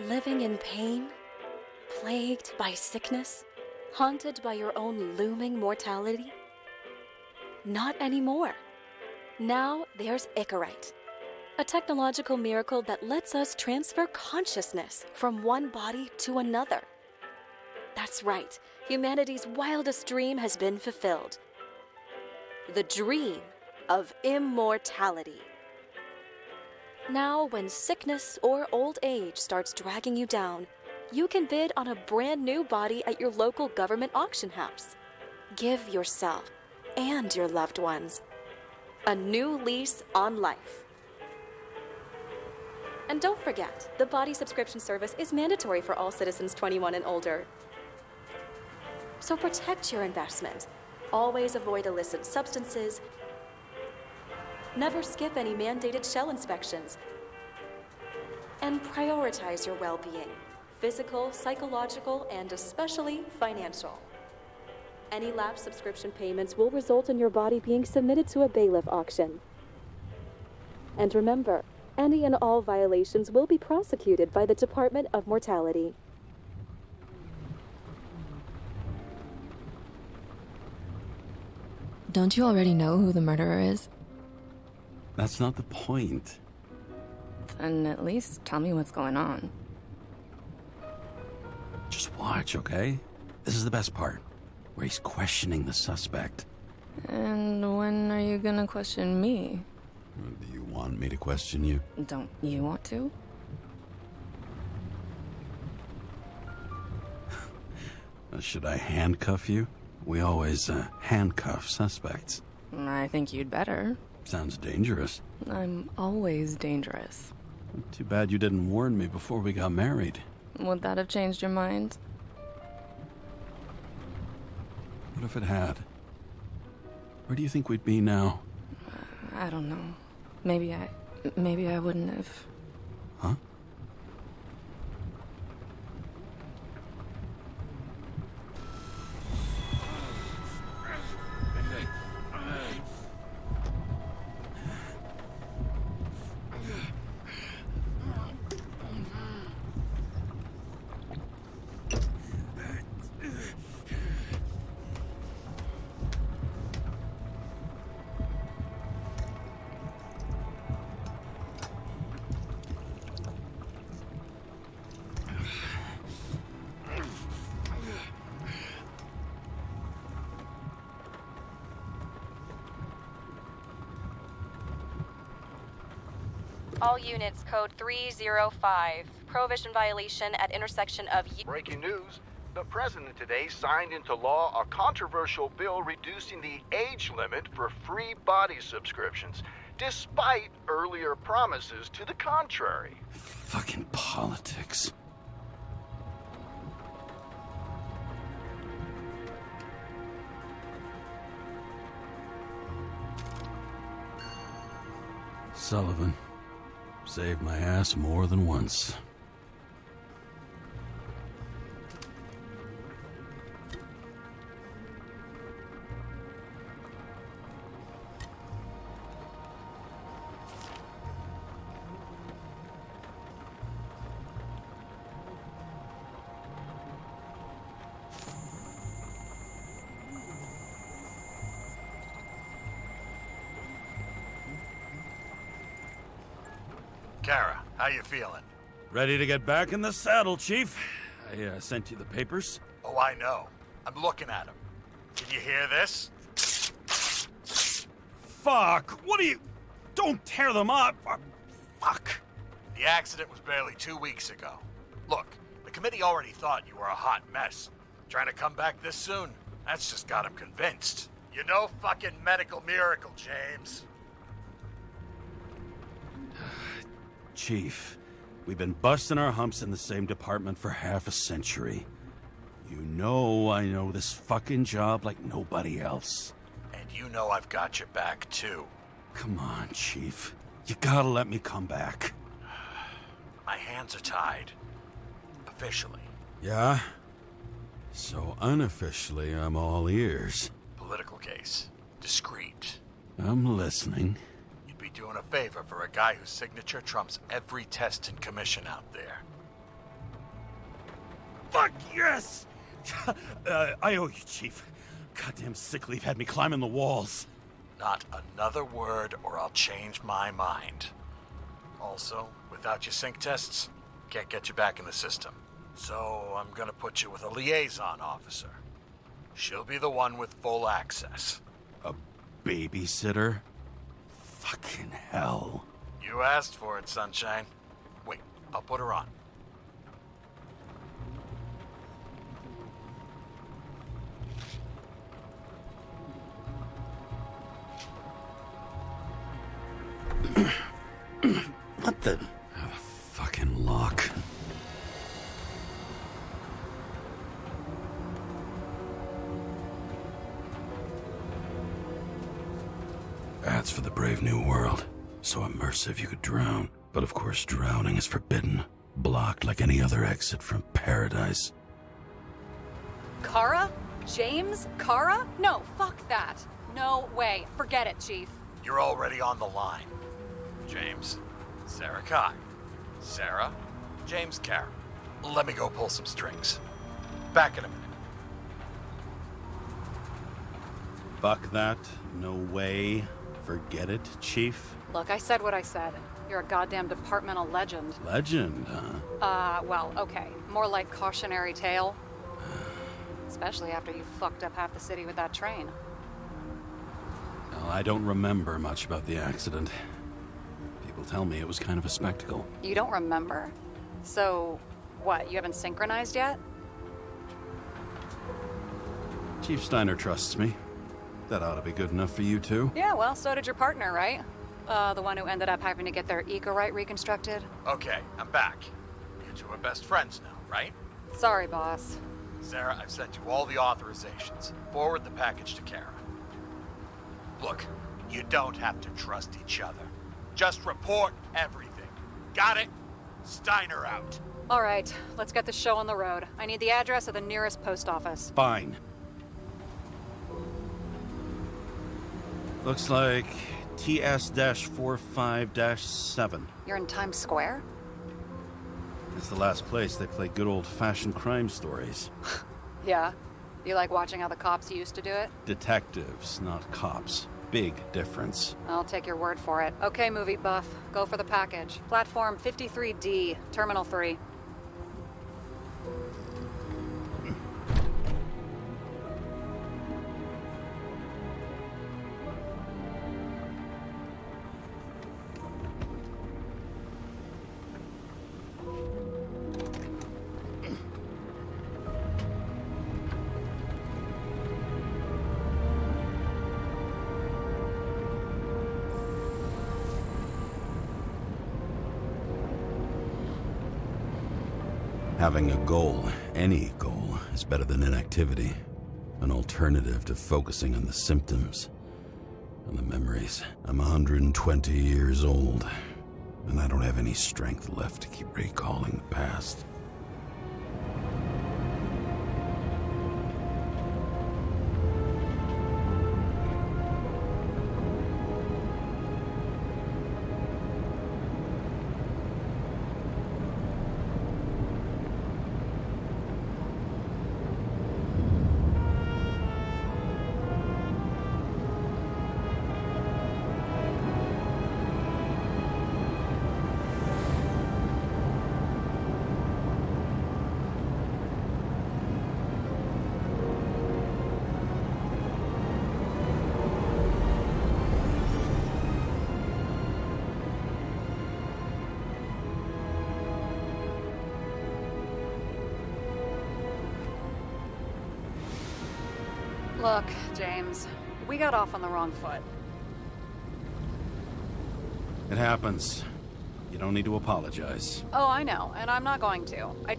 Living in pain? Plagued by sickness? Haunted by your own looming mortality? Not anymore. Now there's Icarite, a technological miracle that lets us transfer consciousness from one body to another. That's right, humanity's wildest dream has been fulfilled. The dream of immortality. Now, when sickness or old age starts dragging you down, you can bid on a brand new body at your local government auction house. Give yourself and your loved ones a new lease on life. And don't forget, the body subscription service is mandatory for all citizens 21 and older. So protect your investment. Always avoid illicit substances. Never skip any mandated shell inspections. And prioritize your well-being, physical, psychological, and especially financial. Any lapsed subscription payments will result in your body being submitted to a bailiff auction. And remember, any and all violations will be prosecuted by the Department of Mortality. Don't you already know who the murderer is? That's not the point. Then at least tell me what's going on. Just watch, okay? This is the best part, where he's questioning the suspect. And when are you gonna question me? Do you want me to question you? Don't you want to? Should I handcuff you? We always handcuff suspects. I think you'd better. Sounds dangerous. I'm always dangerous. Too bad you didn't warn me before we got married. Would that have changed your mind? What if it had? Where do you think we'd be now? I don't know. Maybe I wouldn't have. Huh? All units, code 305. Prohibition violation at intersection of... Breaking news. The president today signed into law a controversial bill reducing the age limit for free body subscriptions, despite earlier promises to the contrary. Fucking politics. Sullivan. Saved my ass more than once. Kara, how you feeling? Ready to get back in the saddle, Chief. I sent you the papers. Oh, I know. I'm looking at them. Can you hear this? Fuck! What are you... Don't tear them up! Fuck! The accident was barely 2 weeks ago. Look, the committee already thought you were a hot mess. Trying to come back this soon? That's just got them convinced. You're no fucking medical miracle, James. Chief, we've been busting our humps in the same department for half a century. You know I know this fucking job like nobody else. And you know I've got your back, too. Come on, Chief. You gotta let me come back. My hands are tied. Officially. Yeah? So unofficially, I'm all ears. Political case. Discreet. I'm listening. You'd be doing a favor for a guy whose signature trumps every test and commission out there. fuck yes! I owe you, Chief. Goddamn sick leave had me climbing the walls. Not another word or I'll change my mind. Also, without your sync tests, can't get you back in the system. So I'm gonna put you with a liaison officer. She'll be the one with full access. A babysitter? Fucking hell. You asked for it, Sunshine. Wait, I'll put her on. What the? Fucking lock. That's for the brave new world. So immersive you could drown. But of course drowning is forbidden. Blocked like any other exit from paradise. Kara? James? Kara? No, fuck that. No way. Forget it, Chief. You're already on the line. James, Sarah Kai. Sarah, James Kara. Let me go pull some strings. Back in a minute. Fuck that. No way. Forget it, Chief. Look, I said what I said. You're a goddamn departmental legend. Legend, huh? Well, okay. More like cautionary tale. Especially after you fucked up half the city with that train. Well, I don't remember much about the accident. People tell me it was kind of a spectacle. You don't remember? So, what, you haven't synchronized yet? Chief Steiner trusts me. That ought to be good enough for you, too. Yeah, well, so did your partner, right? The one who ended up having to get their eco-right reconstructed. Okay, I'm back. You two are best friends now, right? Sorry, boss. Sarah, I've sent you all the authorizations. Forward the package to Kara. Look, you don't have to trust each other. Just report everything. Got it? Steiner out. All right, let's get the show on the road. I need the address of the nearest post office. Fine. Looks like TS-45-7. You're in Times Square? It's the last place they play good old-fashioned crime stories. Yeah. You like watching how the cops used to do it? Detectives, not cops. Big difference. I'll take your word for it. Okay, movie buff. Go for the package. Platform 53D, Terminal 3. Having a goal, any goal, is better than inactivity. An alternative to focusing on the symptoms, on the memories. I'm 120 years old, and I don't have any strength left to keep recalling the past. Look, James, we got off on the wrong foot. It happens. You don't need to apologize. Oh, I know, and I'm not going to. I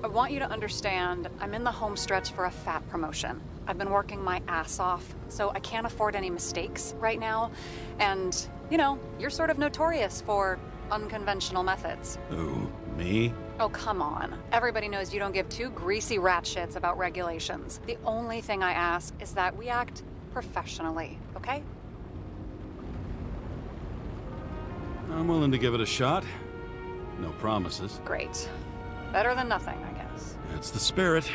want you to understand, I'm in the home stretch for a fat promotion. I've been working my ass off, so I can't afford any mistakes right now. And, you know, you're sort of notorious for unconventional methods. Who, me? Oh, come on. Everybody knows you don't give two greasy rat shits about regulations. The only thing I ask is that we act professionally, okay? I'm willing to give it a shot. No promises. Great. Better than nothing, I guess. That's the spirit.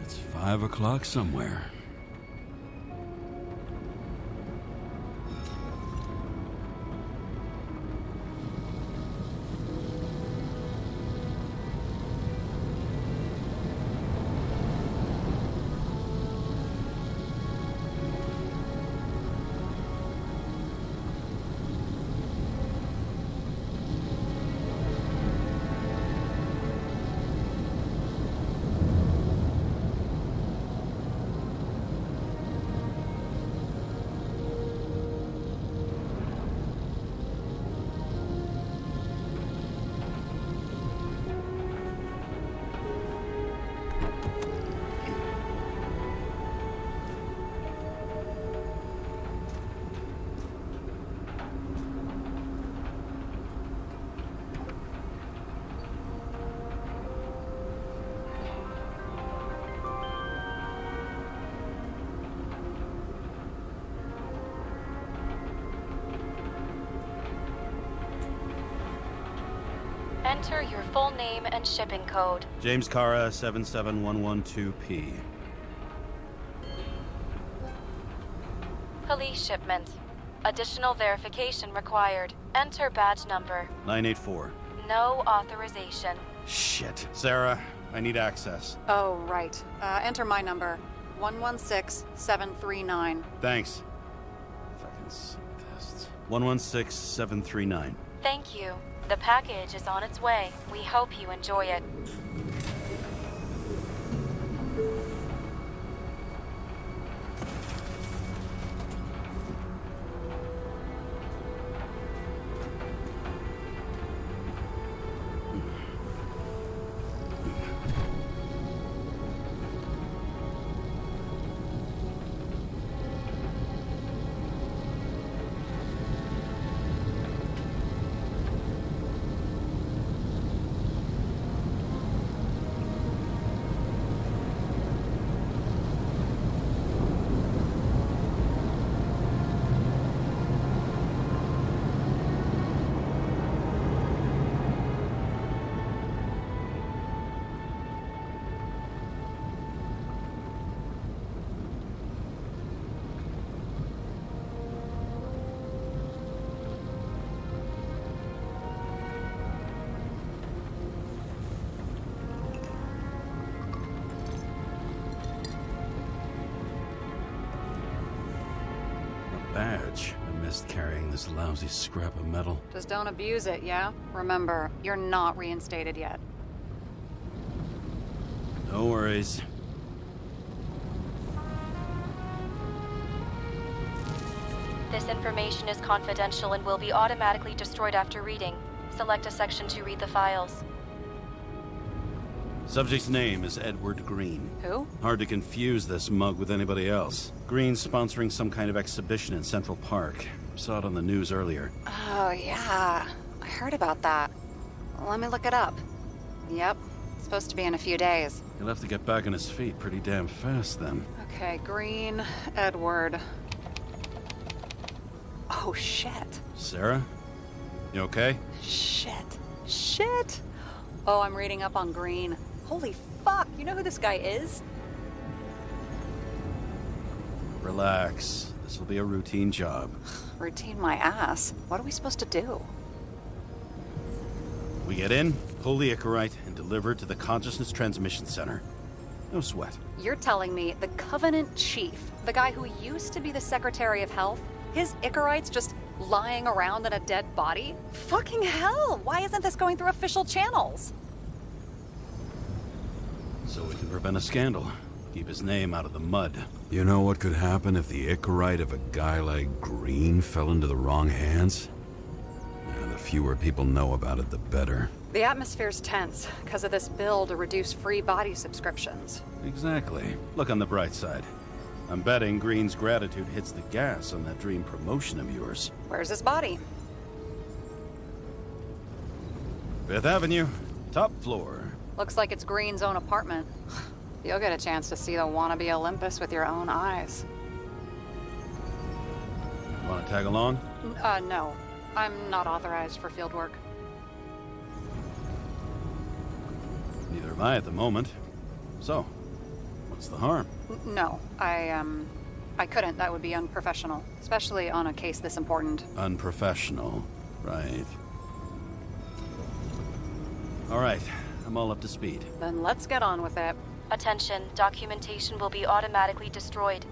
It's 5 o'clock somewhere. Enter your full name and shipping code. James Cara, 77112P. Police shipment. Additional verification required. Enter badge number. 984. No authorization. Shit. Sarah, I need access. Oh, right. Enter my number. 116739. Thanks. Fucking tests. 116739. Thank you. The package is on its way. We hope you enjoy it. Badge. I missed carrying this lousy scrap of metal. Just don't abuse it, yeah? Remember, you're not reinstated yet. No worries. This information is confidential and will be automatically destroyed after reading. Select a section to read the files. Subject's name is Edward Green. Who? Hard to confuse this mug with anybody else. Green's sponsoring some kind of exhibition in Central Park. Saw it on the news earlier. Oh, yeah. I heard about that. Let me look it up. Yep. It's supposed to be in a few days. He'll have to get back on his feet pretty damn fast then. Okay, Green, Edward. Oh, shit. Sarah? You okay? Shit. Oh, I'm reading up on Green. Holy fuck, you know who this guy is? Relax. This will be a routine job. Routine my ass. What are we supposed to do? We get in, pull the Icarite, and deliver it to the Consciousness Transmission Center. No sweat. You're telling me the Covenant Chief, the guy who used to be the Secretary of Health, his Icarite's just lying around in a dead body? Fucking hell! Why isn't this going through official channels? So we can prevent a scandal. Keep his name out of the mud. You know what could happen if the Icarite of a guy like Green fell into the wrong hands? Yeah, the fewer people know about it, the better. The atmosphere's tense because of this bill to reduce free body subscriptions. Exactly. Look on the bright side. I'm betting Green's gratitude hits the gas on that dream promotion of yours. Where's his body? 5th Avenue, top floor. Looks like it's Green's own apartment. You'll get a chance to see the wannabe Olympus with your own eyes. Want to tag along? No. I'm not authorized for field work. Neither am I at the moment. So, what's the harm? No, I couldn't. That would be unprofessional, especially on a case this important. Unprofessional, right. All right, I'm all up to speed. Then let's get on with it. Attention, documentation will be automatically destroyed.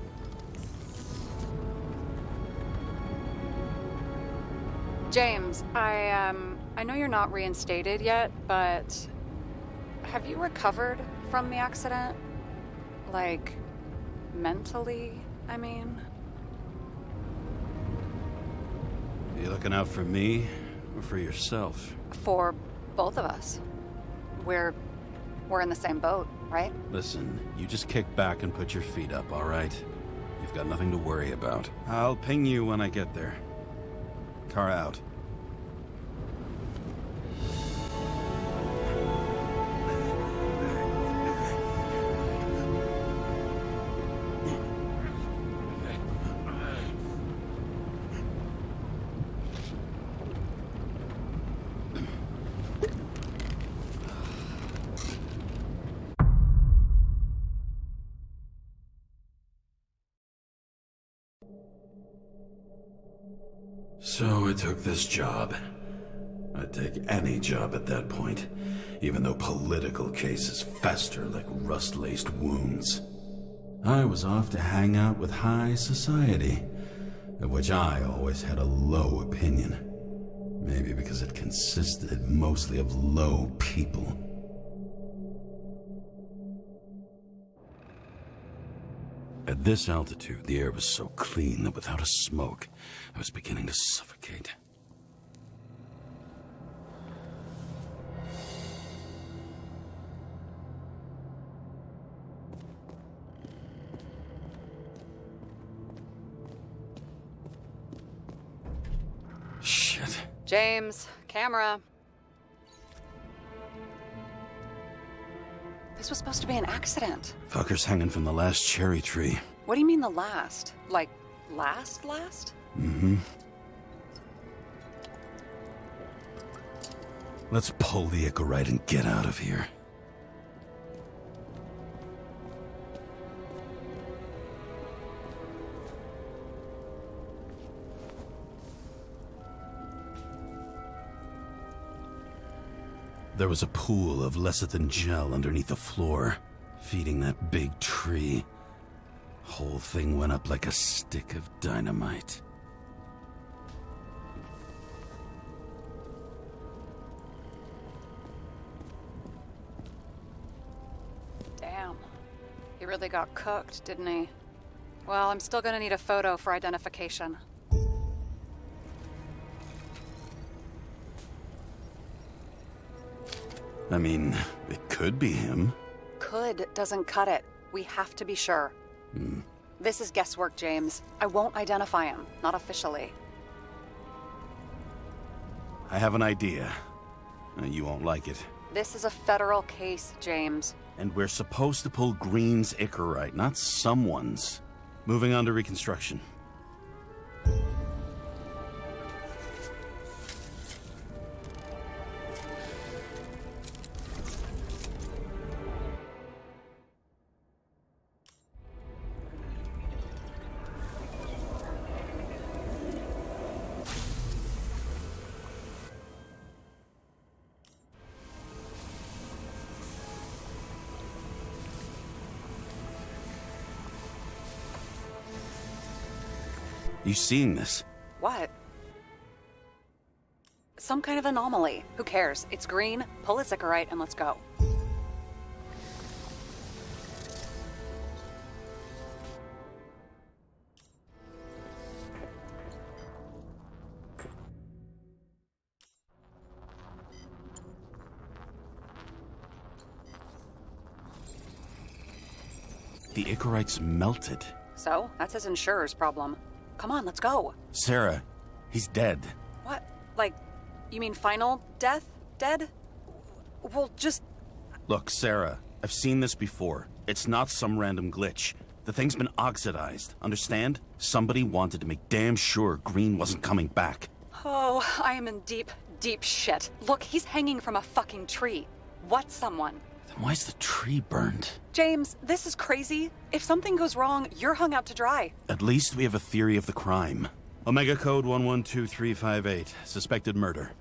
James, I know you're not reinstated yet, but have you recovered from the accident? Like, mentally, I mean? Are you looking out for me or for yourself? For both of us. We're in the same boat, right? Listen, you just kick back and put your feet up, all right? You've got nothing to worry about. I'll ping you when I get there. Car out. So I took this job. I'd take any job at that point, even though political cases fester like rust-laced wounds. I was off to hang out with high society, of which I always had a low opinion. Maybe because it consisted mostly of low people. At this altitude, the air was so clean that without a smoke, I was beginning to suffocate. Shit. James, camera. This was supposed to be an accident. Fucker's hanging from the last cherry tree. What do you mean the last? Like, last? Mm-hmm. Let's pull the Icarite and get out of here. There was a pool of lecithin gel underneath the floor, feeding that big tree. Whole thing went up like a stick of dynamite. Damn. He really got cooked, didn't he? Well, I'm still gonna need a photo for identification. I mean, it could be him. Could doesn't cut it. We have to be sure. This is guesswork, James. I won't identify him. Not officially. I have an idea. You won't like it. This is a federal case, James. And we're supposed to pull Green's Icarite, not someone's. Moving on to reconstruction. You seeing this? What? Some kind of anomaly. Who cares? It's green, pull its Icarite, and let's go. The Icarite's melted. So, that's his insurer's problem. Come on, let's go. Sarah, he's dead. What? Like, you mean final death? Dead? Well, just... Look, Sarah, I've seen this before. It's not some random glitch. The thing's been oxidized, understand? Somebody wanted to make damn sure Green wasn't coming back. Oh, I am in deep, deep shit. Look, he's hanging from a fucking tree. What's someone? Then why's the tree burned? James, this is crazy. If something goes wrong, you're hung out to dry. At least we have a theory of the crime. Omega Code 112358. Suspected murder.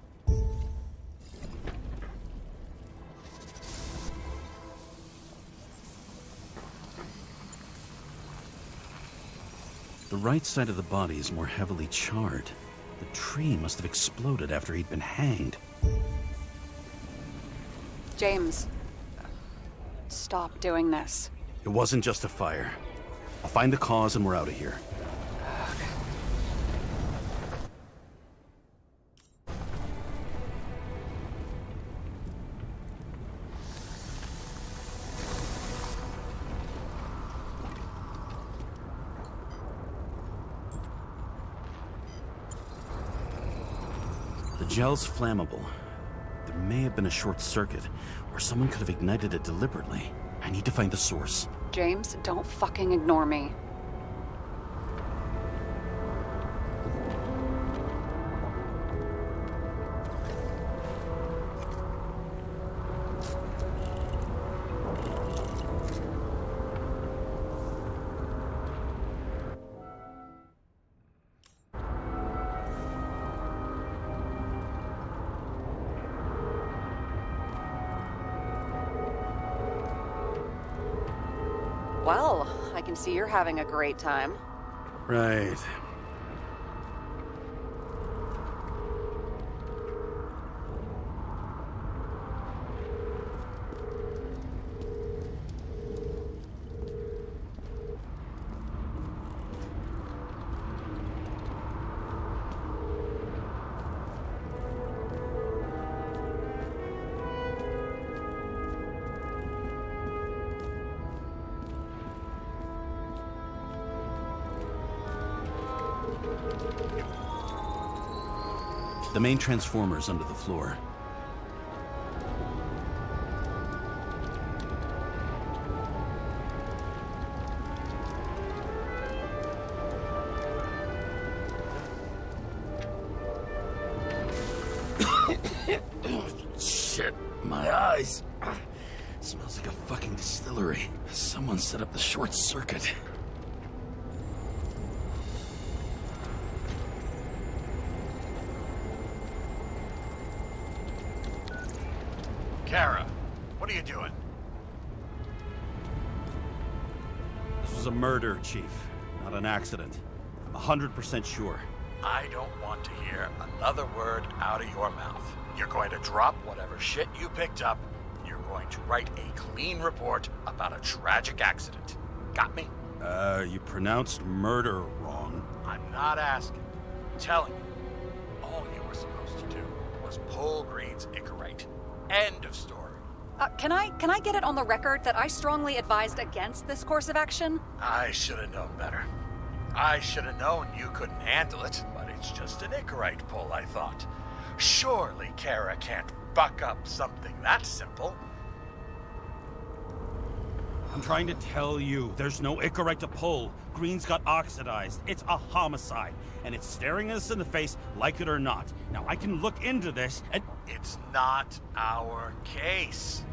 The right side of the body is more heavily charred. The tree must have exploded after he'd been hanged. James, stop doing this. It wasn't just a fire. I'll find the cause and we're out of here. The gel's flammable. There may have been a short circuit, or someone could have ignited it deliberately. I need to find the source. James, don't fucking ignore me. Well, I can see you're having a great time. Right. The main transformer's under the floor. Shit, my eyes. Smells like a fucking distillery. Someone set up the short circuit. Kara, what are you doing? This was a murder, Chief, not an accident. I'm 100% sure. I don't want to hear another word out of your mouth. You're going to drop whatever shit you picked up. You're going to write a clean report about a tragic accident. Got me? You pronounced murder wrong. I'm not asking. I'm telling you. All you were supposed to do was pull Green's Icarite. End of story. Can I get it on the record that I strongly advised against this course of action? I should have known better. I should have known you couldn't handle it, but it's just an Icarite pull, I thought. Surely Kara can't buck up something that simple. I'm trying to tell you, there's no Icarite to pull. Green's got oxidized. It's a homicide, and it's staring us in the face, like it or not. Now, I can look into this, and... It's not our case.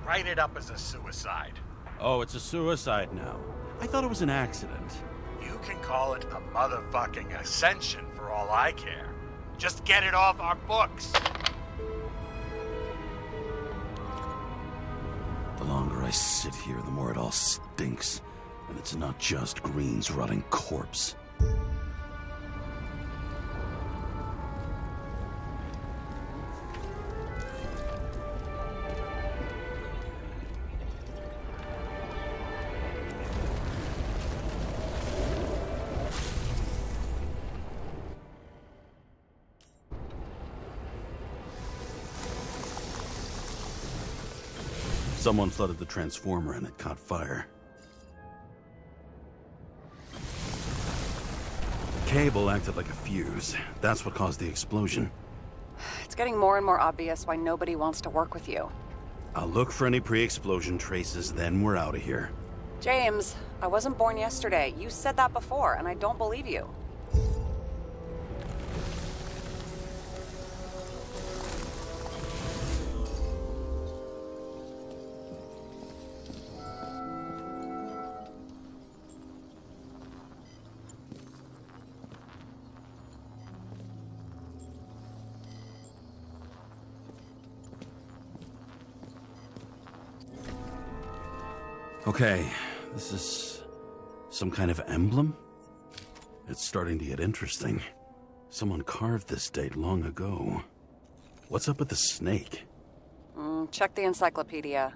Write it up as a suicide. Oh, it's a suicide now. I thought it was an accident. You can call it a motherfucking ascension for all I care. Just get it off our books. The longer I sit here, the more it all stinks. And it's not just Green's rotting corpse. Someone flooded the transformer and it caught fire. The cable acted like a fuse. That's what caused the explosion. It's getting more and more obvious why nobody wants to work with you. I'll look for any pre-explosion traces, then we're out of here. James, I wasn't born yesterday. You said that before, and I don't believe you. Okay, this is some kind of emblem? It's starting to get interesting. Someone carved this date long ago. What's up with the snake? Check the encyclopedia.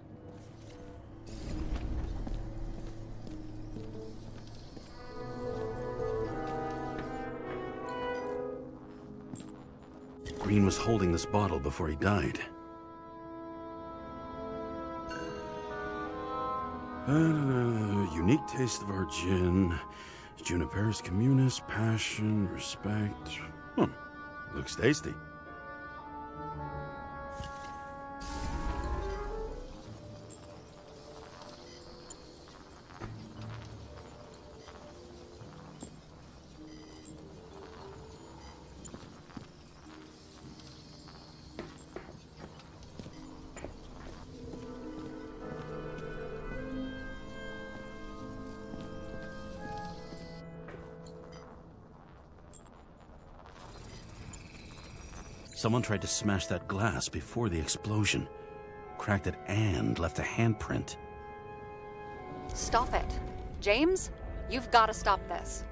Green was holding this bottle before he died. Unique taste of our gin. Juniperus communis, passion, respect. Looks tasty. Someone tried to smash that glass before the explosion. Cracked it and left a handprint. Stop it. James, you've got to stop this.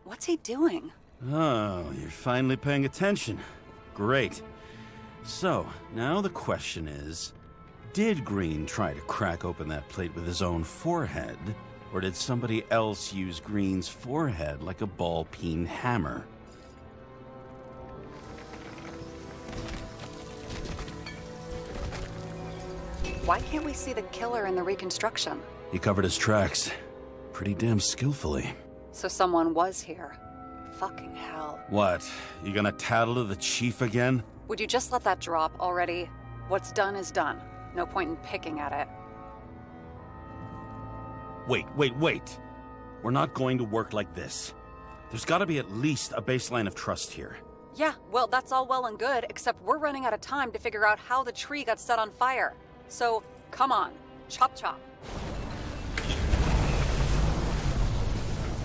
What's he doing? Oh, you're finally paying attention. Great. So, now the question is, did Green try to crack open that plate with his own forehead, or did somebody else use Green's forehead like a ball-peen hammer? Why can't we see the killer in the reconstruction? He covered his tracks pretty damn skillfully. So someone was here. Fucking hell. What? You gonna tattle to the chief again? Would you just let that drop already? What's done is done. No point in picking at it. Wait. We're not going to work like this. There's gotta be at least a baseline of trust here. Yeah, well, that's all well and good, except we're running out of time to figure out how the tree got set on fire. So, come on. Chop chop.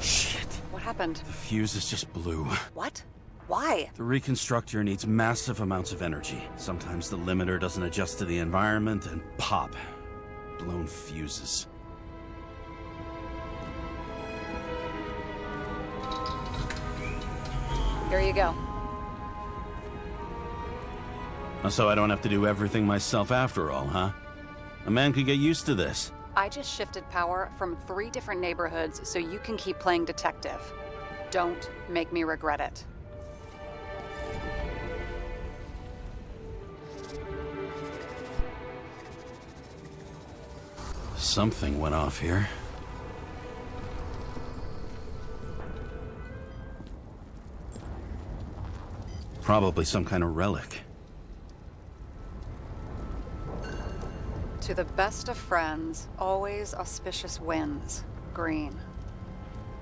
Shit. What happened? The fuse is just blew. What? Why? The reconstructor needs massive amounts of energy. Sometimes the limiter doesn't adjust to the environment and pop. Blown fuses. Here you go. So I don't have to do everything myself after all, huh? A man could get used to this. I just shifted power from 3 different neighborhoods so you can keep playing detective. Don't make me regret it. Something went off here. Probably some kind of relic. To the best of friends, always auspicious wins. Green.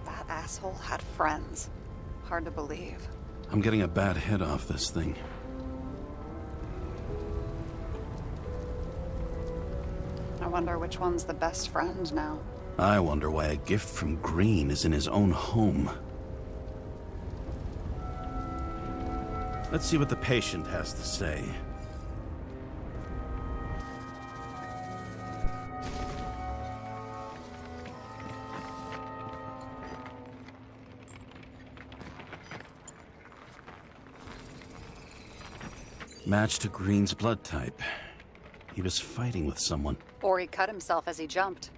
That asshole had friends. Hard to believe. I'm getting a bad hit off this thing. I wonder which one's the best friend now. I wonder why a gift from Green is in his own home. Let's see what the patient has to say. Match to Green's blood type. He was fighting with someone. Or he cut himself as he jumped.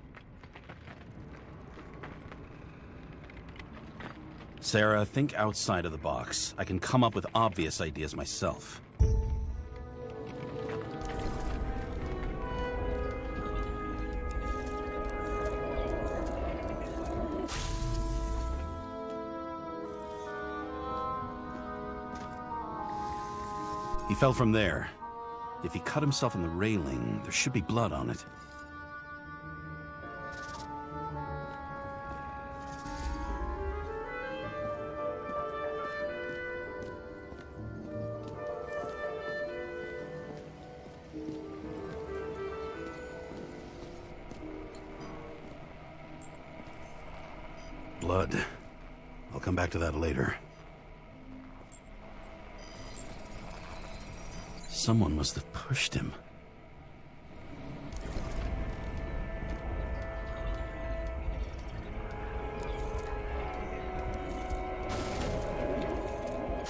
Sarah, think outside of the box. I can come up with obvious ideas myself. He fell from there. If he cut himself on the railing, there should be blood on it. Blood. I'll come back to that later. Someone must have pushed him.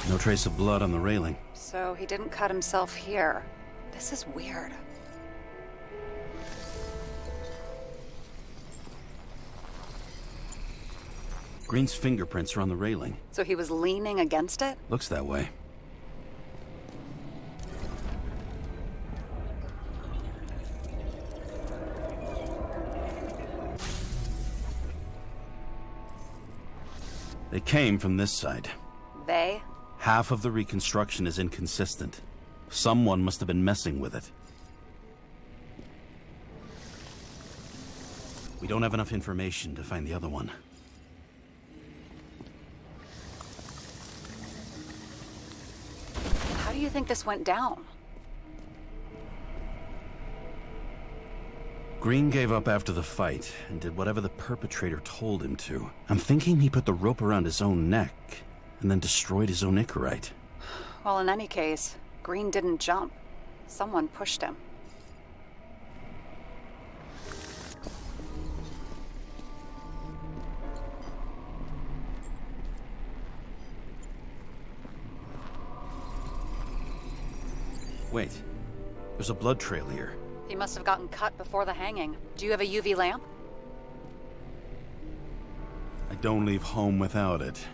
No trace of blood on the railing. So he didn't cut himself here. This is weird. Green's fingerprints are on the railing. So he was leaning against it? Looks that way. They came from this side. They? Half of the reconstruction is inconsistent. Someone must have been messing with it. We don't have enough information to find the other one. How do you think this went down? Green gave up after the fight and did whatever the perpetrator told him to. I'm thinking he put the rope around his own neck and then destroyed his own Icarite. Well, in any case, Green didn't jump. Someone pushed him. Wait, there's a blood trail here. He must have gotten cut before the hanging. Do you have a UV lamp? I don't leave home without it.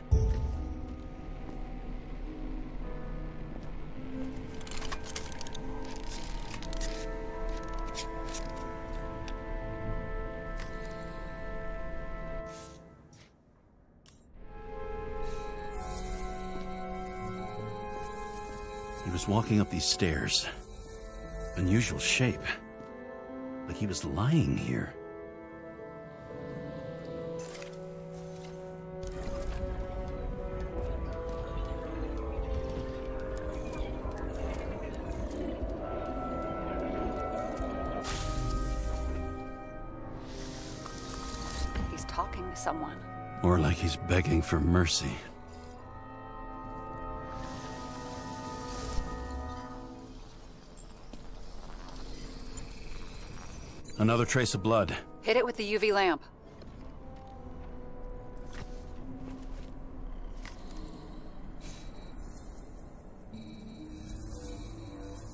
He was walking up these stairs. Unusual shape. Like he was lying here. He's talking to someone. Or like he's begging for mercy. Another trace of blood. Hit it with the UV lamp.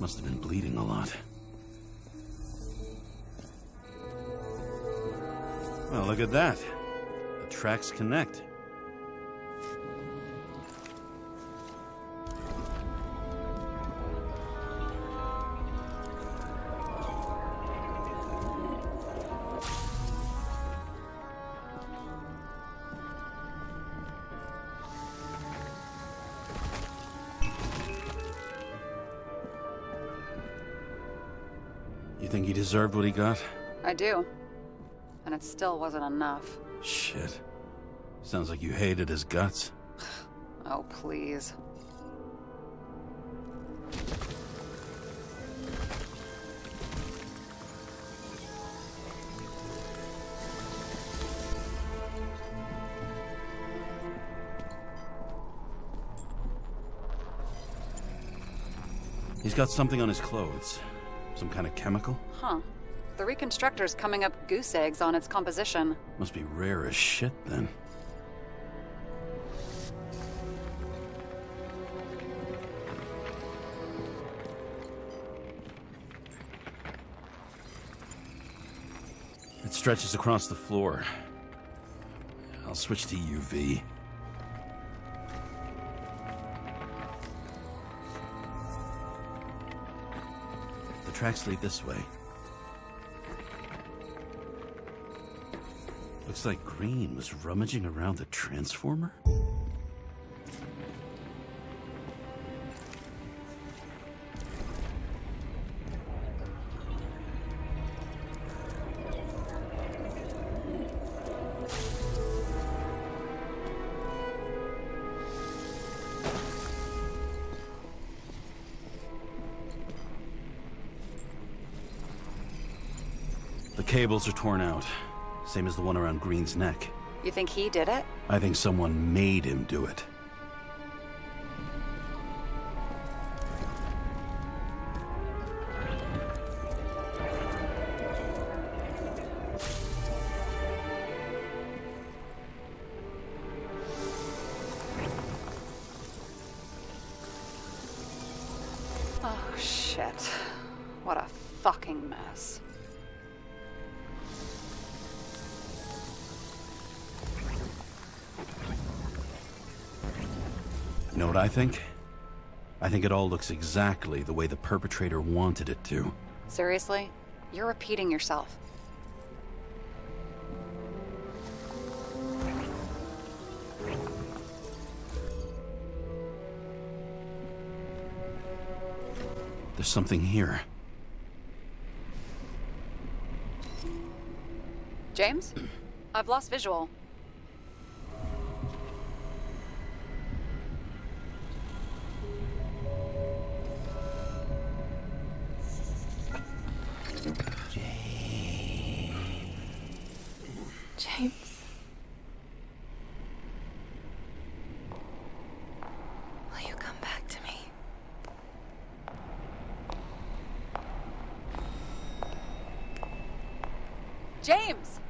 Must have been bleeding a lot. Well, look at that. The tracks connect. You think he deserved what he got? I do. And it still wasn't enough. Shit. Sounds like you hated his guts. Oh, please. He's got something on his clothes. Some kind of chemical? Huh. The reconstructor's coming up goose eggs on its composition. Must be rare as shit, then. It stretches across the floor. I'll switch to UV. The tracks lead this way. Looks like Green was rummaging around the transformer? cables are torn out. Same as the one around Green's neck. You think he did it? I think someone made him do it. Oh, shit. What a fucking mess. You know what I think? I think it all looks exactly the way the perpetrator wanted it to. Seriously? You're repeating yourself. There's something here. James? I've lost visual. James. Will you come back to me? James!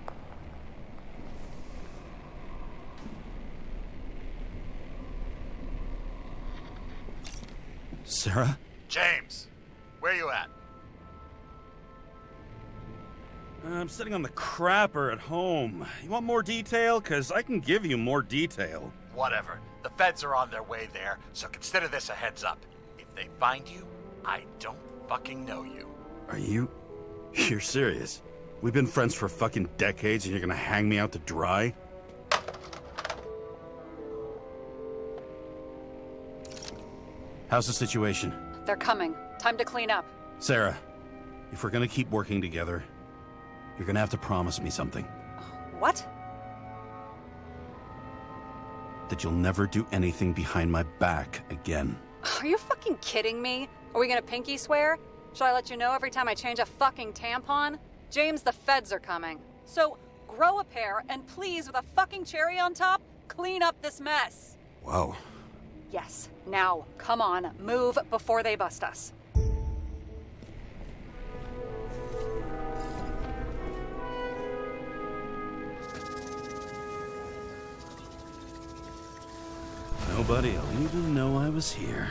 Sarah? James, where you at? I'm sitting on the crapper at home. You want more detail? 'Cause I can give you more detail. Whatever. The feds are on their way there, so consider this a heads up. If they find you, I don't fucking know you. Are you... You're serious? We've been friends for fucking decades and you're gonna hang me out to dry? How's the situation? They're coming. Time to clean up. Sarah, if we're gonna keep working together, you're gonna have to promise me something. What? That you'll never do anything behind my back again. Are you fucking kidding me? Are we gonna pinky swear? Should I let you know every time I change a fucking tampon? James, the feds are coming. So, grow a pair, and please, with a fucking cherry on top, clean up this mess. Whoa. Yes. Now, come on, move before they bust us. Nobody'll even know I was here.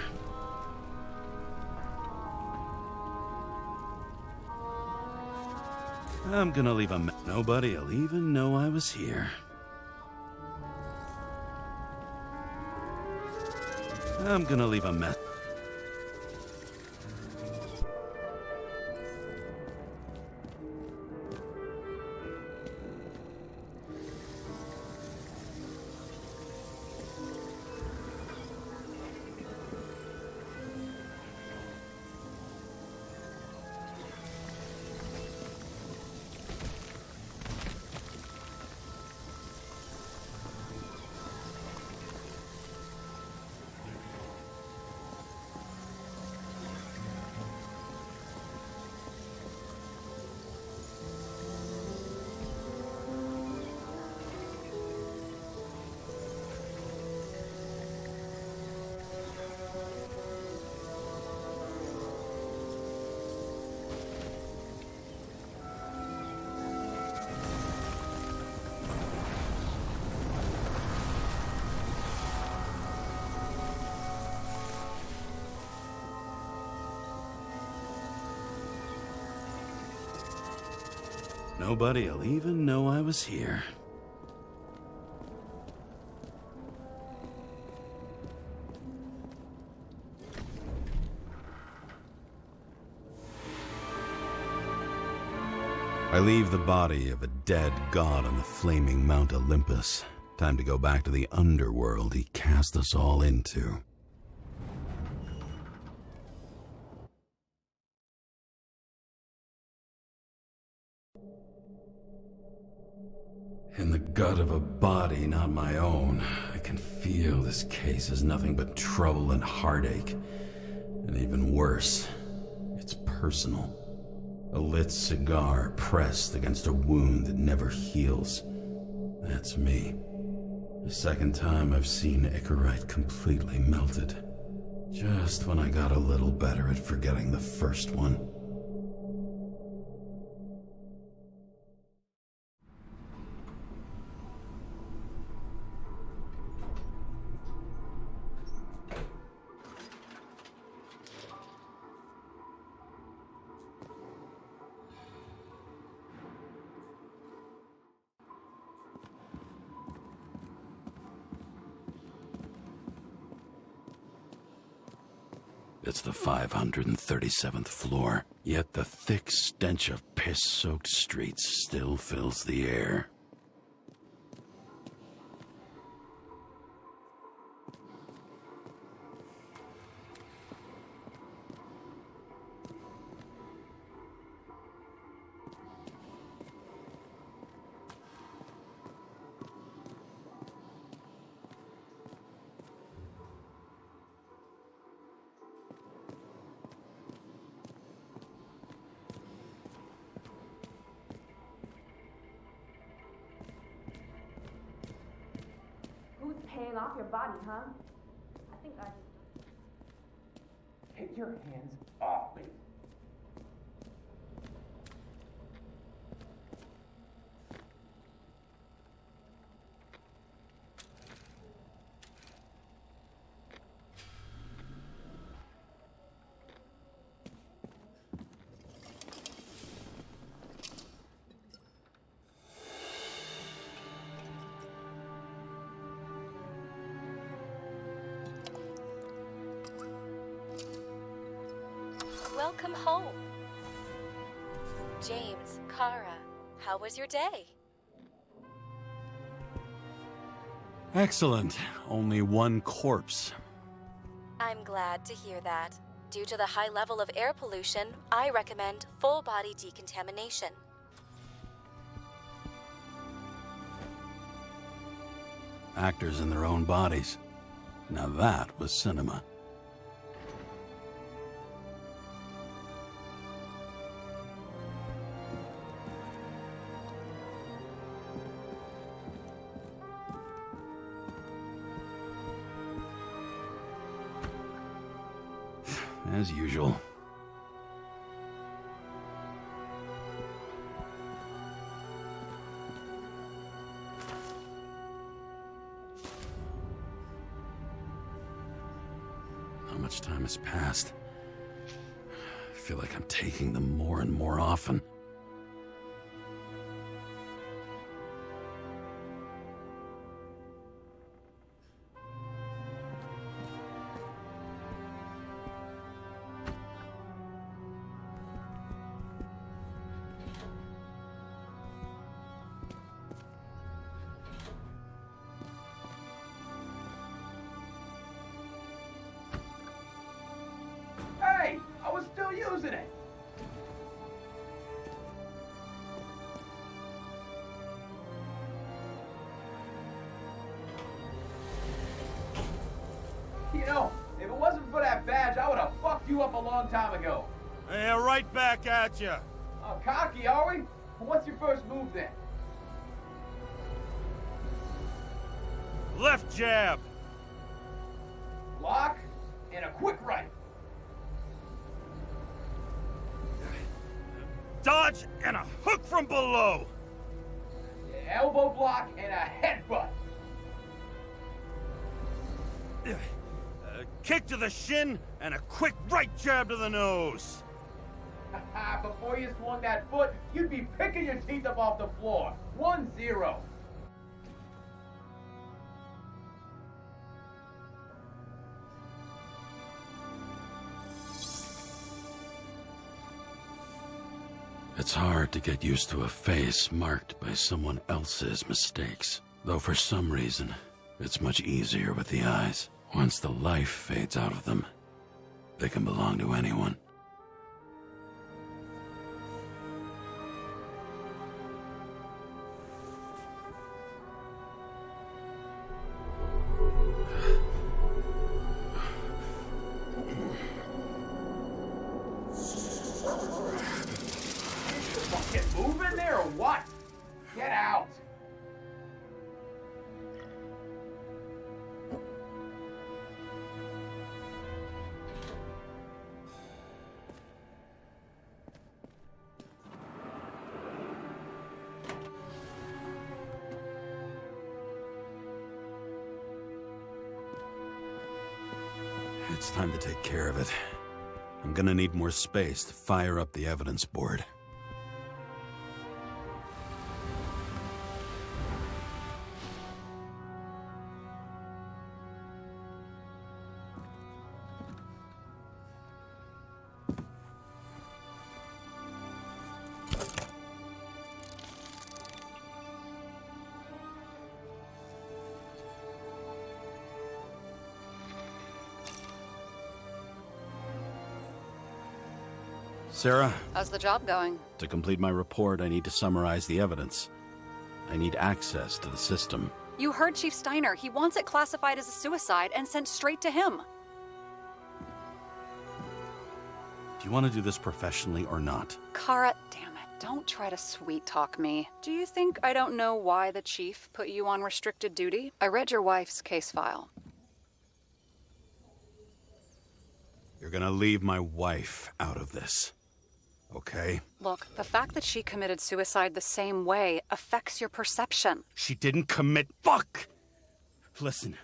I'm gonna leave a Nobody'll even know I was here. I'm gonna leave a mess. Nobody'll even know I was here. I leave the body of a dead god on the flaming Mount Olympus. Time to go back to the underworld he cast us all into. In the gut of a body not my own, I can feel this case is nothing but trouble and heartache. And even worse, it's personal. A lit cigar pressed against a wound that never heals. That's me. The second time I've seen Icarite completely melted. Just when I got a little better at forgetting the first one. It's the 537th floor, yet the thick stench of piss-soaked streets still fills the air. Who's paying off your body, huh? I think I... Take your hands off me. Welcome home. James, Kara, how was your day? Excellent. Only one corpse. I'm glad to hear that. Due to the high level of air pollution, I recommend full body decontamination. Actors in their own bodies. Now that was cinema. As usual. How much time has passed? I feel like I'm taking them more and more often. Hey! I was still using it! You know, if it wasn't for that badge, I would have fucked you up a long time ago. Yeah, right back at you. Oh, cocky, are we? What's your first move then? Left jab. Block and a quick right. Dodge and a hook from below. Elbow block and a headbutt. Kick to the shin and a quick right jab to the nose. Before you swung that foot, you'd be picking your teeth up off the floor. 1-0. It's hard to get used to a face marked by someone else's mistakes. Though for some reason, it's much easier with the eyes. Once the life fades out of them, they can belong to anyone. It's time to take care of it. I'm gonna need more space to fire up the evidence board. Sarah? How's the job going? To complete my report, I need to summarize the evidence. I need access to the system. You heard Chief Steiner. He wants it classified as a suicide and sent straight to him. Do you want to do this professionally or not? Kara, damn it. Don't try to sweet-talk me. Do you think I don't know why the Chief put you on restricted duty? I read your wife's case file. You're gonna leave my wife out of this. Okay? Look, the fact that she committed suicide the same way affects your perception. She didn't commit. Fuck! Listen.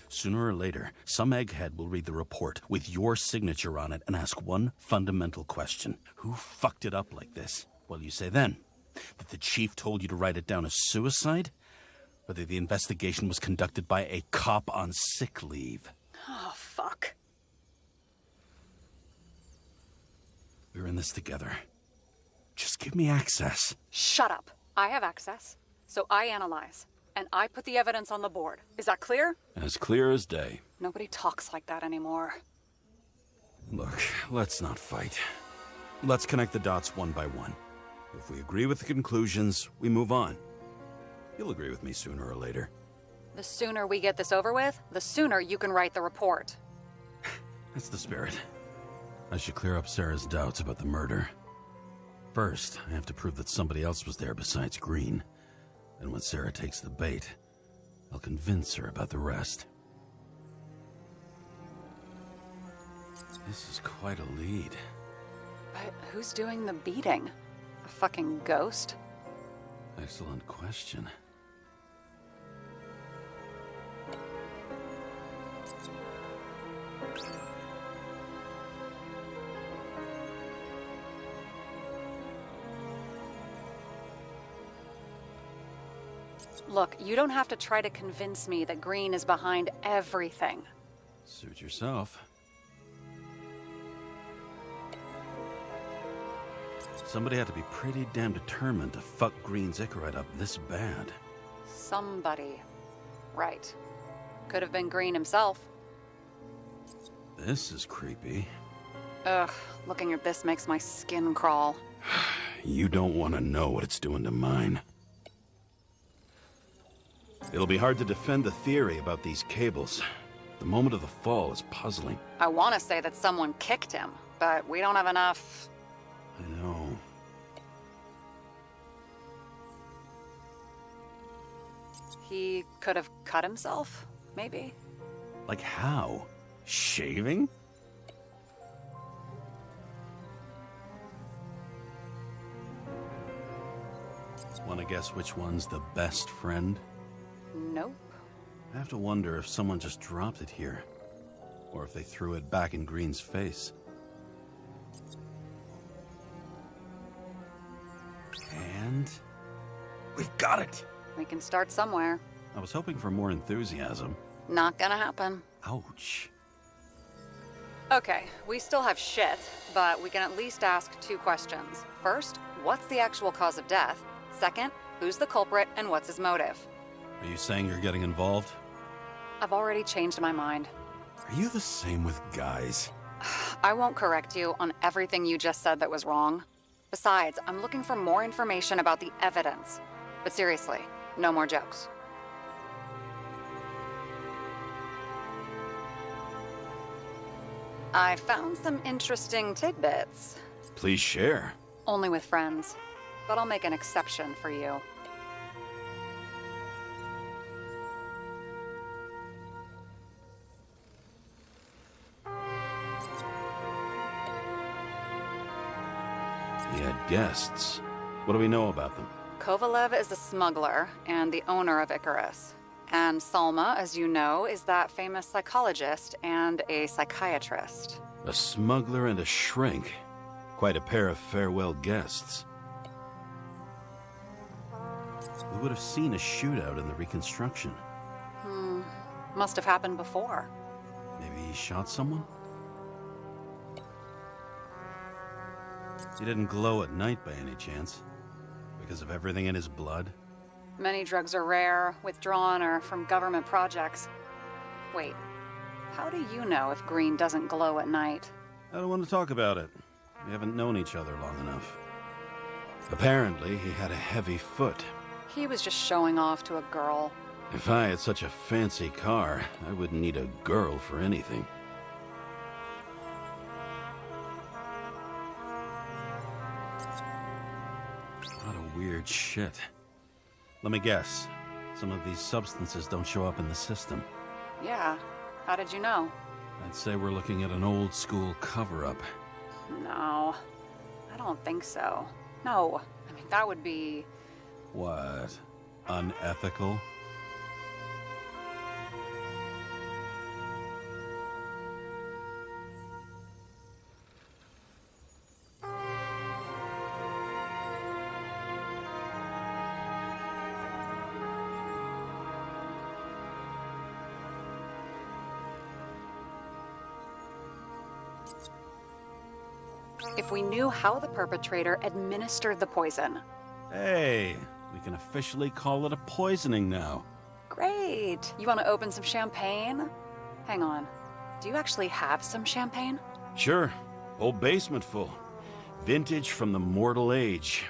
Sooner or later, some egghead will read the report with your signature on it and ask one fundamental question. Who fucked it up like this? What do you say then? That the chief told you to write it down as suicide? Whether the investigation was conducted by a cop on sick leave? Oh, fuck. We're in this together. Just give me access. Shut up. I have access, so I analyze. And I put the evidence on the board. Is that clear? As clear as day. Nobody talks like that anymore. Look, let's not fight. Let's connect the dots one by one. If we agree with the conclusions, we move on. You'll agree with me sooner or later. The sooner we get this over with, the sooner you can write the report. That's the spirit. I should clear up Sarah's doubts about the murder. First, I have to prove that somebody else was there besides Green. And when Sarah takes the bait, I'll convince her about the rest. This is quite a lead. But who's doing the beating? A fucking ghost? Excellent question. Look, you don't have to try to convince me that Green is behind everything. Suit yourself. Somebody had to be pretty damn determined to fuck Green's Icarite up this bad. Somebody. Right. Could have been Green himself. This is creepy. Ugh, looking at this makes my skin crawl. You don't want to know what it's doing to mine. It'll be hard to defend the theory about these cables. The moment of the fall is puzzling. I want to say that someone kicked him, but we don't have enough. I know. He could have cut himself, maybe? Like how? Shaving? Want to guess which one's the best friend? Nope. I have to wonder if someone just dropped it here. Or if they threw it back in Green's face. And... we've got it! We can start somewhere. I was hoping for more enthusiasm. Not gonna happen. Ouch. Okay, we still have shit, but we can at least ask 2 questions. First, what's the actual cause of death? Second, who's the culprit and what's his motive? Are you saying you're getting involved? I've already changed my mind. Are you the same with guys? I won't correct you on everything you just said that was wrong. Besides, I'm looking for more information about the evidence. But seriously, no more jokes. I found some interesting tidbits. Please share. Only with friends. But I'll make an exception for you. He had guests. What do we know about them? Kovalev is a smuggler and the owner of Icarus. And Salma, as you know, is that famous psychologist and a psychiatrist. A smuggler and a shrink. Quite a pair of farewell guests. We would have seen a shootout in the reconstruction. Must have happened before. Maybe he shot someone? He didn't glow at night by any chance? Because of everything in his blood? Many drugs are rare, withdrawn, or from government projects. Wait, how do you know if green doesn't glow at night? I don't want to talk about it. We haven't known each other long enough. Apparently, he had a heavy foot. He was just showing off to a girl. If I had such a fancy car, I wouldn't need a girl for anything. What a weird shit. Let me guess. Some of these substances don't show up in the system. Yeah, how did you know? I'd say we're looking at an old-school cover-up. No, I don't think so. No, I mean, that would be... What? Unethical? If we knew how the perpetrator administered the poison. Hey, we can officially call it a poisoning now. Great. You want to open some champagne? Hang on. Do you actually have some champagne? Sure. Whole basement full. Vintage from the mortal age.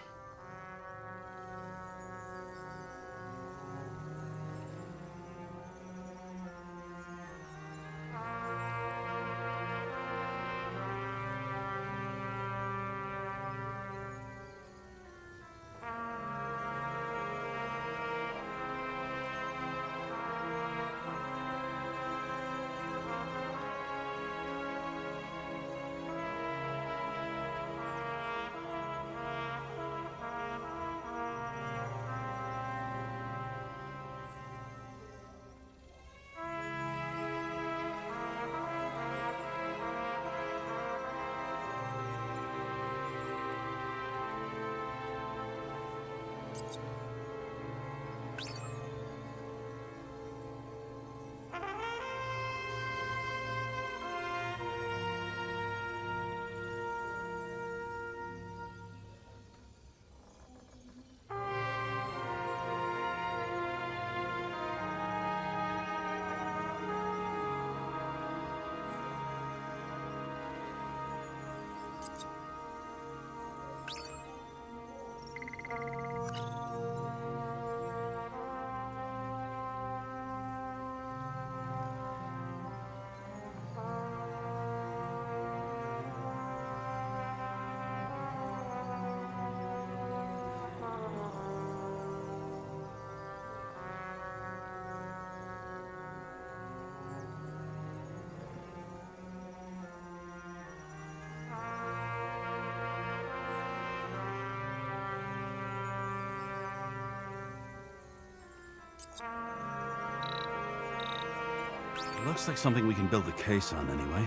Looks like something we can build a case on anyway.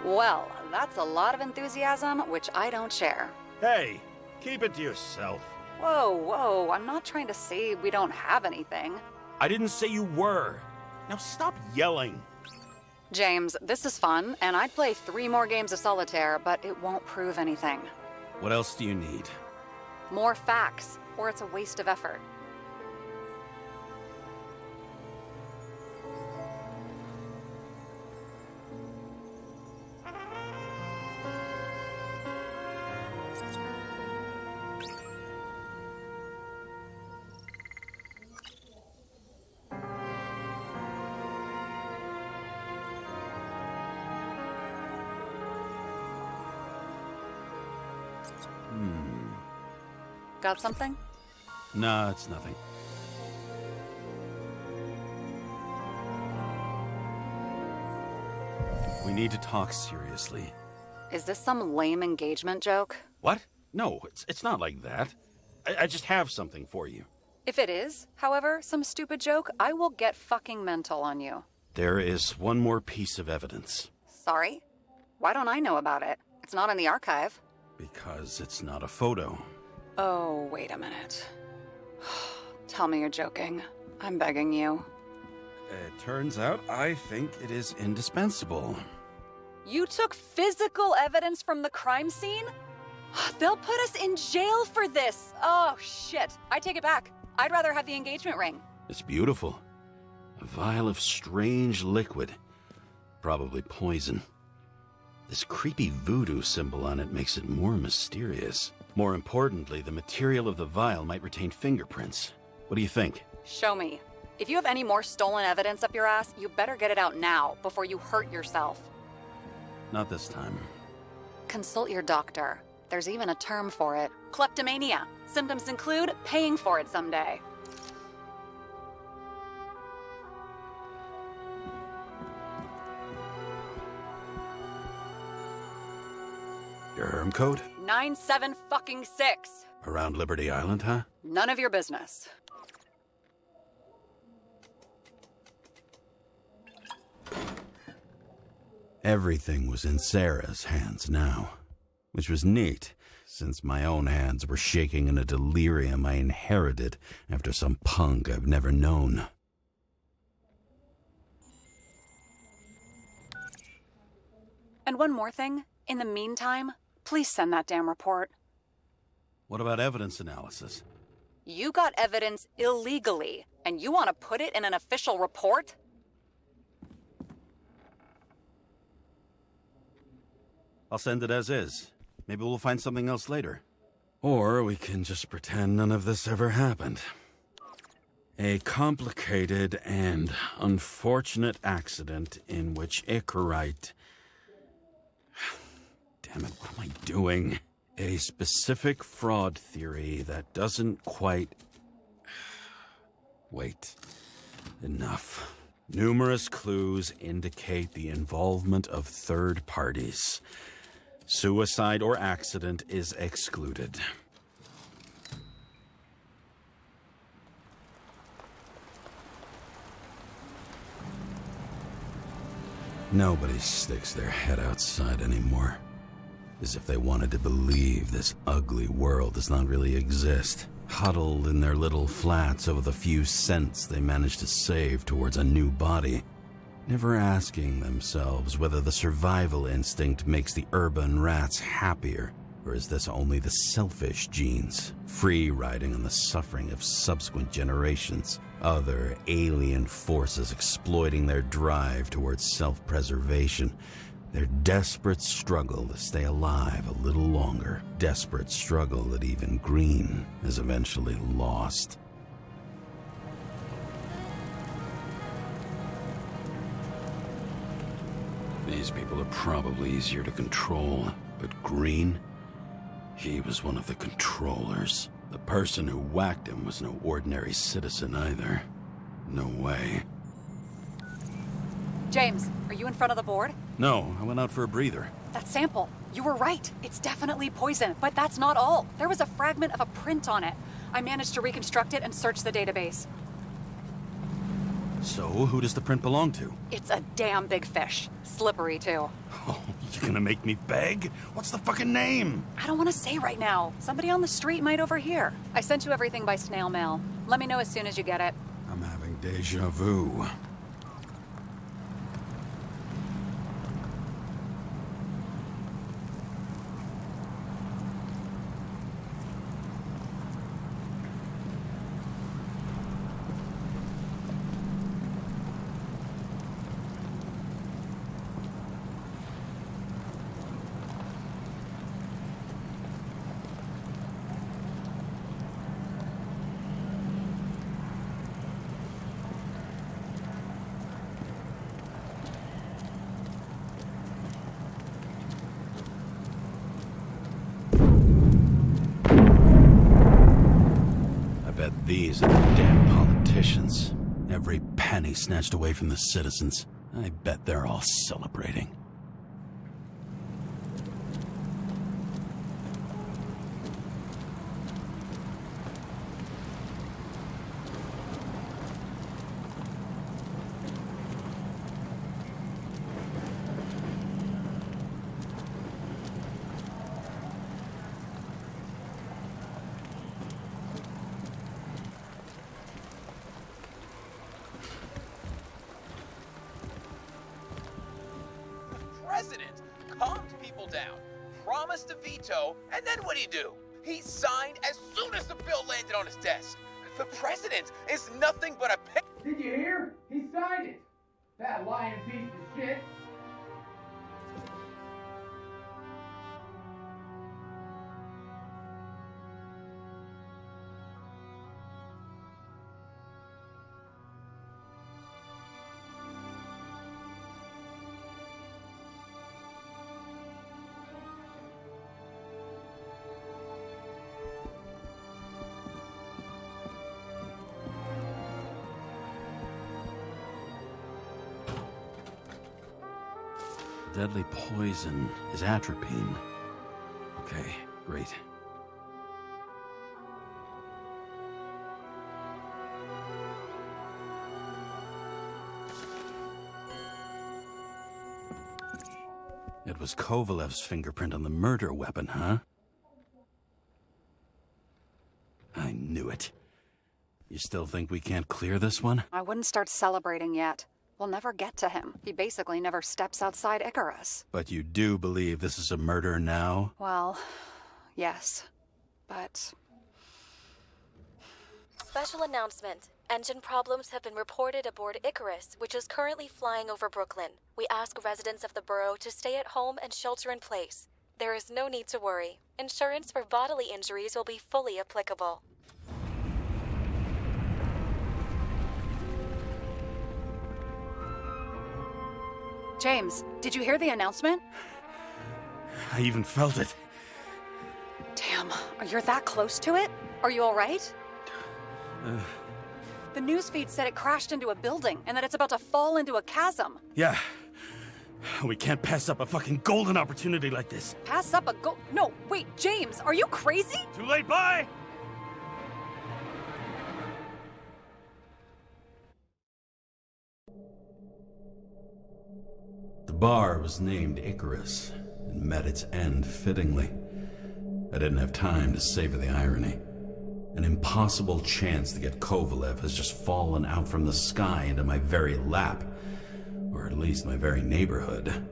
Well, that's a lot of enthusiasm, which I don't share. Hey, keep it to yourself. Whoa, whoa, I'm not trying to say we don't have anything. I didn't say you were. Now stop yelling. James, this is fun, and I'd play 3 more games of solitaire, but it won't prove anything. What else do you need? More facts, or it's a waste of effort. Got something? Nah, it's nothing. We need to talk seriously. Is this some lame engagement joke? What? No, it's not like that. I just have something for you. If it is, however, some stupid joke, I will get fucking mental on you. There is one more piece of evidence. Sorry? Why don't I know about it? It's not in the archive. Because it's not a photo. Oh, wait a minute. Tell me you're joking. I'm begging you. It turns out I think it is indispensable. You took physical evidence from the crime scene? They'll put us in jail for this. Oh, shit. I take it back. I'd rather have the engagement ring. It's beautiful. A vial of strange liquid. Probably poison. This creepy voodoo symbol on it makes it more mysterious. More importantly, the material of the vial might retain fingerprints. What do you think? Show me. If you have any more stolen evidence up your ass, you better get it out now before you hurt yourself. Not this time. Consult your doctor. There's even a term for it. Kleptomania. Symptoms include paying for it someday. Your herm code? 97-fucking-6. Around Liberty Island, huh? None of your business. Everything was in Sarah's hands now, which was neat, since my own hands were shaking in a delirium I inherited after some punk I've never known. And one more thing. In the meantime, please send that damn report. What about evidence analysis? You got evidence illegally, and you want to put it in an official report? I'll send it as is. Maybe we'll find something else later. Or we can just pretend none of this ever happened. A complicated and unfortunate accident in which Icarite... Damn it, what am I doing? A specific fraud theory that doesn't quite... Wait. Enough. Numerous clues indicate the involvement of third parties. Suicide or accident is excluded. Nobody sticks their head outside anymore. As if they wanted to believe this ugly world does not really exist. Huddled in their little flats over the few cents they managed to save towards a new body. Never asking themselves whether the survival instinct makes the urban rats happier, or is this only the selfish genes, free riding on the suffering of subsequent generations, other alien forces exploiting their drive towards self-preservation, their desperate struggle to stay alive a little longer, desperate struggle that even Green has eventually lost. These people are probably easier to control, but Green, he was one of the controllers. The person who whacked him was no ordinary citizen either. No way. James, are you in front of the board? No, I went out for a breather. That sample. You were right. It's definitely poison, but that's not all. There was a fragment of a print on it. I managed to reconstruct it and search the database. So, who does the print belong to? It's a damn big fish. Slippery, too. Oh, you gonna make me beg? What's the fucking name? I don't want to say right now. Somebody on the street might overhear. I sent you everything by snail mail. Let me know as soon as you get it. I'm having deja vu. These are the damn politicians. Every penny snatched away from the citizens. I bet they're all celebrating. president calmed people down, promised to veto, and then what'd he do? He signed as soon as the bill landed on his desk. The president is nothing but a Did you hear? He signed it. That lying piece of shit. Deadly poison is atropine. Okay, great. It was Kovalev's fingerprint on the murder weapon, huh? I knew it. You still think we can't clear this one? I wouldn't start celebrating yet. We'll never get to him. He basically never steps outside Icarus. But you do believe this is a murder now? Well, yes. But... Special announcement. Engine problems have been reported aboard Icarus, which is currently flying over Brooklyn. We ask residents of the borough to stay at home and shelter in place. There is no need to worry. Insurance for bodily injuries will be fully applicable. James, did you hear the announcement? I even felt it. Damn, you're that close to it? Are you all right? The newsfeed said it crashed into a building and that it's about to fall into a chasm. Yeah. We can't pass up a fucking golden opportunity like this. Pass up a No, wait, James, are you crazy? Too late, bye! The bar was named Icarus and met its end fittingly. I didn't have time to savor the irony. An impossible chance to get Kovalev has just fallen out from the sky into my very lap, or at least my very neighborhood.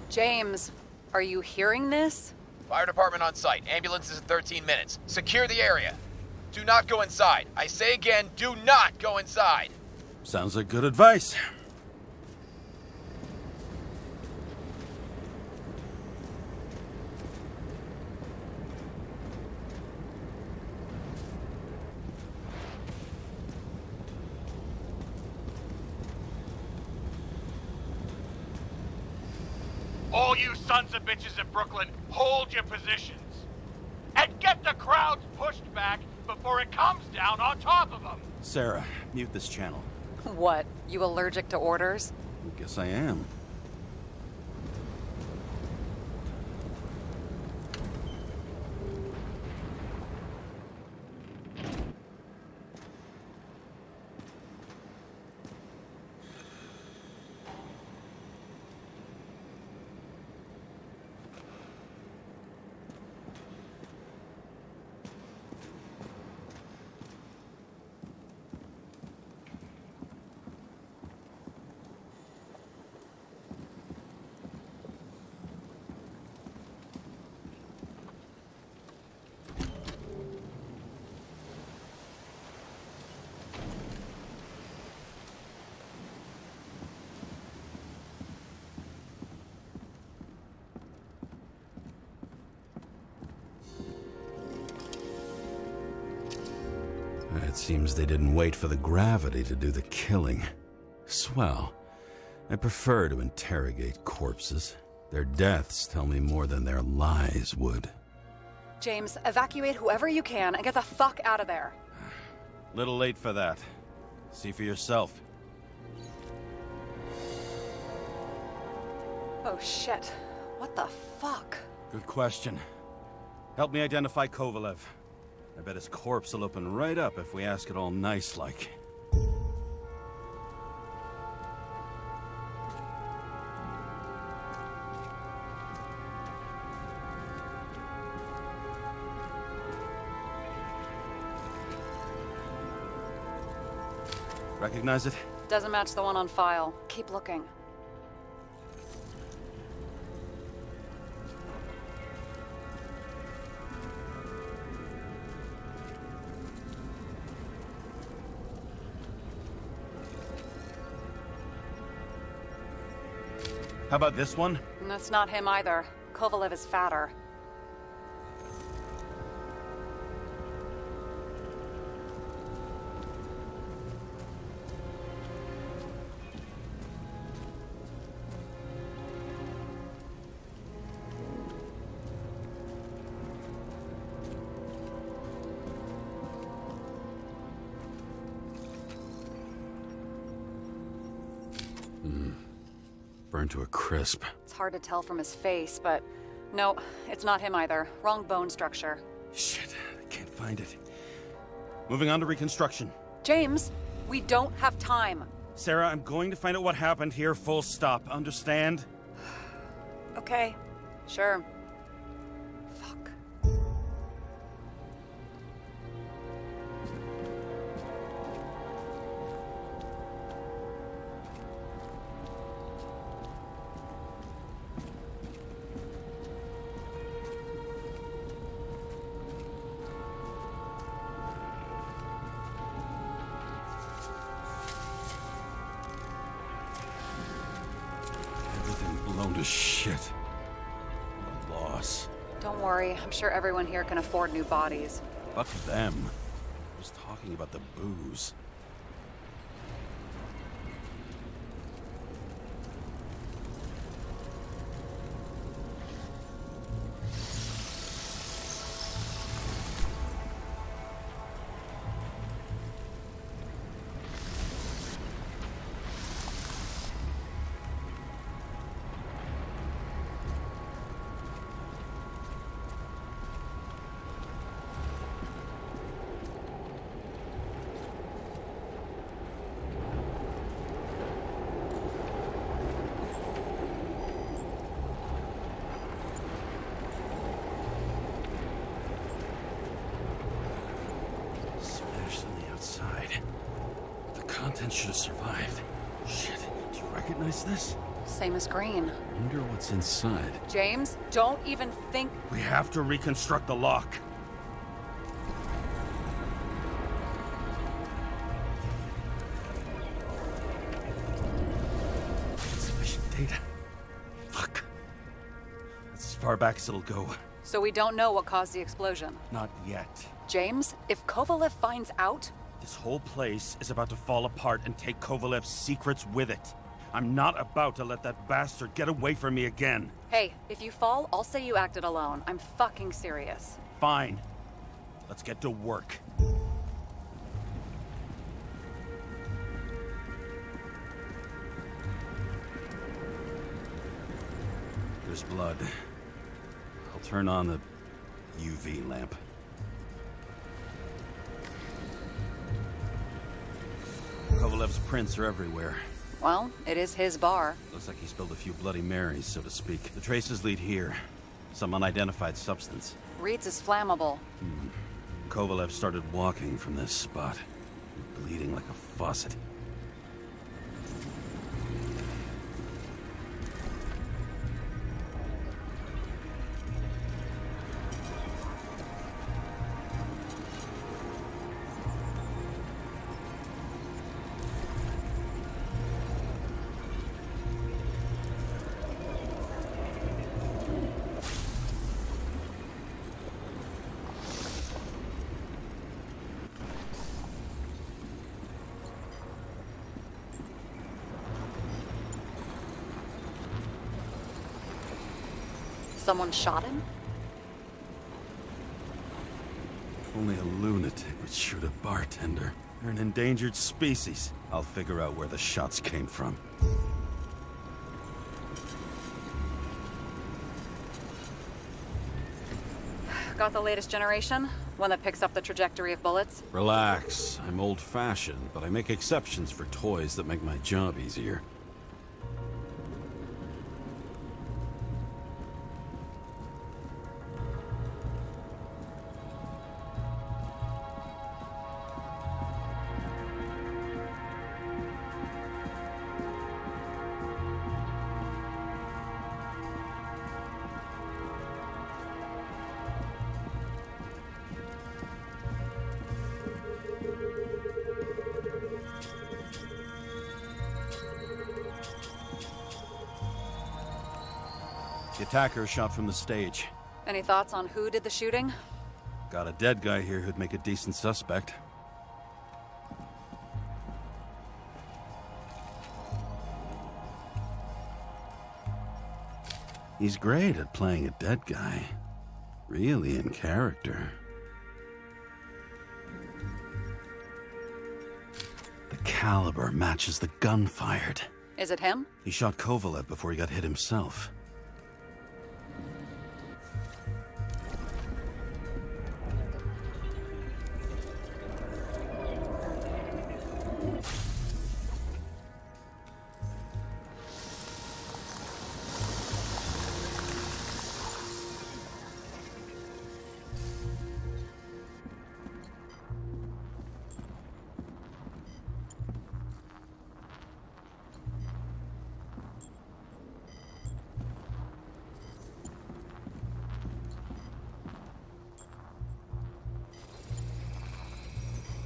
James, are you hearing this? Fire department on site. Ambulance is in 13 minutes. Secure the area. Do not go inside. I say again, do not go inside. Sounds like good advice. All you sons of bitches in Brooklyn, hold your positions. And get the crowds pushed back before it comes down on top of them. Sarah, mute this channel. What, you allergic to orders? Guess I am. It seems they didn't wait for the gravity to do the killing. Swell. I prefer to interrogate corpses. Their deaths tell me more than their lies would. James, evacuate whoever you can and get the fuck out of there. Little late for that. See for yourself. Oh shit. What the fuck? Good question. Help me identify Kovalev. I bet his corpse will open right up if we ask it all nice-like. Recognize it? Doesn't match the one on file. Keep looking. How about this one? That's not him either. Kovalev is fatter. Burned to a crisp. It's hard to tell from his face, but no, it's not him either. Wrong bone structure. Shit, I can't find it. Moving on to reconstruction. James, we don't have time. Sarah, I'm going to find out what happened here, full stop. Understand? Okay, sure. Fuck. Blown to shit. What a loss. Don't worry, I'm sure everyone here can afford new bodies. Fuck them. I was talking about the booze. Content should have survived. Shit, do you recognize this? Same as Green. Wonder what's inside. James, don't even think... We have to reconstruct the lock. Insufficient data. Fuck. That's as far back as it'll go. So we don't know what caused the explosion. Not yet. James, if Kovalev finds out... This whole place is about to fall apart and take Kovalev's secrets with it. I'm not about to let that bastard get away from me again. Hey, if you fall, I'll say you acted alone. I'm fucking serious. Fine. Let's get to work. There's blood. I'll turn on the UV lamp. Kovalev's prints are everywhere. Well, it is his bar. Looks like he spilled a few Bloody Marys, so to speak. The traces lead here. Some unidentified substance. Reed's is flammable. Kovalev started walking from this spot, bleeding like a faucet. Someone shot him? Only a lunatic would shoot a bartender. They're an endangered species. I'll figure out where the shots came from. Got the latest generation? One that picks up the trajectory of bullets? Relax. I'm old-fashioned, but I make exceptions for toys that make my job easier. The attacker shot from the stage. Any thoughts on who did the shooting? Got a dead guy here who'd make a decent suspect. He's great at playing a dead guy. Really in character. The caliber matches the gun fired. Is it him? He shot Kovalev before he got hit himself.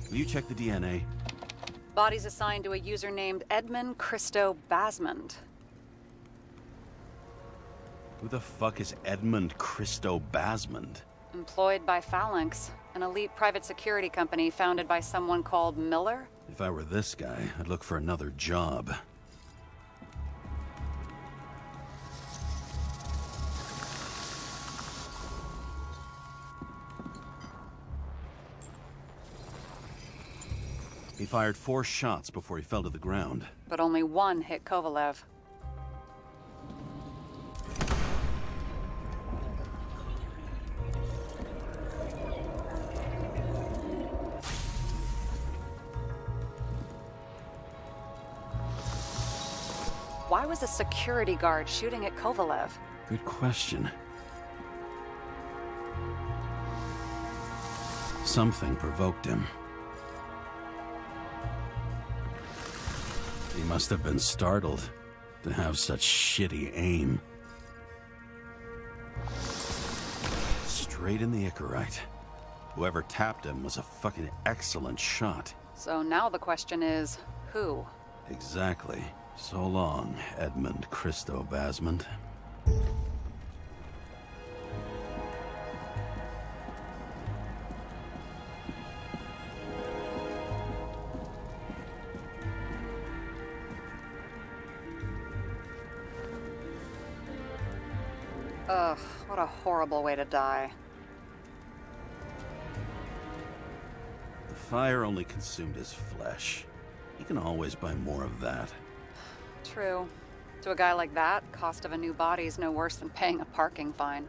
Will you check the DNA? Body's assigned to a user named Edmund Christo Basmond. Who the fuck is Edmund Christo Basmond? Employed by Phalanx, an elite private security company founded by someone called Miller. If I were this guy, I'd look for another job. He fired 4 shots before he fell to the ground. But only one hit Kovalev. Why was a security guard shooting at Kovalev? Good question. Something provoked him. He must have been startled to have such shitty aim. Straight in the Icarite. Whoever tapped him was a fucking excellent shot. So now the question is, who? Exactly. So long, Edmund Christo Basmond. Ugh, what a horrible way to die. The fire only consumed his flesh. He can always buy more of that. True. To a guy like that, cost of a new body is no worse than paying a parking fine.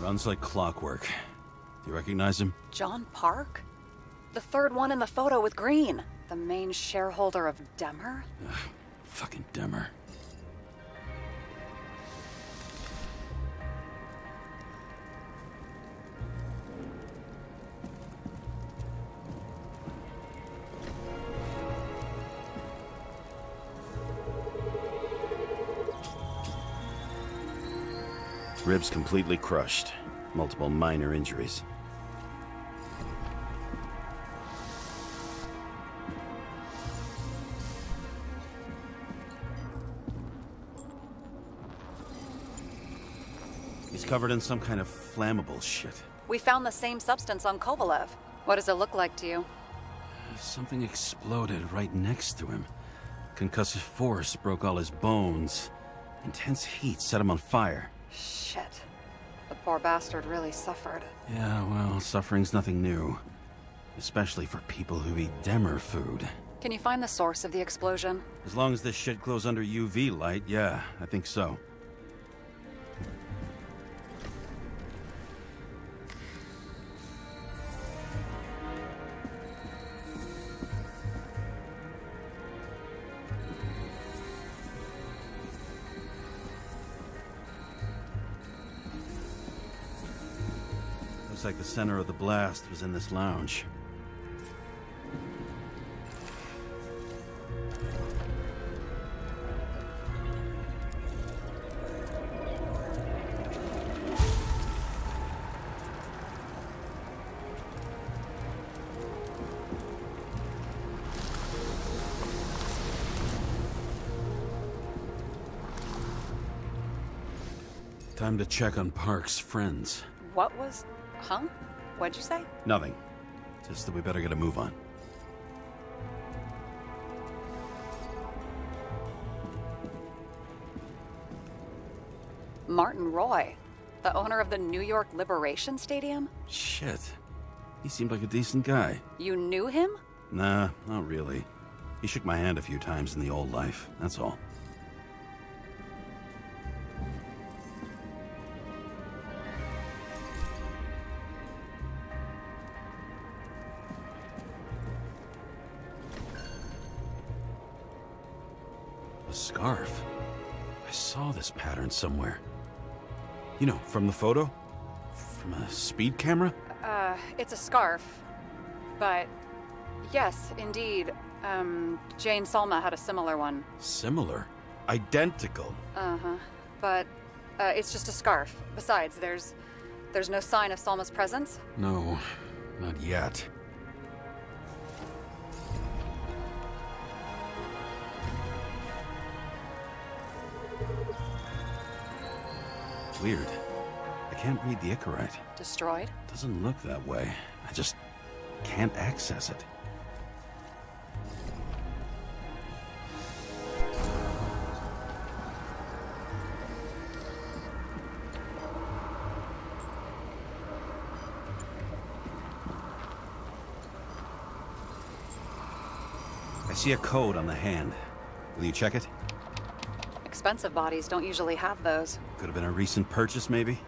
Runs like clockwork. Do you recognize him? John Park? The third one in the photo with Green. The main shareholder of Demmer? Ugh, fucking Demmer. Ribs completely crushed. Multiple minor injuries. He's covered in some kind of flammable shit. We found the same substance on Kovalev. What does it look like to you? Something exploded right next to him. Concussive force broke all his bones. Intense heat set him on fire. Shit. The poor bastard really suffered. Yeah, well, suffering's nothing new. Especially for people who eat Demmer food. Can you find the source of the explosion? As long as this shit glows under UV light, yeah, I think so. Looks like the center of the blast was in this lounge. Time to check on Park's friends. What was... Huh? What'd you say? Nothing. Just that we better get a move on. Martin Roy, the owner of the New York Liberation Stadium? Shit. He seemed like a decent guy. You knew him? Nah, not really. He shook my hand a few times in the old life, that's all. A scarf? I saw this pattern somewhere. You know, from the photo? From a speed camera? It's a scarf. But, yes, indeed. Jane Salma had a similar one. Similar? Identical? Uh-huh. But, it's just a scarf. Besides, there's no sign of Salma's presence? No, not yet. Weird. I can't read the Icarite. Destroyed? Doesn't look that way. I just can't access it. I see a code on the hand. Will you check it? Expensive bodies don't usually have those. Could have been a recent purchase, maybe?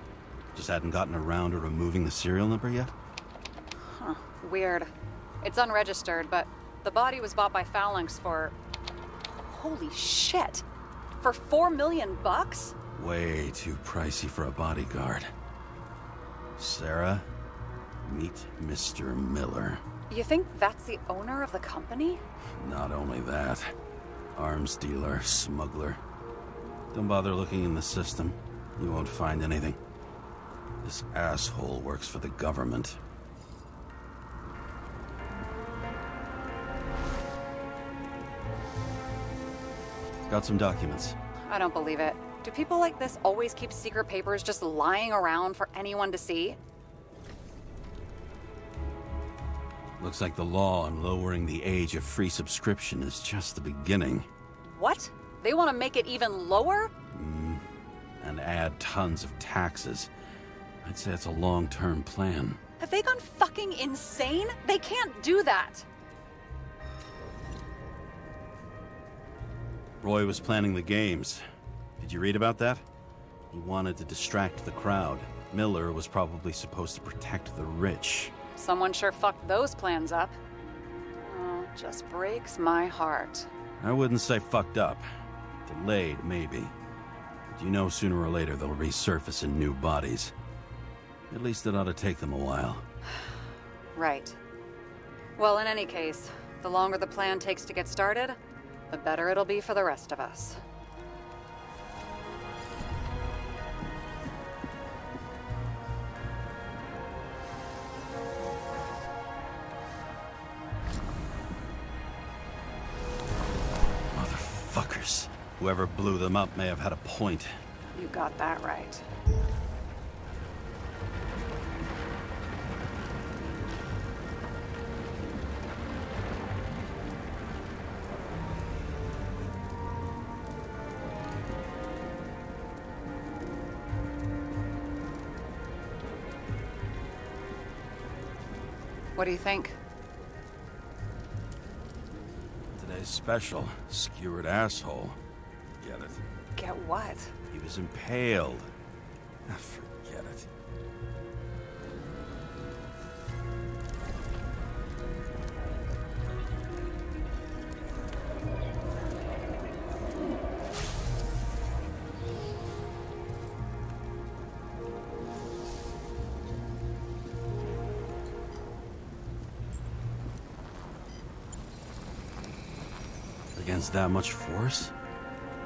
Just hadn't gotten around to removing the serial number yet? Huh. Weird. It's unregistered, but the body was bought by Phalanx for... Holy shit! For $4 million bucks? Way too pricey for a bodyguard. Sarah, meet Mr. Miller. You think that's the owner of the company? Not only that. Arms dealer, smuggler. Don't bother looking in the system. You won't find anything. This asshole works for the government. Got some documents. I don't believe it. Do people like this always keep secret papers just lying around for anyone to see? Looks like the law on lowering the age of free subscription is just the beginning. What? They want to make it even lower? And add tons of taxes. I'd say it's a long-term plan. Have they gone fucking insane? They can't do that! Roy was planning the games. Did you read about that? He wanted to distract the crowd. Miller was probably supposed to protect the rich. Someone sure fucked those plans up. Oh, just breaks my heart. I wouldn't say fucked up. Delayed, maybe. But you know sooner or later they'll resurface in new bodies. At least it ought to take them a while. Right. Well, in any case, the longer the plan takes to get started, the better it'll be for the rest of us. Motherfuckers. Whoever blew them up may have had a point. You got that right. What do you think? Today's special, skewered asshole. Get it? Get what? He was impaled. Ah, forget it. Against that much force,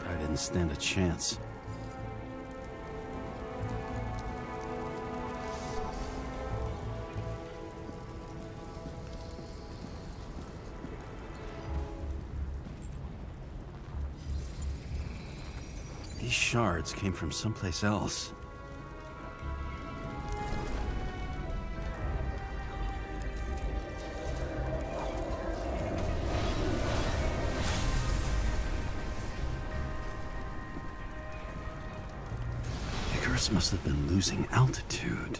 I didn't stand a chance. These shards came from someplace else. Icarus must have been losing altitude.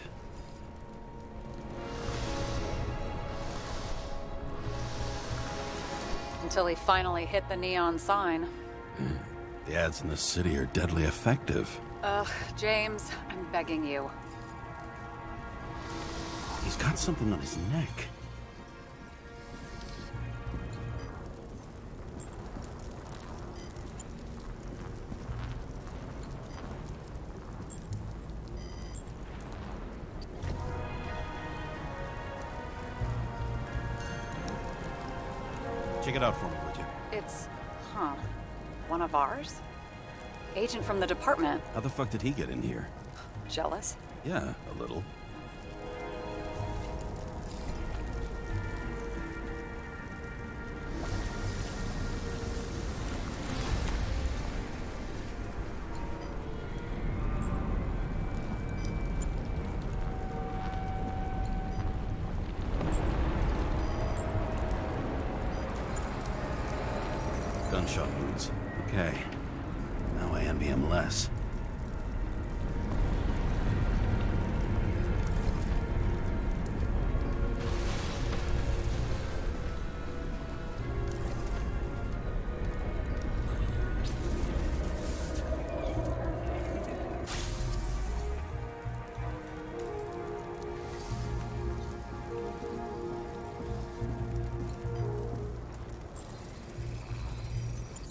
Until he finally hit the neon sign. The ads in the city are deadly effective. Ugh, James, I'm begging you. He's got something on his neck. Check it out for me, would you? It's, one of ours? Agent from the department. How the fuck did he get in here? Jealous? Yeah, a little. Gunshot wounds. Okay. Now I envy him less.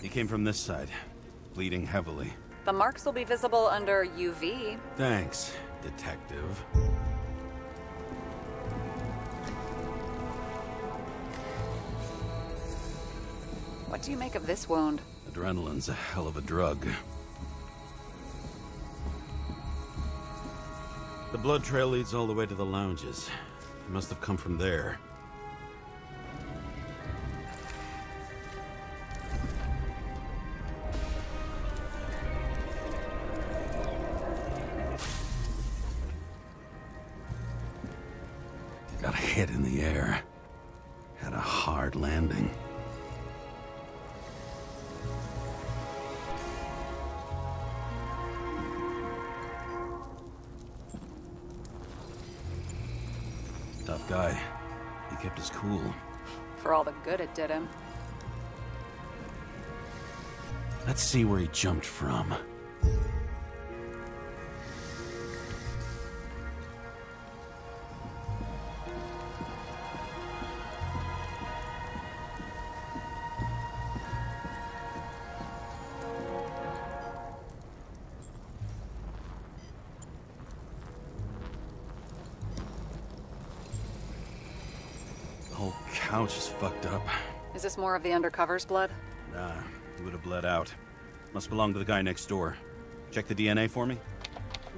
He came from this side, bleeding heavily. The marks will be visible under UV. Thanks, detective. What do you make of this wound? Adrenaline's a hell of a drug. The blood trail leads all the way to the lounges. He must have come from there. Got a hit in the air. Had a hard landing. Tough guy. He kept his cool. For all the good it did him. Let's see where he jumped from. The whole couch is fucked up. Is this more of the undercover's blood? Nah, he would have bled out. Must belong to the guy next door. Check the DNA for me?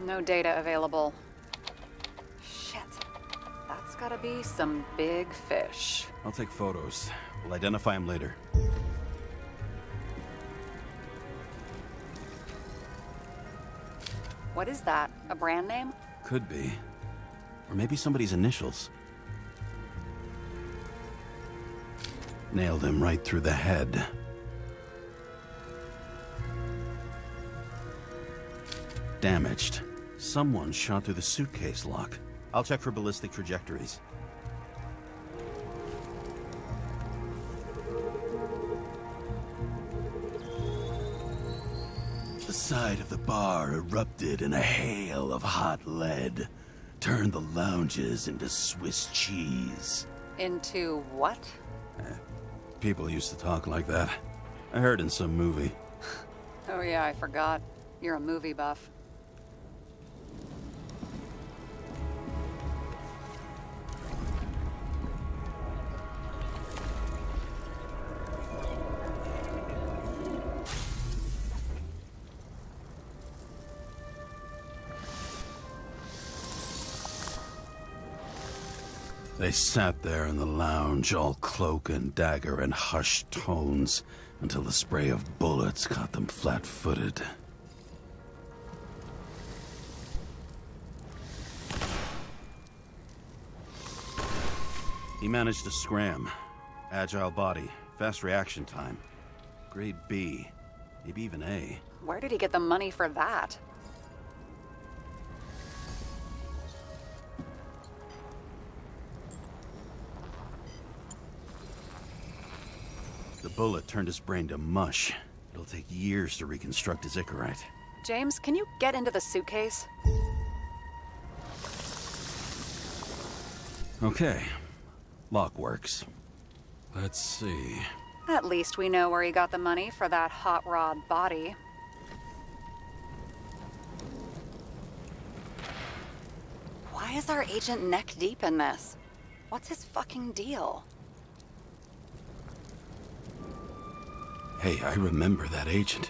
No data available. Shit. That's gotta be some big fish. I'll take photos. We'll identify him later. What is that? A brand name? Could be. Or maybe somebody's initials. Nailed him right through the head. Damaged. Someone shot through the suitcase lock. I'll check for ballistic trajectories. side of the bar erupted in a hail of hot lead, turned the lounges into Swiss cheese. Into what? People used to talk like that. I heard in some movie. Oh yeah, I forgot. You're a movie buff. They sat there in the lounge, all cloak and dagger and hushed tones, until the spray of bullets caught them flat-footed. He managed to scram. Agile body, fast reaction time. Grade B, maybe even A. Where did he get the money for that? The bullet turned his brain to mush. It'll take years to reconstruct his Icarite. James, can you get into the suitcase? Okay. Lock works. Let's see. At least we know where he got the money for that hot rod body. Why is our agent neck deep in this? What's his fucking deal? Hey, I remember that agent.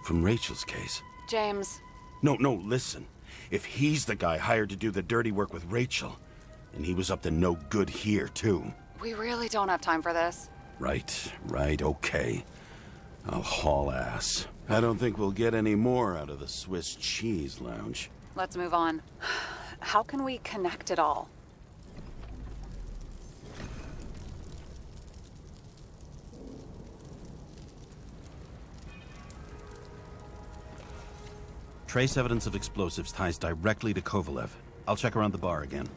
From Rachel's case. James. No, listen. If he's the guy hired to do the dirty work with Rachel, then he was up to no good here, too. We really don't have time for this. Right, okay. I'll haul ass. I don't think we'll get any more out of the Swiss cheese lounge. Let's move on. How can we connect it all? Trace evidence of explosives ties directly to Kovalev. I'll check around the bar again.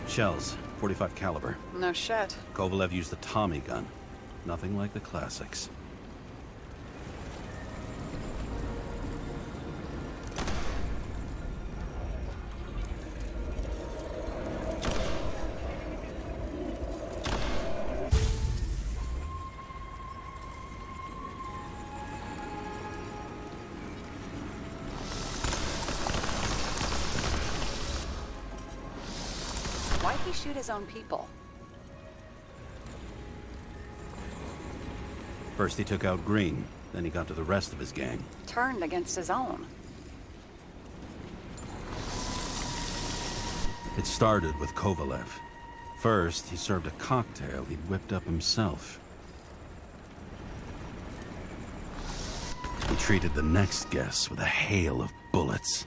Shells, .45 caliber. No shit. Kovalev used the Tommy gun. Nothing like the classics. Why'd he shoot his own people? First he took out Green, then he got to the rest of his gang. Turned against his own. It started with Kovalev. First, he served a cocktail he'd whipped up himself. He treated the next guest with a hail of bullets.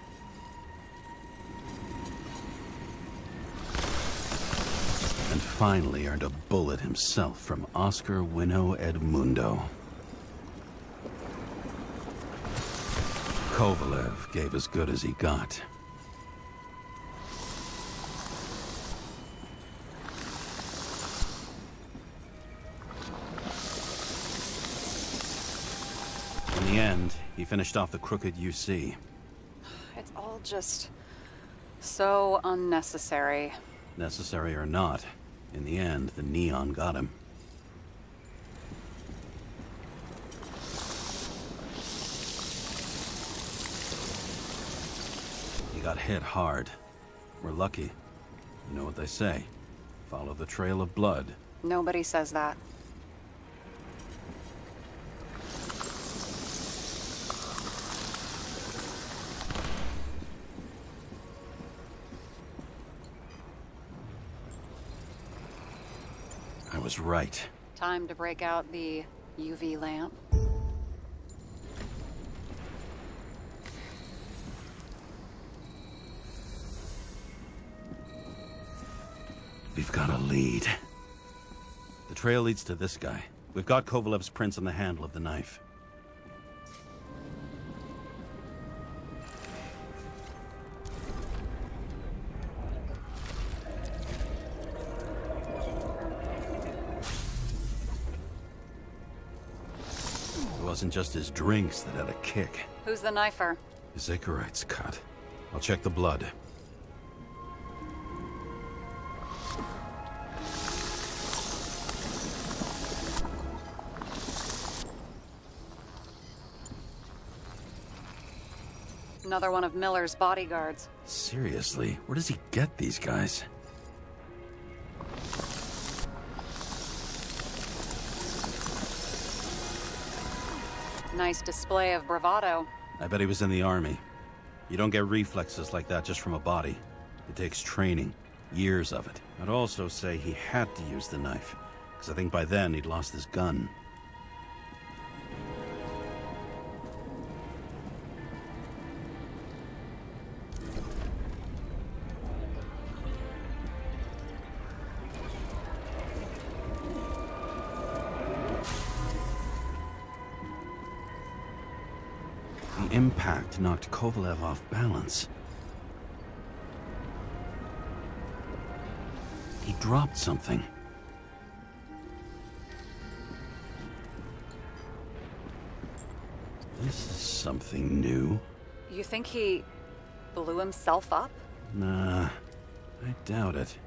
And finally earned a bullet himself from Oscar Wino Edmundo. Kovalev gave as good as he got. In the end, he finished off the crooked UC. It's all just so unnecessary. Necessary or not, in the end, the neon got him. He got hit hard. We're lucky. You know what they say. Follow the trail of blood. Nobody says that. I was right. Time to break out the UV lamp. We've got a lead. The trail leads to this guy. We've got Kovalev's prints on the handle of the knife. It wasn't just his drinks that had a kick. Who's the knifer? His Icarite's cut. I'll check the blood. Another one of Miller's bodyguards. Seriously, where does he get these guys? Nice display of bravado. I bet he was in the army. You don't get reflexes like that just from a body. It takes training, years of it. I'd also say he had to use the knife, because I think by then he'd lost his gun. The impact knocked Kovalev off balance. He dropped something. This is something new. You think he blew himself up? Nah, I doubt it.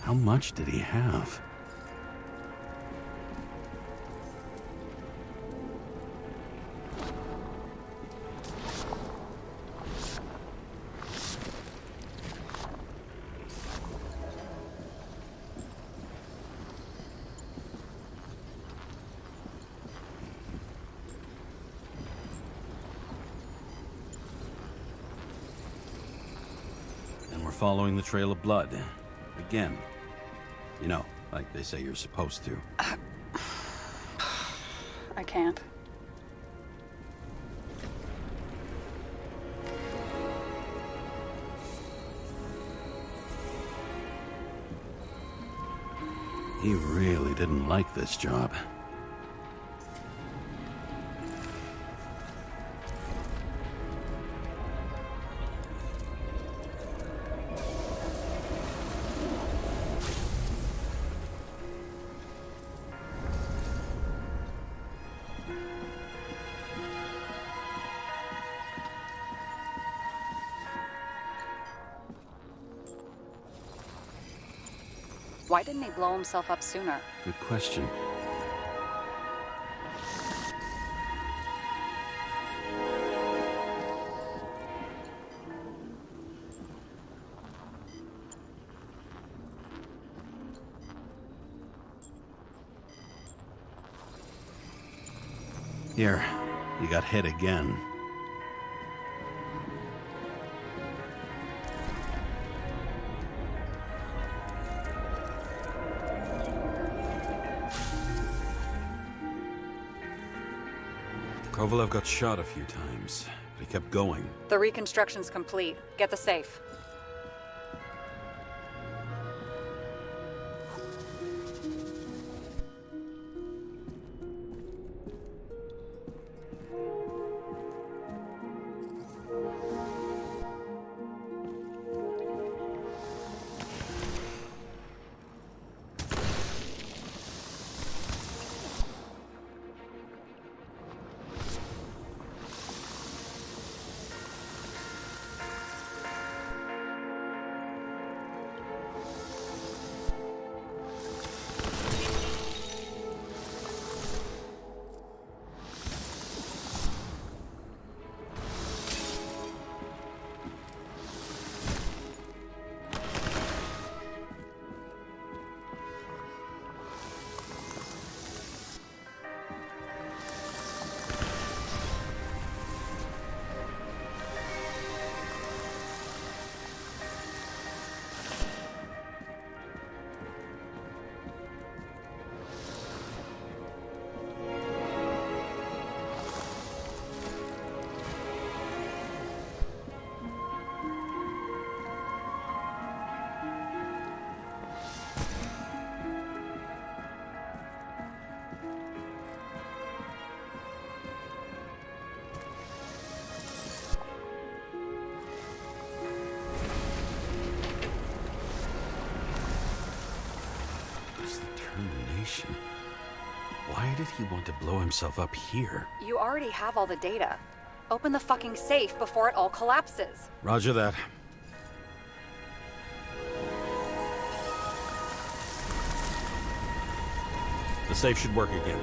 How much did he have? And we're following the trail of blood. Again. You know, like they say you're supposed to. I can't. He really didn't like this job. Why didn't he blow himself up sooner? Good question. Here, you got hit again. Kovalev got shot a few times, but he kept going. The reconstruction's complete. Get the safe. location. Why did he want to blow himself up here? You already have all the data. Open the fucking safe before it all collapses. Roger that. The safe should work again.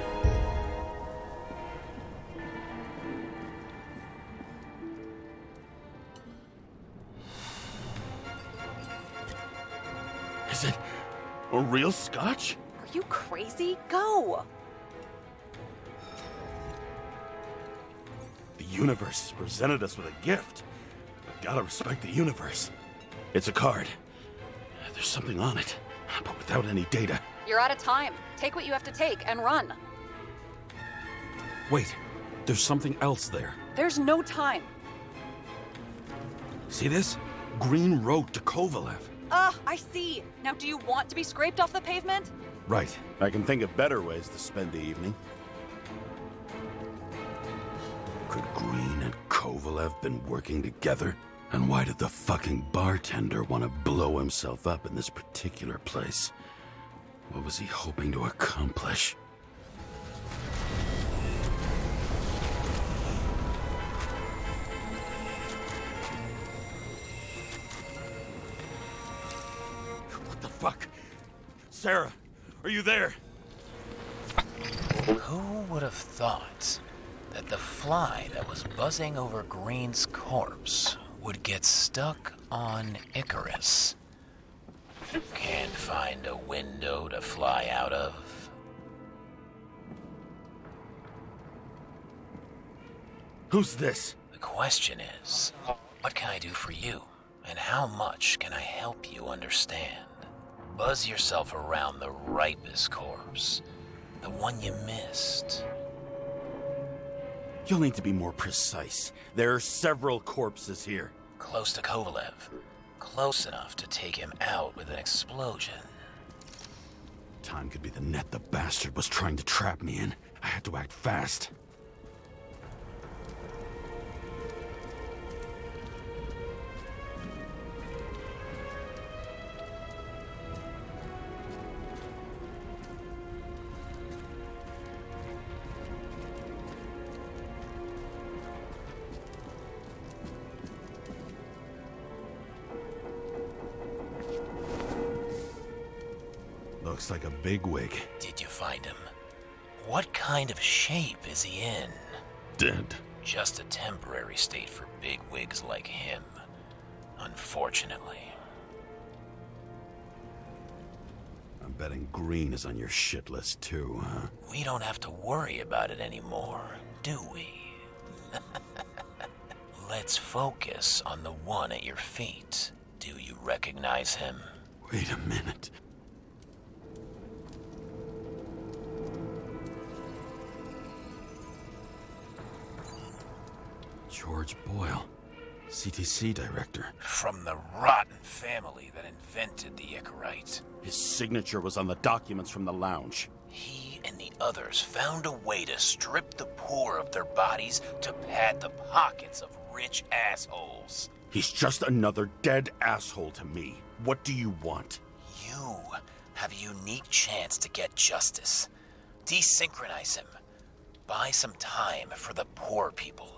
Is it a real scotch? Are you crazy? Go! The universe has presented us with a gift. I've gotta respect the universe. It's a card. There's something on it, but without any data. You're out of time. Take what you have to take and run. Wait, there's something else there. There's no time. See this? Green wrote to Kovalev. I see. Now do you want to be scraped off the pavement? Right. I can think of better ways to spend the evening. Could Green and Kovalev been working together? And why did the fucking bartender want to blow himself up in this particular place? What was he hoping to accomplish? What the fuck? Sarah, are you there? Who would have thought that the fly that was buzzing over Green's corpse would get stuck on Icarus? Can't find a window to fly out of. Who's this? The question is, what can I do for you? And how much can I help you understand? Buzz yourself around the ripest corpse. The one you missed. You'll need to be more precise. There are several corpses here. Close to Kovalev. Close enough to take him out with an explosion. Time could be the net the bastard was trying to trap me in. I had to act fast. Looks like a bigwig. Did you find him? What kind of shape is he in? Dead. Just a temporary state for bigwigs like him, unfortunately. I'm betting Green is on your shit list too, huh? We don't have to worry about it anymore, do we? Let's focus on the one at your feet. Do you recognize him? Wait a minute. George Boyle, CTC director. From the rotten family that invented the Icarite. His signature was on the documents from the lounge. He and the others found a way to strip the poor of their bodies to pad the pockets of rich assholes. He's just another dead asshole to me. What do you want? You have a unique chance to get justice. Desynchronize him. Buy some time for the poor people.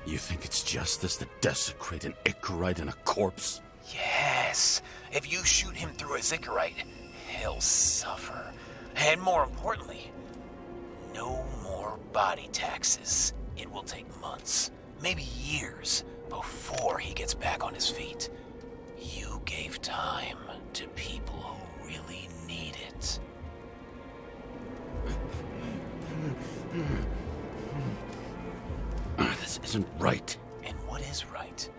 You think it's justice to desecrate an Icarite and a corpse? Yes. If you shoot him through a Icarite, he'll suffer. And more importantly, no more body taxes. It will take months, maybe years, before he gets back on his feet. You gave time to people who really need it. This isn't right. And what is right?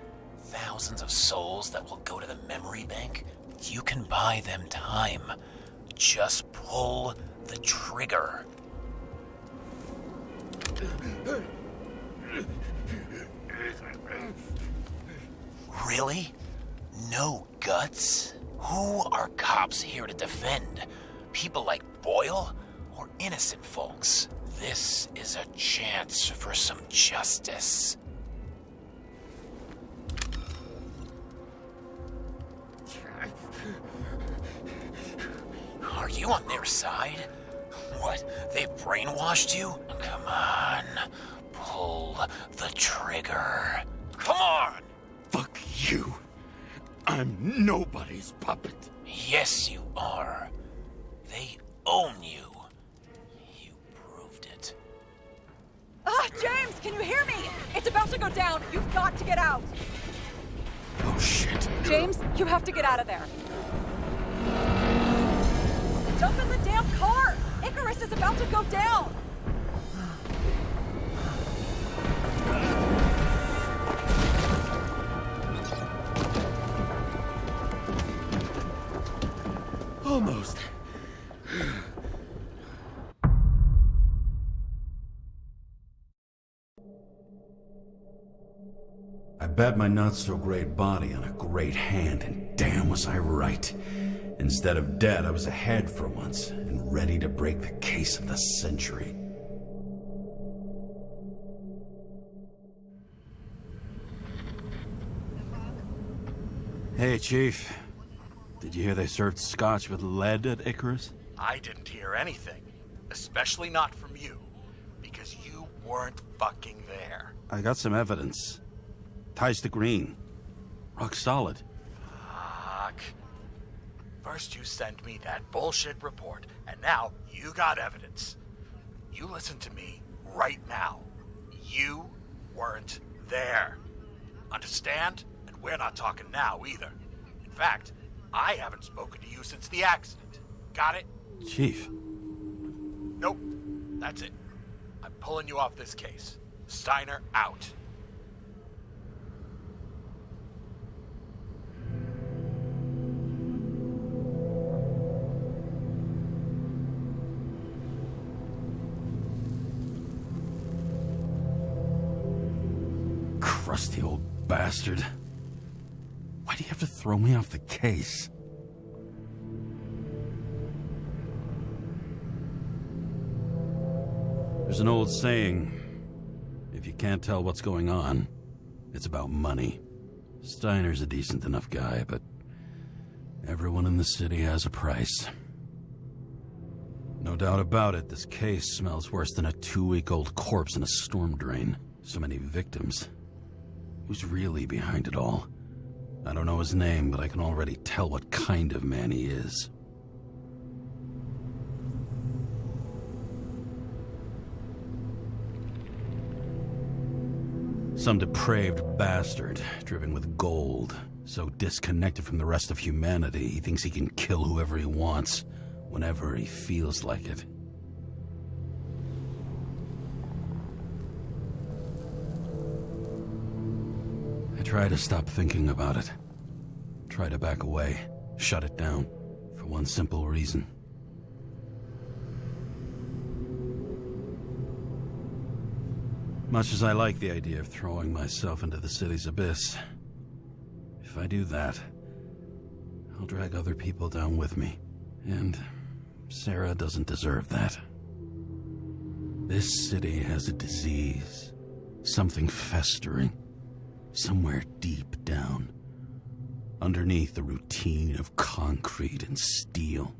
Thousands of souls that will go to the memory bank? You can buy them time. Just pull the trigger. Really? No guts? Who are cops here to defend? People like Boyle or innocent folks? This is a chance for some justice. Are you on their side? What, they've brainwashed you? Come on, pull the trigger. Come on! Fuck you. I'm nobody's puppet. Yes, you are. They own you. You proved it. James, can you hear me? It's about to go down. You've got to get out. Oh, shit. James, you have to get out of there. Jump in the damn car! Icarus is about to go down! Almost. I bet my not-so-great body on a great hand, and damn was I right. Instead of dead, I was ahead for once, and ready to break the case of the century. Hey, Chief. Did you hear they served scotch with lead at Icarus? I didn't hear anything. Especially not from you. Because you weren't fucking there. I got some evidence. Ties to Green. Rock solid. Fuck. First you sent me that bullshit report, and now you got evidence. You listen to me right now. You weren't there. Understand? And we're not talking now either. In fact, I haven't spoken to you since the accident. Got it? Chief. Nope. That's it. I'm pulling you off this case. Steiner out. Crusty old bastard. Why do you have to throw me off the case? There's an old saying, if you can't tell what's going on, it's about money. Steiner's a decent enough guy, but everyone in the city has a price. No doubt about it, this case smells worse than a 2-week-old corpse in a storm drain. So many victims. Who's really behind it all? I don't know his name, but I can already tell what kind of man he is. Some depraved bastard, driven with gold, so disconnected from the rest of humanity, he thinks he can kill whoever he wants, whenever he feels like it. I try to stop thinking about it. Try to back away, shut it down, for one simple reason. Much as I like the idea of throwing myself into the city's abyss, if I do that, I'll drag other people down with me. And Sarah doesn't deserve that. This city has a disease, something festering, somewhere deep down, underneath the routine of concrete and steel.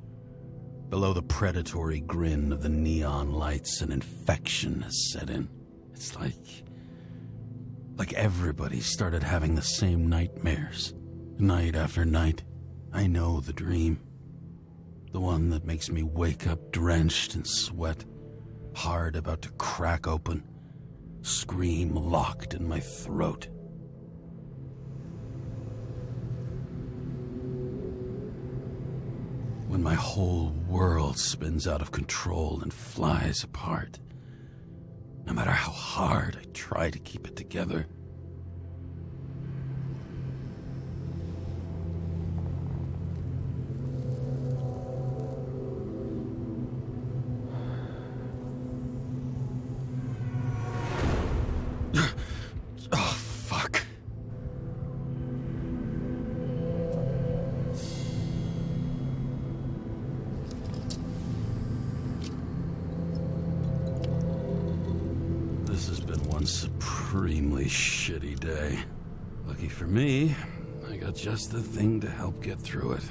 Below the predatory grin of the neon lights, an infection has set in. It's like everybody started having the same nightmares, night after night. I know the dream. The one that makes me wake up drenched in sweat, heart about to crack open, scream locked in my throat. When my whole world spins out of control and flies apart. No matter how hard I try to keep it together. Oh, fuck. This has been one supremely shitty day. Lucky for me, I got just the thing to help get through it.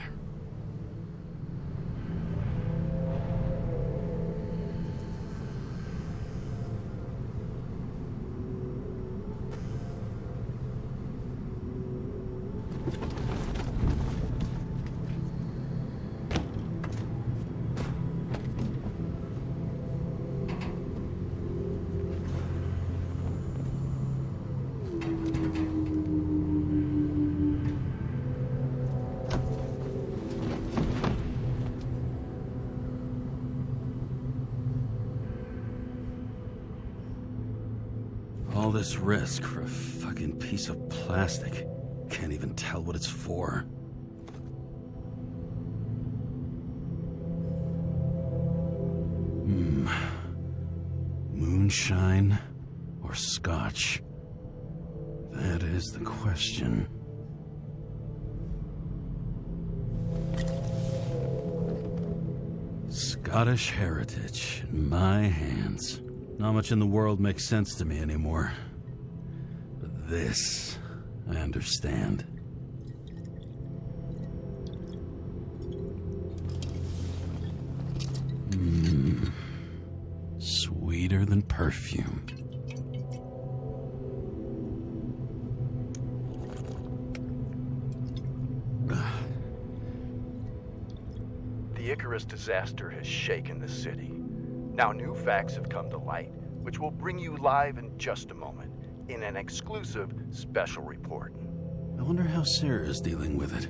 All this risk for a fucking piece of plastic. Can't even tell what it's for. Moonshine or scotch? That is the question. Scottish heritage in my hands. Not much in the world makes sense to me anymore. But this, I understand. Sweeter than perfume. The Icarus disaster has shaken the city. Now new facts have come to light, which will bring you live in just a moment, in an exclusive special report. I wonder how Sarah is dealing with it.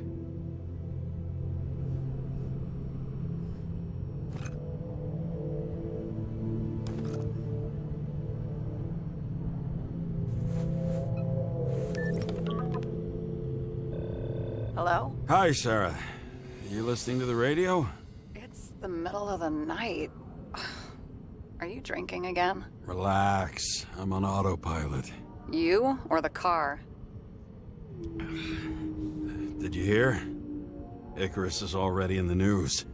Hello? Hi, Sarah. You listening to the radio? It's the middle of the night. Are you drinking again? Relax. I'm on autopilot. You or the car? Did you hear? Icarus is already in the news.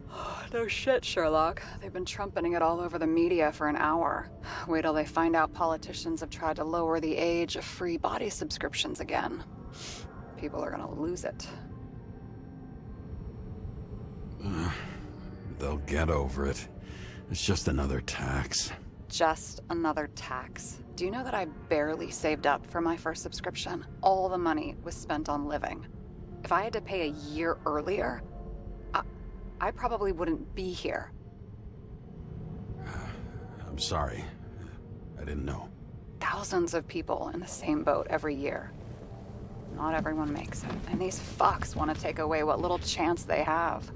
No shit, Sherlock. They've been trumpeting it all over the media for an hour. Wait till they find out politicians have tried to lower the age of free body subscriptions again. People are gonna lose it. They'll get over it. It's just another tax. Just another tax. Do you know that I barely saved up for my first subscription? All the money was spent on living. If I had to pay a year earlier, I probably wouldn't be here. I'm sorry. I didn't know. Thousands of people in the same boat every year. Not everyone makes it, and these fucks want to take away what little chance they have.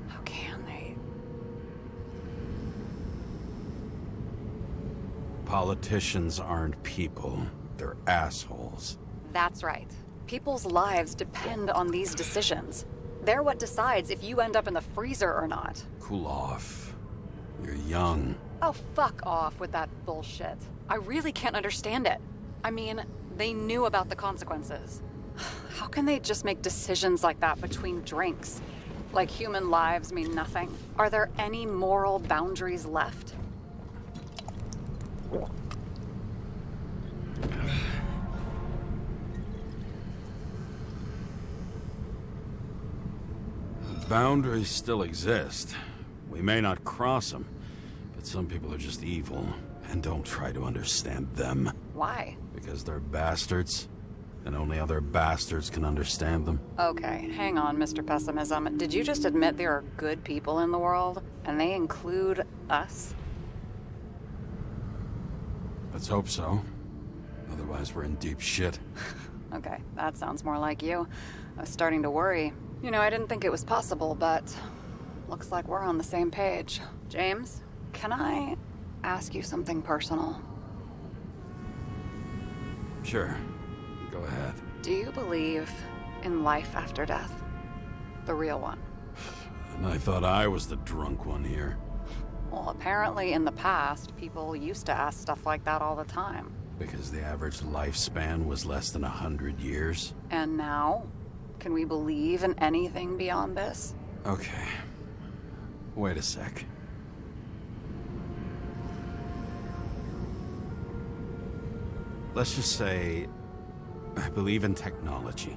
How can they? Politicians aren't people. They're assholes. That's right. People's lives depend on these decisions. They're what decides if you end up in the freezer or not. Cool off. You're young. Oh, fuck off with that bullshit. I really can't understand it. I mean, they knew about the consequences. How can they just make decisions like that between drinks? Like human lives mean nothing? Are there any moral boundaries left? Boundaries still exist. We may not cross them, but some people are just evil, and don't try to understand them. Why? Because they're bastards, and only other bastards can understand them. Okay, hang on, Mr. Pessimism. Did you just admit there are good people in the world, and they include us? Let's hope so. Otherwise, we're in deep shit. Okay, that sounds more like you. I was starting to worry. You know, I didn't think it was possible, but looks like we're on the same page. James, can I ask you something personal? Sure. Go ahead. Do you believe in life after death? The real one? And I thought I was the drunk one here. Well, apparently in the past, people used to ask stuff like that all the time. Because the average lifespan was less than 100 years? And now? Can we believe in anything beyond this? Okay. Wait a sec. Let's just say I believe in technology.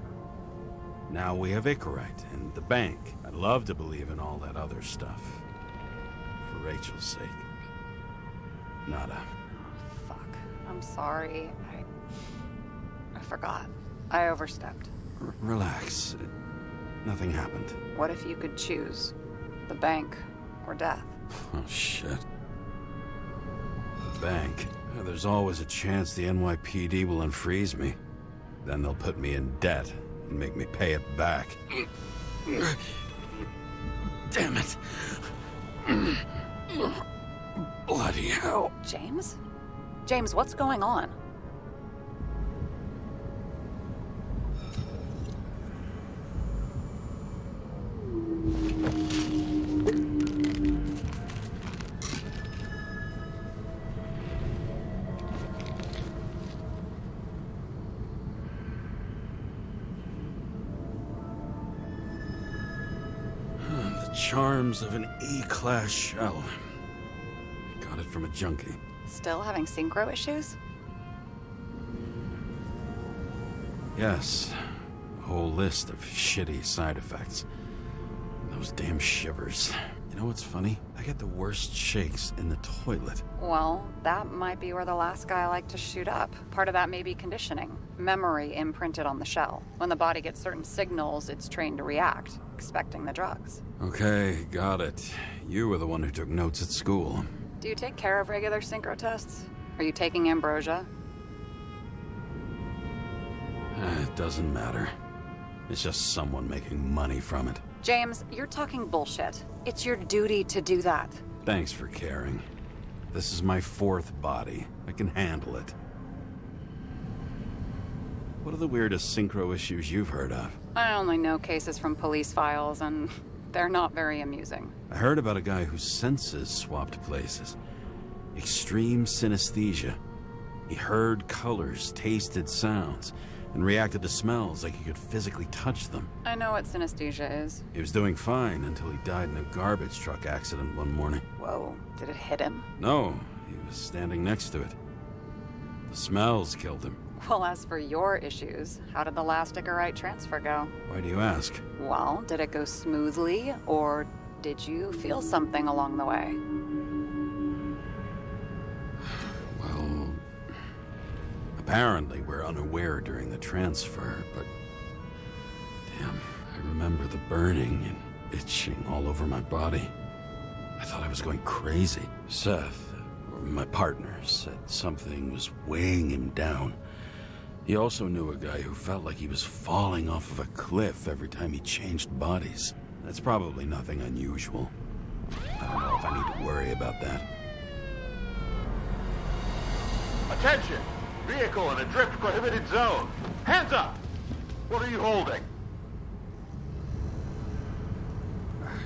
Now we have Icarite and the bank. I'd love to believe in all that other stuff. For Rachel's sake. Nada. Fuck. I'm sorry. I forgot. I overstepped. Relax. Nothing happened. What if you could choose? The bank or death? Oh, shit. The bank. There's always a chance the NYPD will unfreeze me. Then they'll put me in debt and make me pay it back. Damn it. Bloody hell. James? James, what's going on? Charms of an E-class shell. Got it from a junkie. Still having synchro issues? Yes. A whole list of shitty side effects. Those damn shivers. You know what's funny? I get the worst shakes in the toilet. Well, that might be where the last guy liked to shoot up. Part of that may be conditioning. Memory imprinted on the shell. When the body gets certain signals, it's trained to react, expecting the drugs. Okay, got it. You were the one who took notes at school. Do you take care of regular synchro tests? Are you taking ambrosia? It doesn't matter. It's just someone making money from it. James, you're talking bullshit. It's your duty to do that. Thanks for caring. This is my fourth body. I can handle it. What are the weirdest synchro issues you've heard of? I only know cases from police files, and they're not very amusing. I heard about a guy whose senses swapped places. Extreme synesthesia. He heard colors, tasted sounds, and reacted to smells like he could physically touch them. I know what synesthesia is. He was doing fine until he died in a garbage truck accident one morning. Whoa, did it hit him? No, he was standing next to it. The smells killed him. Well, as for your issues, how did the last Icarite transfer go? Why do you ask? Well, did it go smoothly, or did you feel something along the way? Well, apparently we're unaware during the transfer, but damn, I remember the burning and itching all over my body. I thought I was going crazy. Seth, my partner, said something was weighing him down. He also knew a guy who felt like he was falling off of a cliff every time he changed bodies. That's probably nothing unusual. I don't know if I need to worry about that. Attention! Vehicle in a drift prohibited zone. Hands up! What are you holding?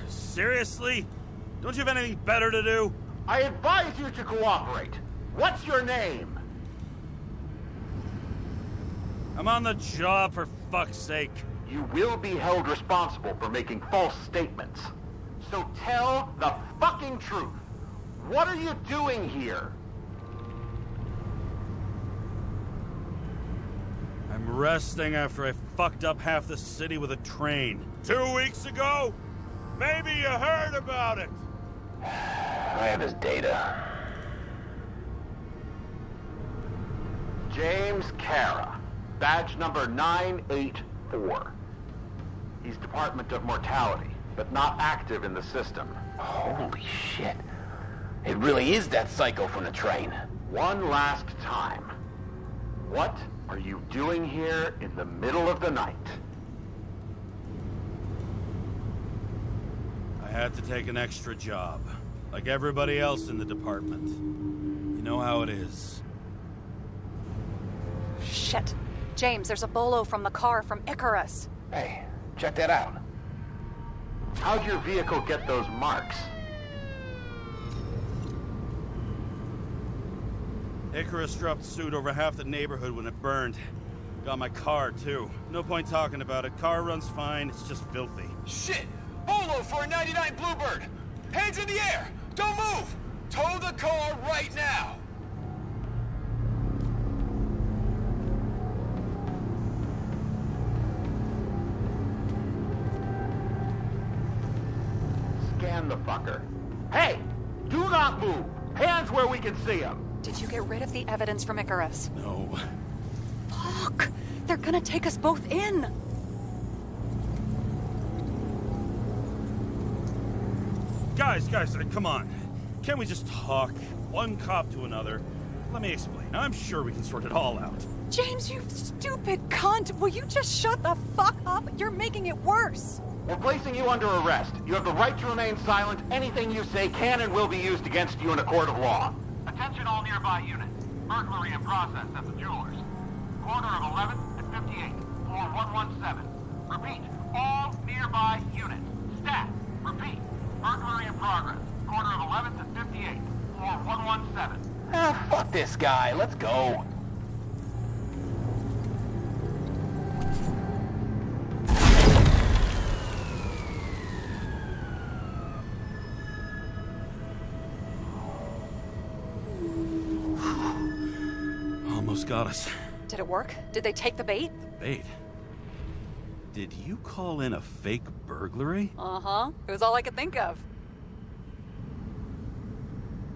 Seriously? Don't you have anything better to do? I advise you to cooperate. What's your name? I'm on the job, for fuck's sake. You will be held responsible for making false statements. So tell the fucking truth. What are you doing here? I'm resting after I fucked up half the city with a train. 2 weeks ago? Maybe you heard about it. I have his data. James Kara. Badge number 984. He's Department of Mortality, but not active in the system. Holy shit. It really is that psycho from the train. One last time. What are you doing here in the middle of the night? I had to take an extra job, like everybody else in the department. You know how it is. Shit. James, there's a bolo from the car from Icarus. Hey, check that out. How'd your vehicle get those marks? Icarus dropped soot over half the neighborhood when it burned. Got my car, too. No point talking about it. Car runs fine, it's just filthy. Shit! Bolo for a 99 Bluebird! Hands in the air! Don't move! Tow the car right now! land the fucker. Hey! Do not move! Hands where we can see him! Did you get rid of the evidence from Icarus? No. Fuck! They're gonna take us both in! Guys, come on. Can't we just talk? One cop to another. Let me explain. I'm sure we can sort it all out. James, you stupid cunt! Will you just shut the fuck up? You're making it worse! We're placing you under arrest. You have the right to remain silent. Anything you say can and will be used against you in a court of law. Attention all nearby units. Burglary in process at the Jewelers. Corner of 11th and 58, floor 117. Repeat, all nearby units. Stat. Repeat, burglary in progress. Corner of 11th and 58, floor 117. Ah, fuck this guy. Let's go. Almost got us. Did it work? Did they take the bait? Bait? Did you call in a fake burglary? Uh-huh. It was all I could think of.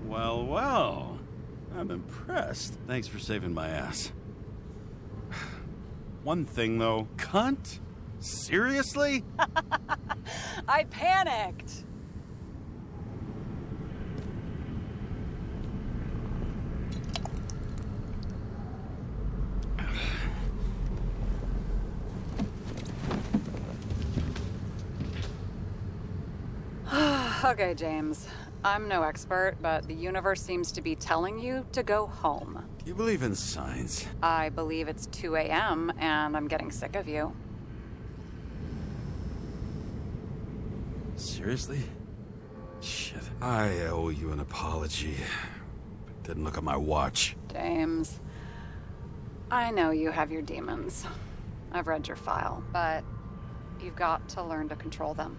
Well. I'm impressed. Thanks for saving my ass. One thing, though. Cunt? Seriously? I panicked. Okay, James. I'm no expert, but the universe seems to be telling you to go home. You believe in signs? I believe it's 2 a.m. and I'm getting sick of you. Seriously? Shit. I owe you an apology. Didn't look at my watch. James, I know you have your demons. I've read your file, but you've got to learn to control them.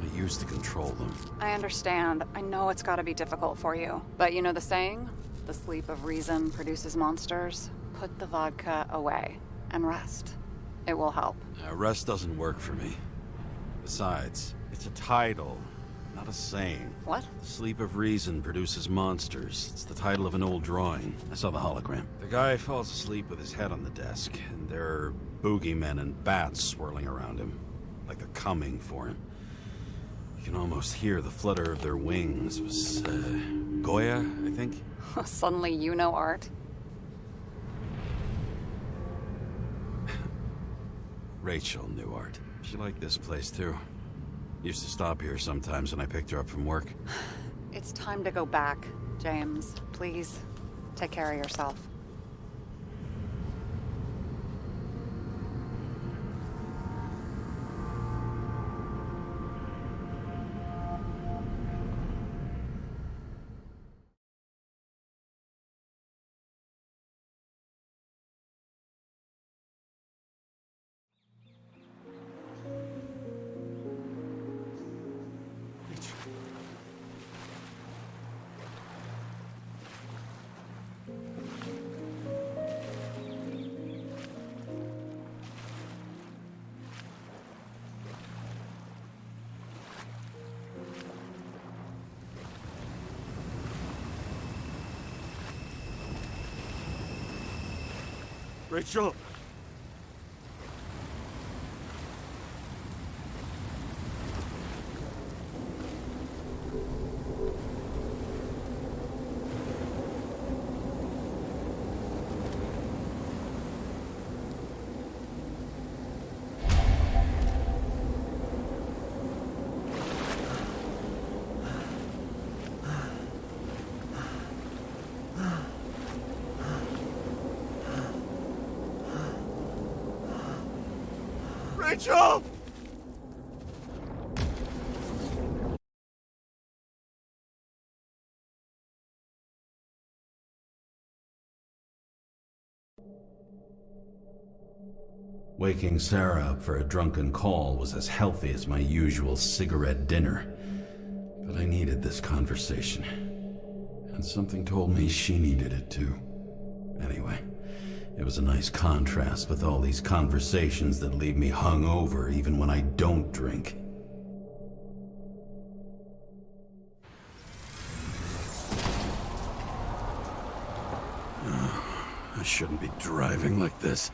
I used to control them. I understand. I know it's got to be difficult for you. But you know the saying? The sleep of reason produces monsters. Put the vodka away and rest. It will help. Rest doesn't work for me. Besides, it's a title, not a saying. What? The sleep of reason produces monsters. It's the title of an old drawing. I saw the hologram. The guy falls asleep with his head on the desk, and there are boogeymen and bats swirling around him, like they're coming for him. You can almost hear the flutter of their wings. It was, Goya, I think? Suddenly you know art. Rachel knew art. She liked this place, too. Used to stop here sometimes when I picked her up from work. It's time to go back, James. Please, take care of yourself. Rachel! Rachel! Waking Sarah up for a drunken call was as healthy as my usual cigarette dinner. But I needed this conversation. And something told me she needed it too. Anyway, It was a nice contrast with all these conversations that leave me hungover even when I don't drink. I shouldn't be driving like this.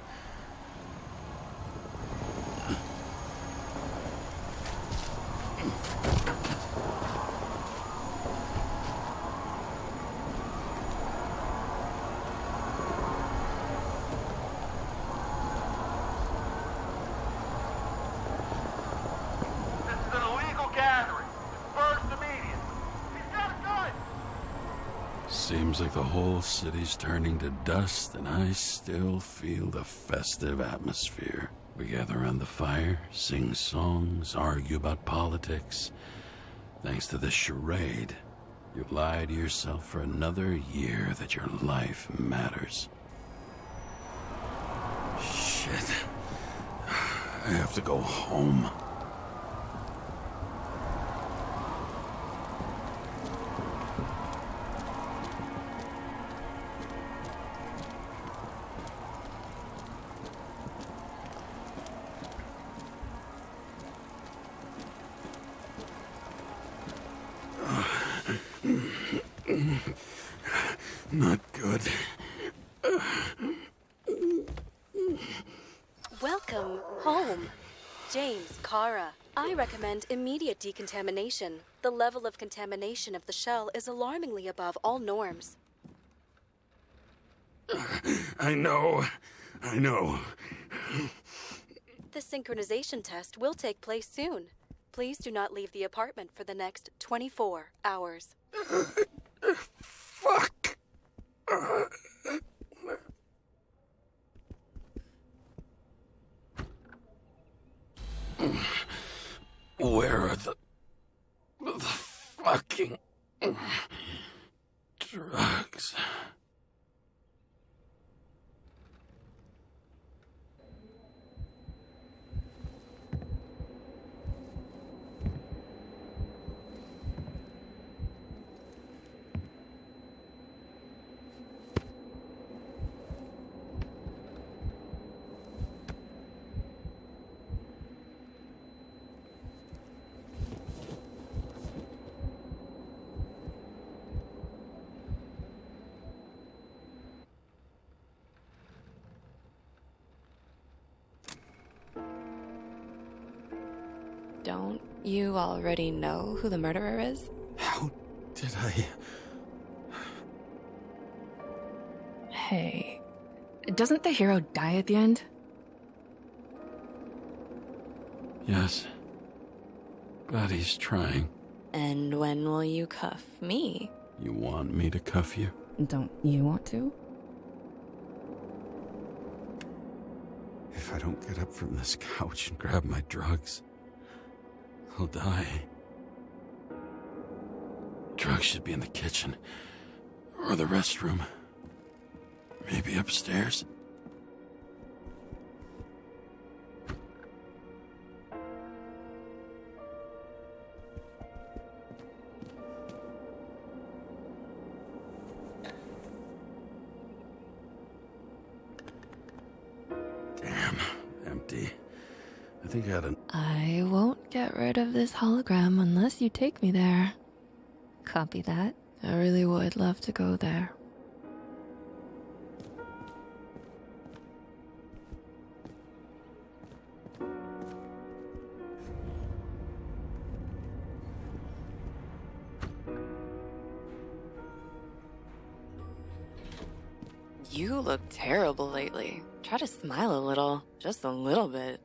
Seems like the whole city's turning to dust, and I still feel the festive atmosphere. We gather around the fire, sing songs, argue about politics. Thanks to this charade, you lie to yourself for another year that your life matters. Shit. I have to go home. Not good. Welcome home. James, Kara. I recommend immediate decontamination. The level of contamination of the shell is alarmingly above all norms. I know. The synchronization test will take place soon. Please do not leave the apartment for the next 24 hours. Fuck. Where are the fucking drugs? Don't you already know who the murderer is? How did I... Hey, doesn't the hero die at the end? Yes. But he's trying. And when will you cuff me? You want me to cuff you? Don't you want to? If I don't get up from this couch and grab my drugs, I'll die. Drugs should be in the kitchen. Or the restroom. Maybe upstairs. Damn, empty. I think I had an... I won't get rid of this hologram unless you take me there. Copy that. I really would love to go there. You look terrible lately. Try to smile a little. Just a little bit.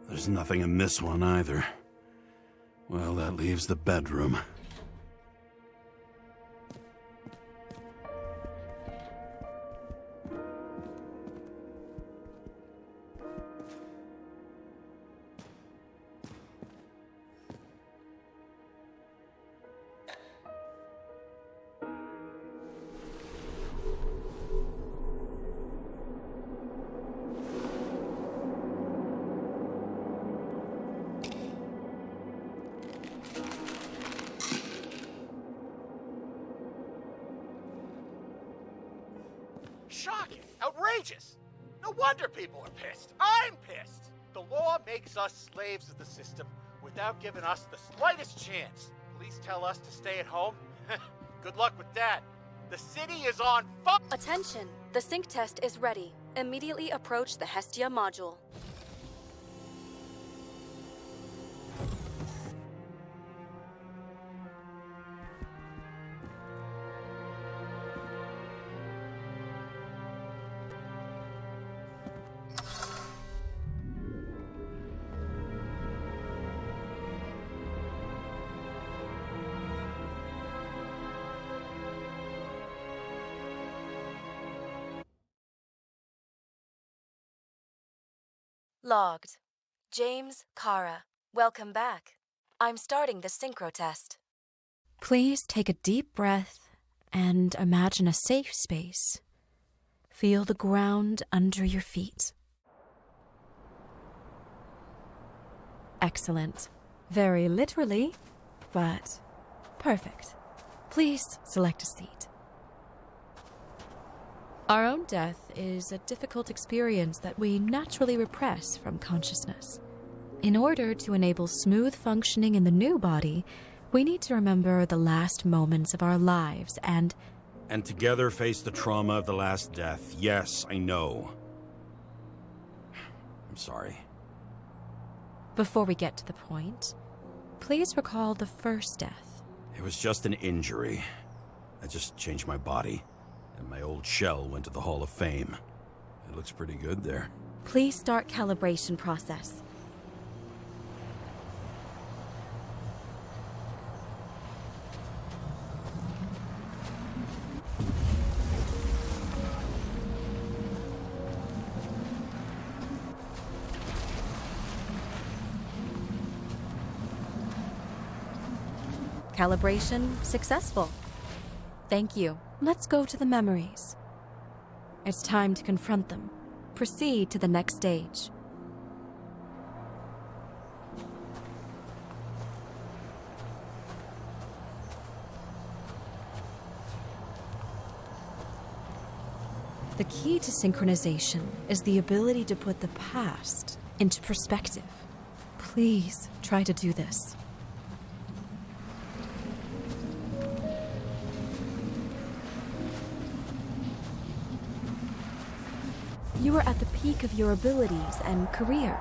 There's nothing in this one either. Well, that leaves the bedroom. shocking, outrageous. No wonder people are pissed. I'm pissed. The law makes us slaves of the system without giving us the slightest chance. Police tell us to stay at home. Good luck with that. The city is on fire. Attention! The sync test is ready. Immediately approach the Hestia module. Logged. James, Kara, welcome back. I'm starting the synchro test. Please take a deep breath and imagine a safe space. Feel the ground under your feet. Excellent. Very literally, but perfect. Please select a seat. Our own death is a difficult experience that we naturally repress from consciousness. In order to enable smooth functioning in the new body, we need to remember the last moments of our lives and together face the trauma of the last death. Yes, I know. I'm sorry. Before we get to the point, please recall the first death. It was just an injury. I just changed my body. And my old shell went to the Hall of Fame. It looks pretty good there. Please start calibration process. Calibration successful. Thank you. Let's go to the memories. It's time to confront them. Proceed to the next stage. The key to synchronization is the ability to put the past into perspective. Please try to do this. You are at the peak of your abilities and career.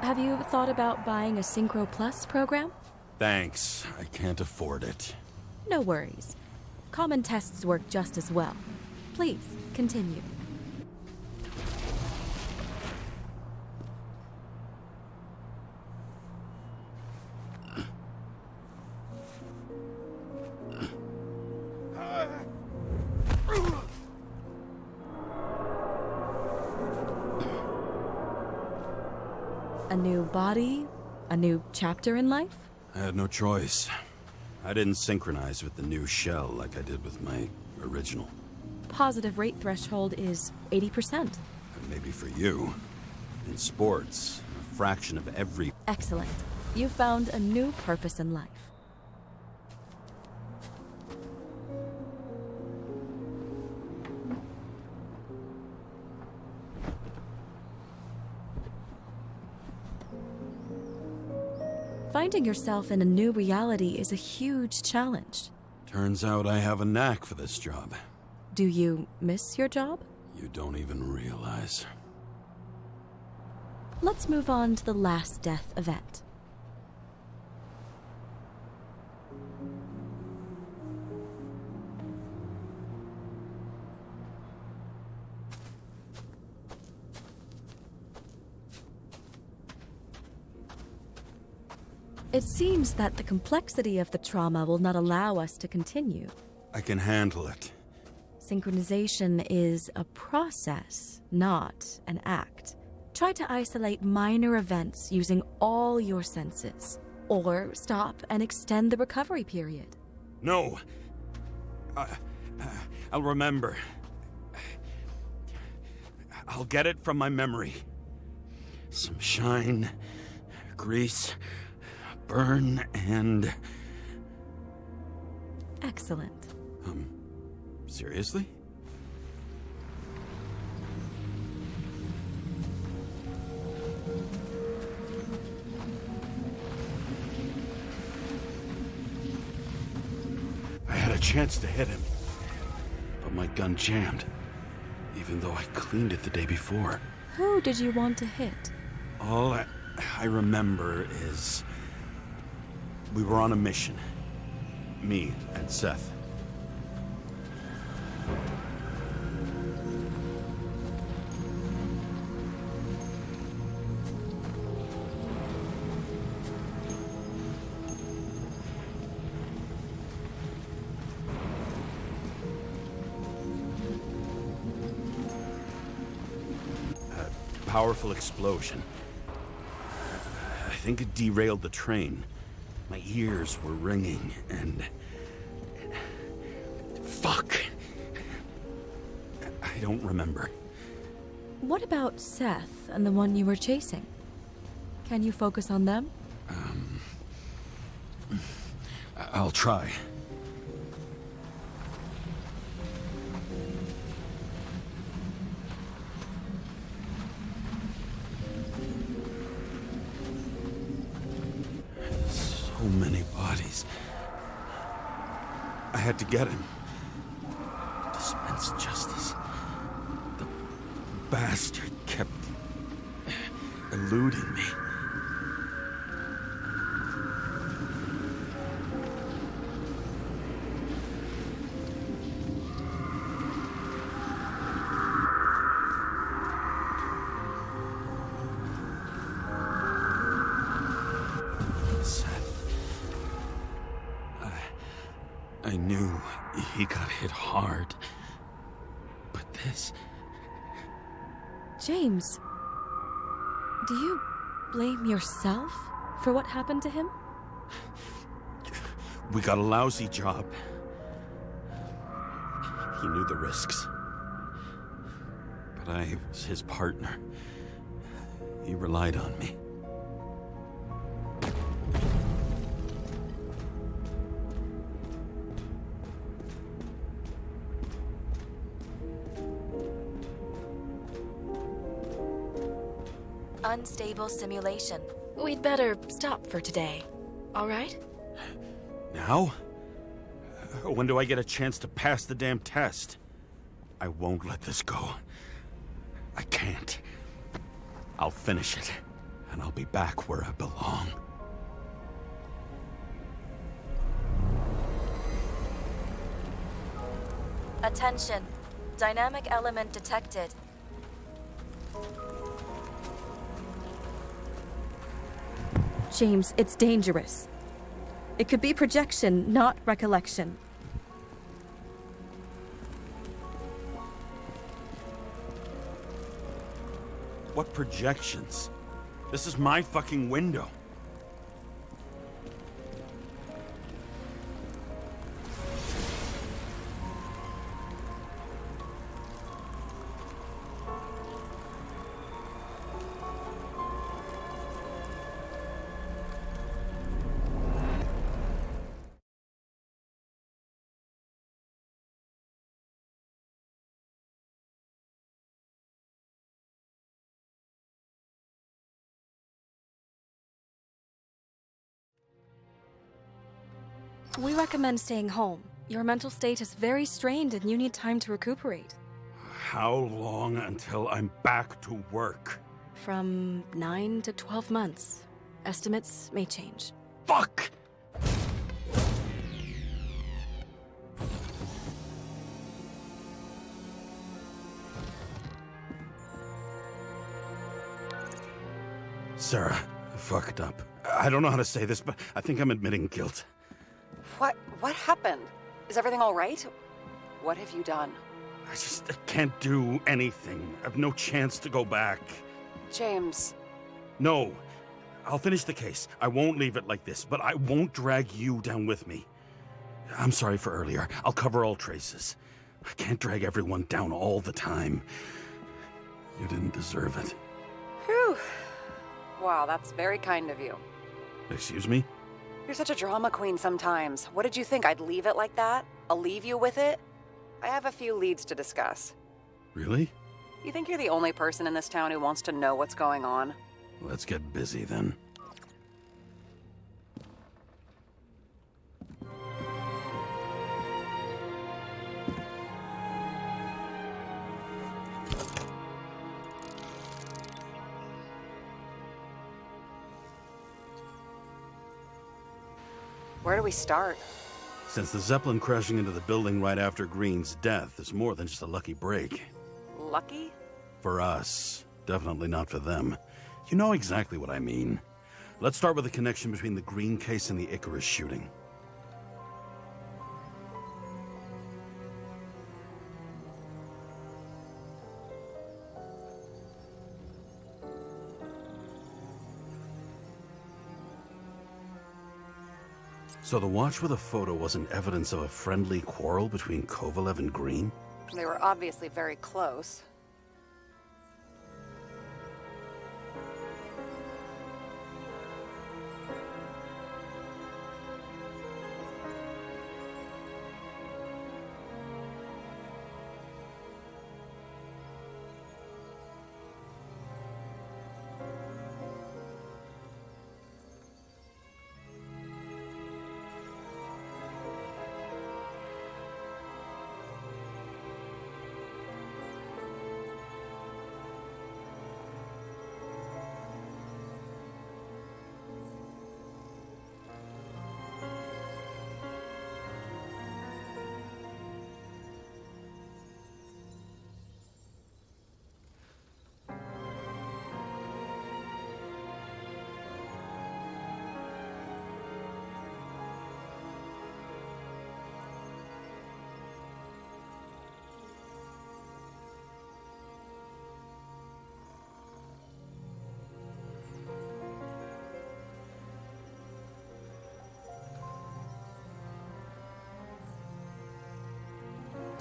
Have you thought about buying a Synchro Plus program? Thanks. I can't afford it. No worries. Common tests work just as well. Please, continue. A new body? A new chapter in life? I had no choice. I didn't synchronize with the new shell like I did with my original. Positive rate threshold is 80%. And maybe for you. In sports, a fraction of every... Excellent. You found a new purpose in life. Finding yourself in a new reality is a huge challenge. Turns out I have a knack for this job. Do you miss your job? You don't even realize. Let's move on to the last death event. It seems that the complexity of the trauma will not allow us to continue. I can handle it. Synchronization is a process, not an act. Try to isolate minor events using all your senses, or stop and extend the recovery period. No. I'll remember. I'll get it from my memory. Some shine, grease, burn, and... Excellent. Seriously? a chance to hit him. But my gun jammed, even though I cleaned it the day before. Who did you want to hit? All I remember is we were on a mission. Me and Seth. A powerful explosion. I think it derailed the train. My ears were ringing, and... Fuck! I don't remember. What about Seth and the one you were chasing? Can you focus on them? I'll try. So many bodies. I had to get him. Dispense justice. The bastard kept eluding me. I knew he got hit hard, but this... James, do you blame yourself for what happened to him? We got a lousy job. He knew the risks. But I was his partner. He relied on me. Unstable simulation. We'd better stop for today, all right? Now? When do I get a chance to pass the damn test? I won't let this go. I can't. I'll finish it, and I'll be back where I belong. Attention. Dynamic element detected. James, it's dangerous. It could be projection, not recollection. What projections? This is my fucking window. We recommend staying home. Your mental state is very strained and you need time to recuperate. How long until I'm back to work? From 9 to 12 months. Estimates may change. Fuck! Sarah, I fucked up. I don't know how to say this, but I think I'm admitting guilt. What happened? Is everything all right? What have you done? I can't do anything. I have no chance to go back. James. No. I'll finish the case. I won't leave it like this, but I won't drag you down with me. I'm sorry for earlier. I'll cover all traces. I can't drag everyone down all the time. You didn't deserve it. Whew. Wow, that's very kind of you. Excuse me? You're such a drama queen sometimes. What did you think, I'd leave it like that? I'll leave you with it? I have a few leads to discuss. Really? You think you're the only person in this town who wants to know what's going on? Let's get busy then. Where do we start? Since the Zeppelin crashing into the building right after Green's death is more than just a lucky break. Lucky? For us. Definitely not for them. You know exactly what I mean. Let's start with the connection between the Green case and the Icarus shooting. So the watch with a photo wasn't evidence of a friendly quarrel between Kovalev and Green? They were obviously very close.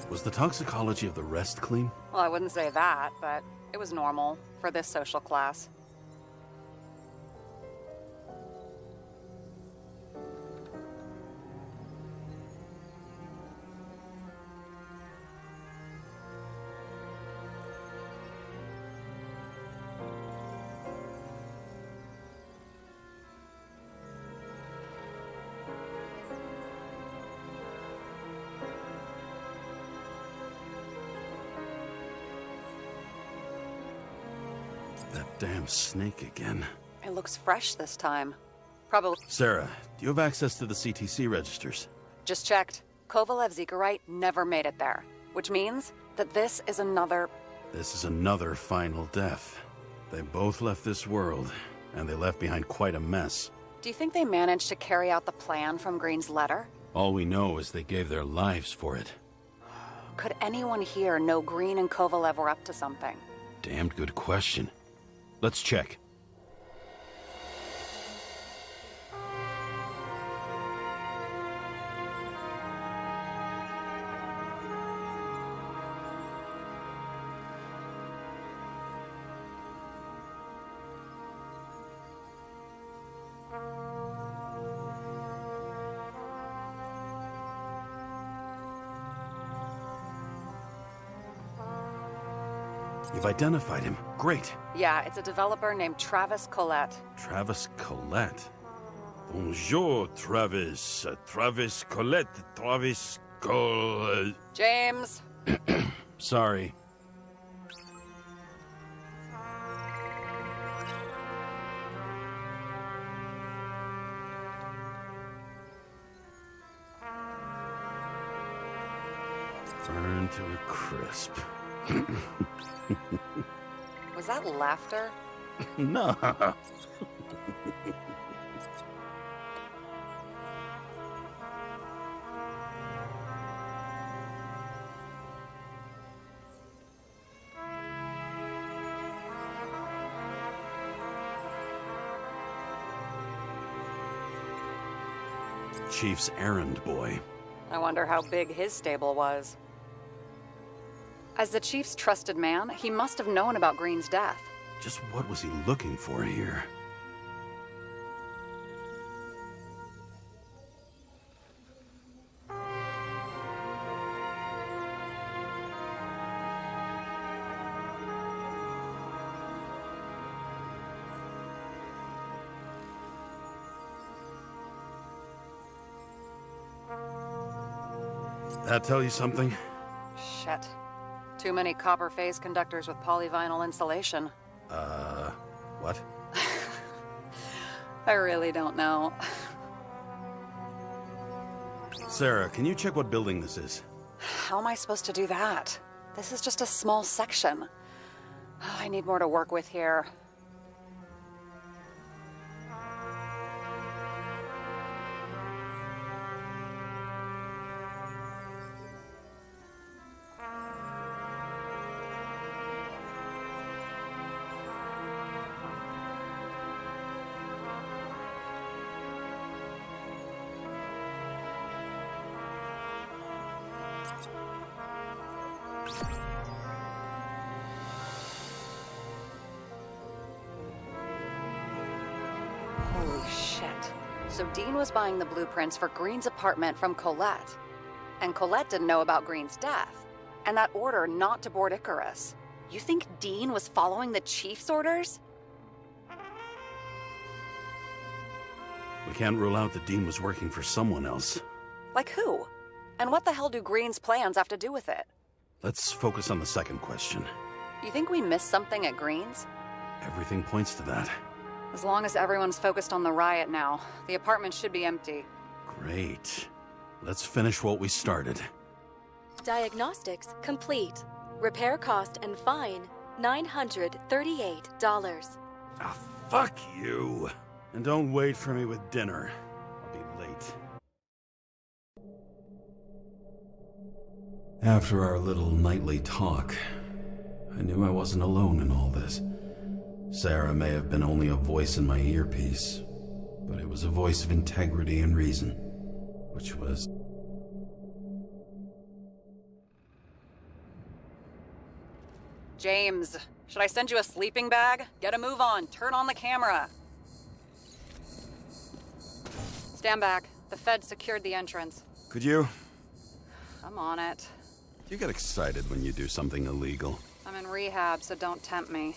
Was the toxicology of the rest clean? Well, I wouldn't say that, but it was normal for this social class. That damn snake again. It looks fresh this time. Probably. Sarah, do you have access to the CTC registers? Just checked. Kovalev's Icarite never made it there, which means that this is another final death. They both left this world, and they left behind quite a mess. Do you think they managed to carry out the plan from Green's letter? All we know is they gave their lives for it. Could anyone here know Green and Kovalev were up to something? Damned good question. Let's check. You've identified him. Great. Yeah, it's a developer named Travis Collette. Travis Collette? Bonjour, Travis. Travis Collette. Travis Collette. James! Sorry. Burn to a crisp. Was that laughter? No. Chief's errand boy. I wonder how big his stable was. As the Chief's trusted man, he must have known about Green's death. Just what was he looking for here? That tell you something? Shit. Too many copper phase conductors with polyvinyl insulation. What? I really don't know. Sarah, can you check what building this is? How am I supposed to do that? This is just a small section. I need more to work with here. Holy shit. So Dean was buying the blueprints for Green's apartment from Colette. And Colette didn't know about Green's death. And that order not to board Icarus. You think Dean was following the chief's orders? We can't rule out that Dean was working for someone else. Like who? And what the hell do Green's plans have to do with it? Let's focus on the second question. You think we missed something at Green's? Everything points to that. As long as everyone's focused on the riot now, the apartment should be empty. Great. Let's finish what we started. Diagnostics complete. Repair cost and fine, $938. Ah, fuck you. And don't wait for me with dinner. I'll be late. After our little nightly talk, I knew I wasn't alone in all this. Sarah may have been only a voice in my earpiece, but it was a voice of integrity and reason, which was... James, should I send you a sleeping bag? Get a move on. Turn on the camera. Stand back. The Fed secured the entrance. Could you? I'm on it. You get excited when you do something illegal. I'm in rehab, so don't tempt me.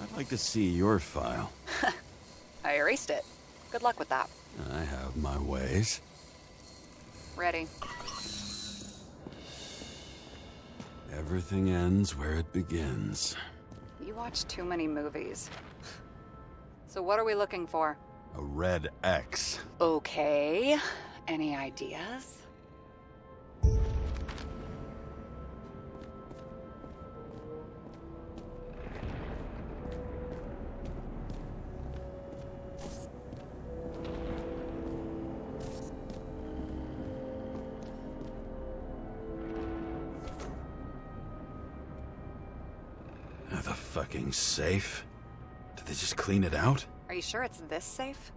I'd like to see your file. I erased it. Good luck with that. I have my ways. Ready. Everything ends where it begins. You watch too many movies. So what are we looking for? A red X. Okay. Any ideas? The fucking safe? Did they just clean it out? Are you sure it's this safe?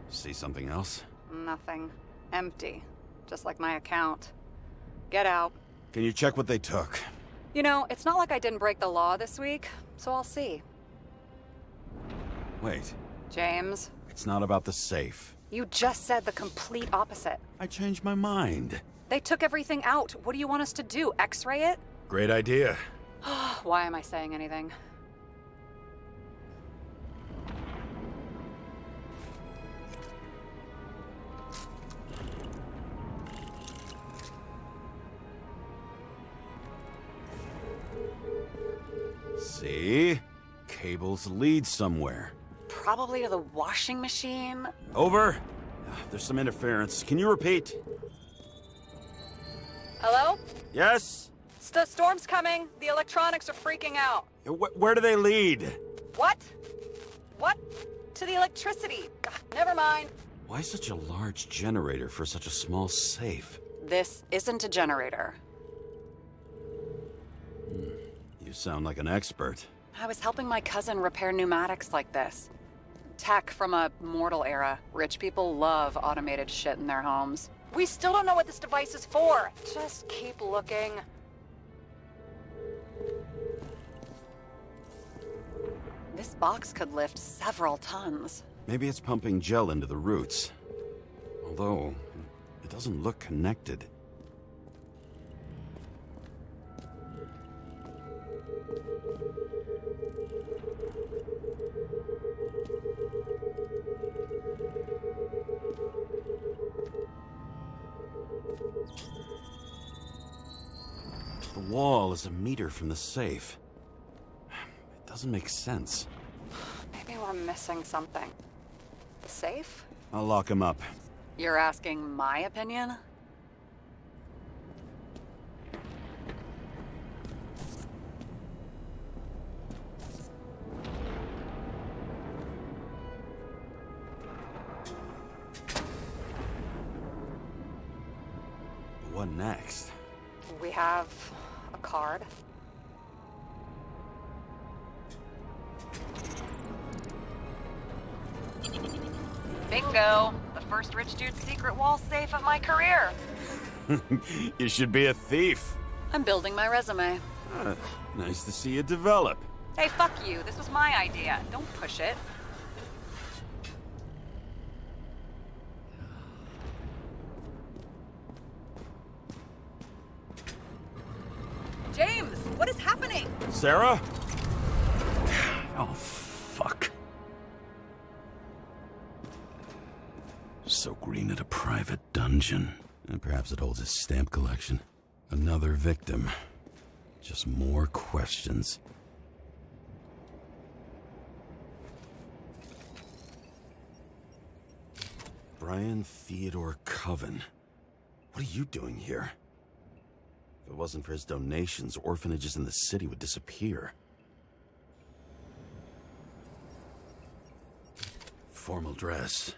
See something else? Nothing. Empty. Just like my account. Get out. Can you check what they took? You know, it's not like I didn't break the law this week, so I'll see. Wait. James? It's not about the safe. You just said the complete opposite. I changed my mind. They took everything out. What do you want us to do? X-ray it? Great idea. Why am I saying anything? See? Cables lead somewhere. Probably to the washing machine. Over. There's some interference. Can you repeat? Hello? Yes? The storm's coming. The electronics are freaking out. Where do they lead? What? What? To the electricity. Never mind. Why such a large generator for such a small safe? This isn't a generator. You sound like an expert. I was helping my cousin repair pneumatics like this. Tech from a mortal era. Rich people love automated shit in their homes. We still don't know what this device is for. Just keep looking. This box could lift several tons. Maybe it's pumping gel into the roots. Although, it doesn't look connected. The wall is a meter from the safe. It doesn't make sense. I'm missing something. The safe? I'll lock him up. You're asking my opinion? What next? We have a card. Bingo! The first rich dude's secret wall safe of my career. You should be a thief. I'm building my resume. Nice to see you develop. Hey, fuck you. This was my idea. Don't push it. James, what is happening? Sarah? Oh, fuck. So Green at a private dungeon. And perhaps it holds his stamp collection. Another victim. Just more questions. Brian Theodore Coven. What are you doing here? If it wasn't for his donations, orphanages in the city would disappear. Formal dress.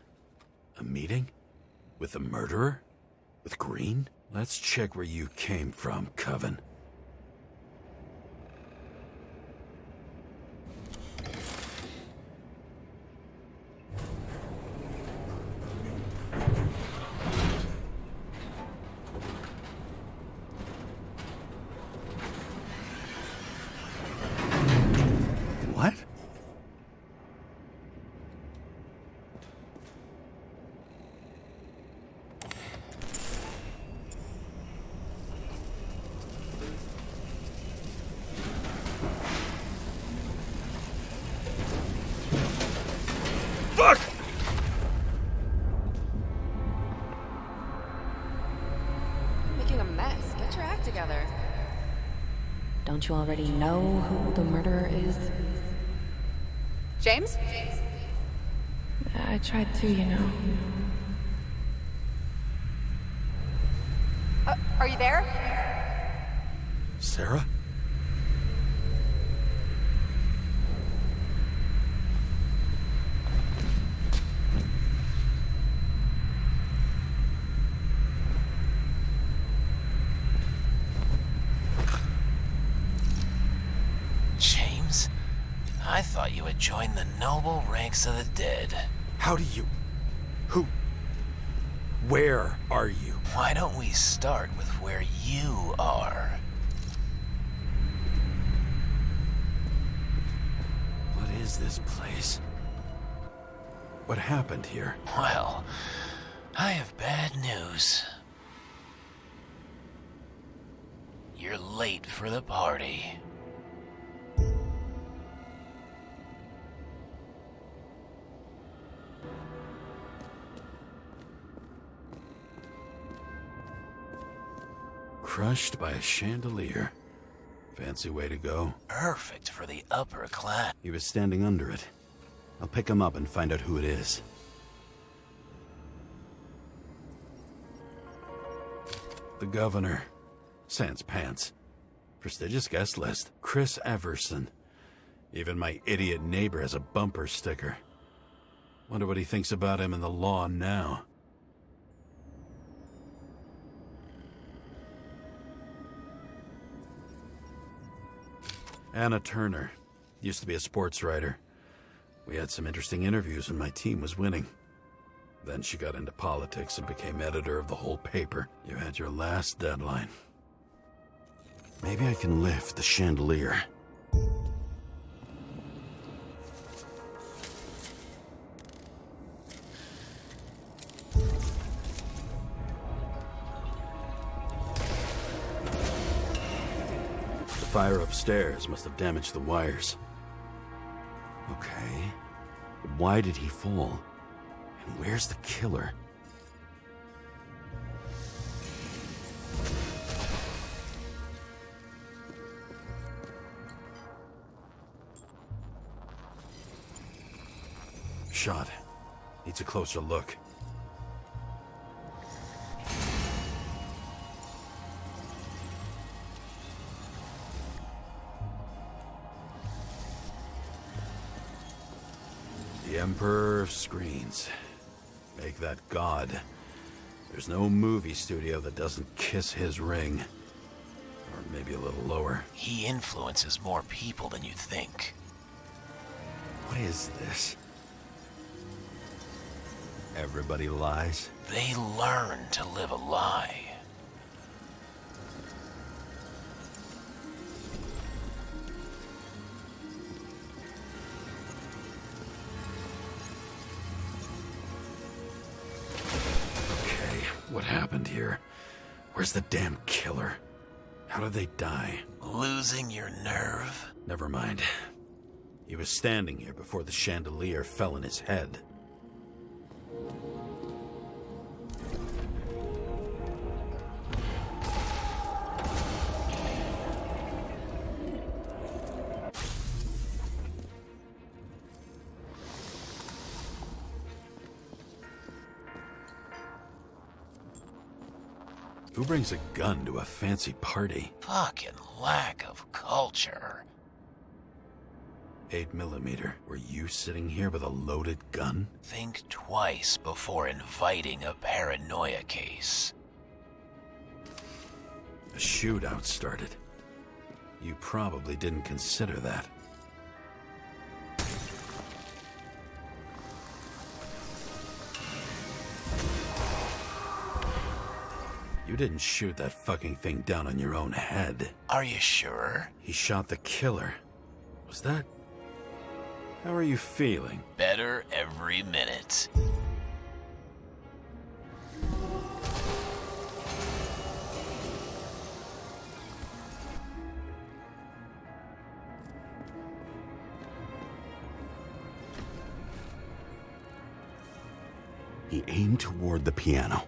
A meeting? With the murderer? With Green? Let's check where you came from, Coven. What? Fuck! Making a mess. Get your act together. Don't you already know who the murderer is? James? I tried to, you know. Are you there? Sarah? James, I thought you had joined the noble ranks of the dead. How do you... Who... Where are you? Why don't we start with where you are? What is this place? What happened here? Well, I have bad news. You're late for the party. Crushed by a chandelier. Fancy way to go. Perfect for the upper class. He was standing under it. I'll pick him up and find out who it is. The governor. Sans pants. Prestigious guest list. Chris Everson. Even my idiot neighbor has a bumper sticker. Wonder what he thinks about him in the law now. Anna Turner. Used to be a sports writer. We had some interesting interviews when my team was winning. Then she got into politics and became editor of the whole paper. You had your last deadline. Maybe I can lift the chandelier. The fire upstairs must have damaged the wires. Okay. But why did he fall? And where's the killer? Shot. Needs a closer look. The Emperor of Screens. Make that God. There's no movie studio that doesn't kiss his ring. Or maybe a little lower. He influences more people than you think. What is this? Everybody lies? They learn to live a lie. Okay, what happened here? Where's the damn killer? How did they die? Losing your nerve? Never mind. He was standing here before the chandelier fell in his head. Who brings a gun to a fancy party? Fucking lack of culture. 8mm. Were you sitting here with a loaded gun? Think twice before inviting a paranoia case. A shootout started. You probably didn't consider that. You didn't shoot that fucking thing down on your own head. Are you sure? He shot the killer. Was that... How are you feeling? Better every minute. He aimed toward the piano.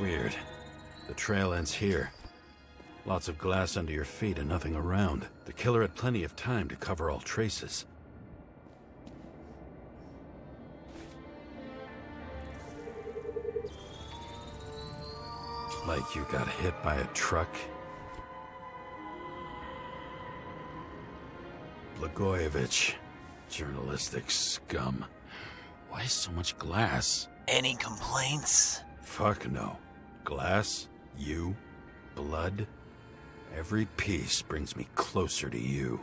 Weird. The trail ends here. Lots of glass under your feet and nothing around. The killer had plenty of time to cover all traces. Like you got hit by a truck. Blagojevich. Journalistic scum. Why so much glass? Any complaints? Fuck no. Glass, you, blood. Every piece brings me closer to you.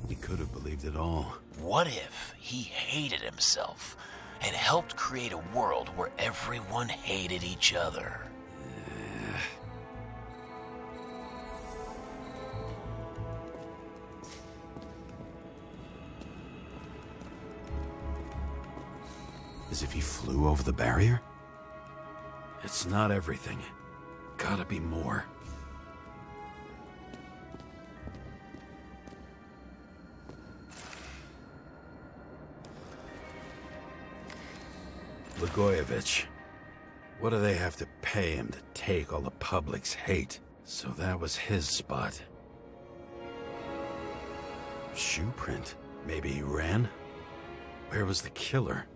He could have believed it all. What if he hated himself and helped create a world where everyone hated each other? As if he flew over the barrier? It's not everything. Gotta be more. Blagojevich. What do they have to pay him to take all the public's hate? So that was his spot. Shoe print. Maybe he ran? Where was the killer?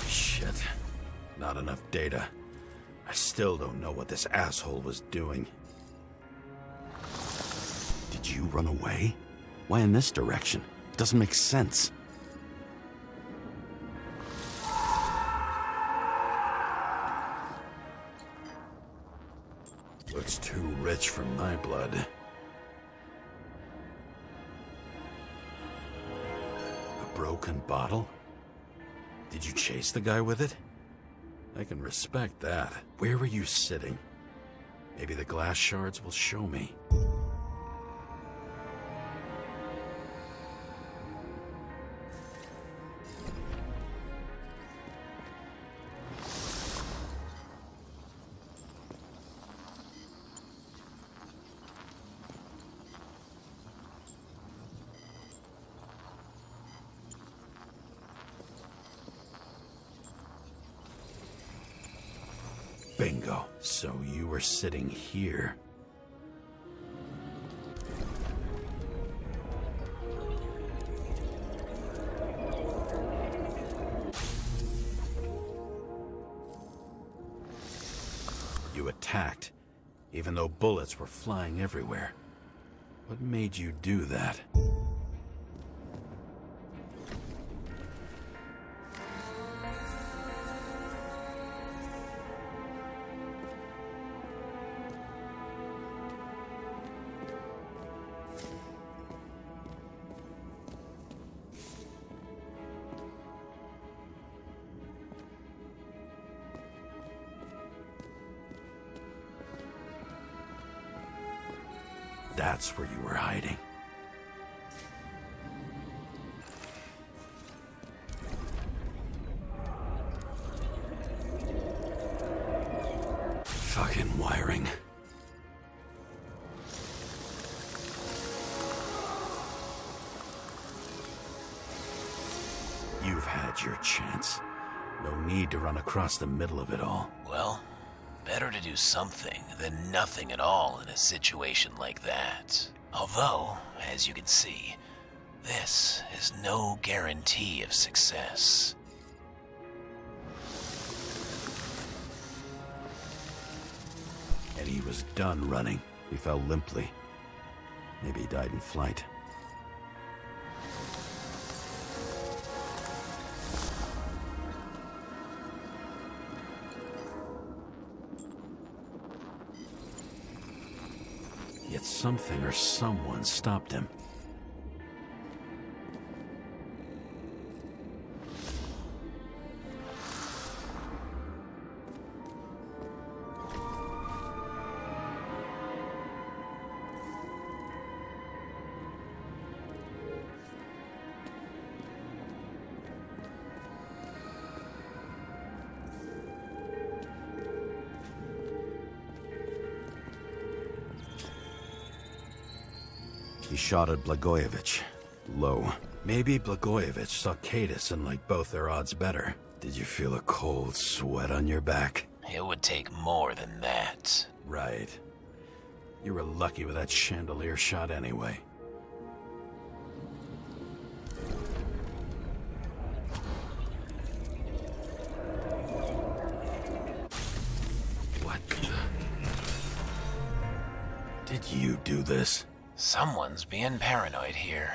Shit. Not enough data. I still don't know what this asshole was doing. Did you run away? Why in this direction? It doesn't make sense. Looks too rich for my blood. broken bottle? Did you chase the guy with it? I can respect that. Where were you sitting? Maybe the glass shards will show me. Bingo. So you were sitting here. You attacked, even though bullets were flying everywhere. What made you do that? That's where you were hiding. Fucking wiring. You've had your chance. No need to run across the middle of it all. Well, better to do something than nothing at all in a situation like that. Although, as you can see, this is no guarantee of success. And he was done running. He fell limply. Maybe he died in flight. Yet something or someone stopped him. He shot at Blagojevich. Low. Maybe Blagojevich saw Cadis and liked both their odds better. Did you feel a cold sweat on your back? It would take more than that. Right. You were lucky with that chandelier shot anyway. What the... Did you do this? Someone's being paranoid here.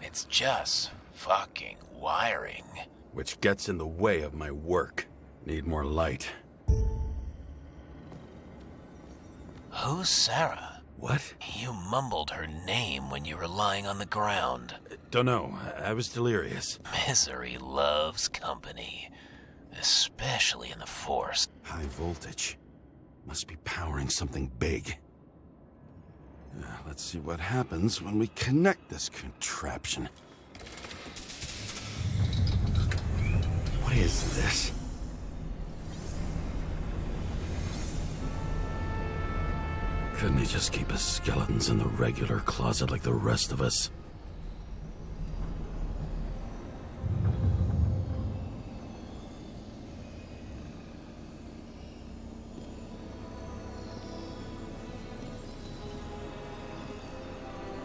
It's just fucking wiring. Which gets in the way of my work. Need more light. Who's Sarah? What? You mumbled her name when you were lying on the ground. Don't know. I was delirious. Misery loves company. Especially in the Force. High voltage. Must be powering something big. Let's see what happens when we connect this contraption. What is this? Couldn't he just keep his skeletons in the regular closet like the rest of us?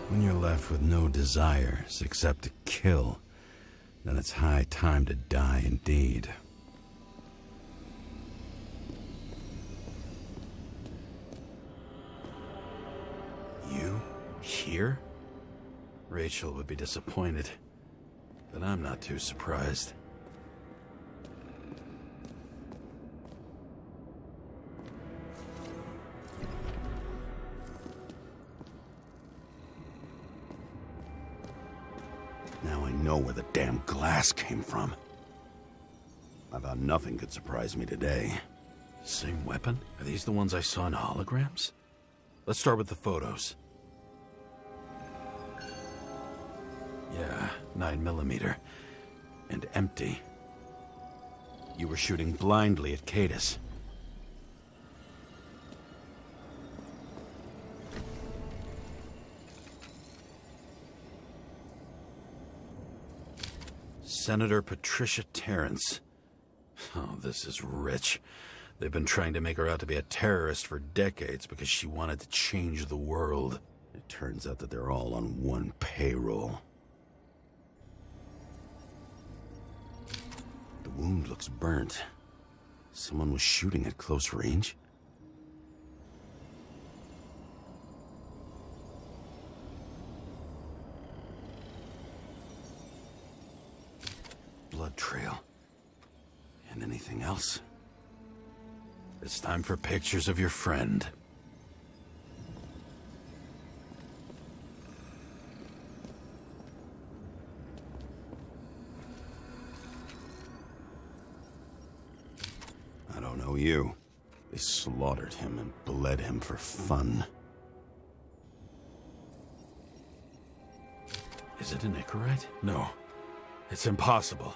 When you're left with no desires except to kill, then it's high time to die indeed. You? Here? Rachel would be disappointed, but I'm not too surprised. Now I know where the damn glass came from. I thought nothing could surprise me today. Same weapon? Are these the ones I saw in holograms? Let's start with the photos. Yeah, 9mm. And empty. You were shooting blindly at Cadus. Senator Patricia Terrence. Oh, this is rich. They've been trying to make her out to be a terrorist for decades because she wanted to change the world. It turns out that they're all on one payroll. The wound looks burnt. Someone was shooting at close range? Blood trail. And anything else? It's time for pictures of your friend. I don't know you. They slaughtered him and bled him for fun. Is it an Icarite? No. It's impossible.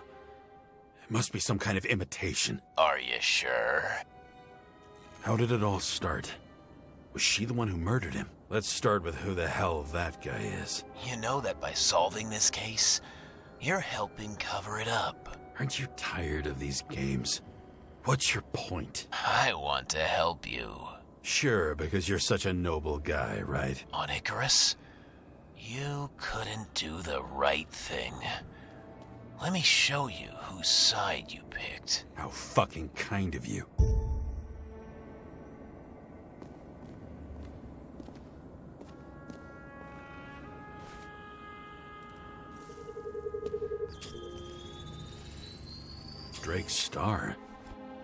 It must be some kind of imitation. Are you sure? How did it all start? Was she the one who murdered him? Let's start with who the hell that guy is. You know that by solving this case, you're helping cover it up. Aren't you tired of these games? What's your point? I want to help you. Sure, because you're such a noble guy, right? On Icarus, you couldn't do the right thing. Let me show you whose side you picked. How fucking kind of you. Drake's star?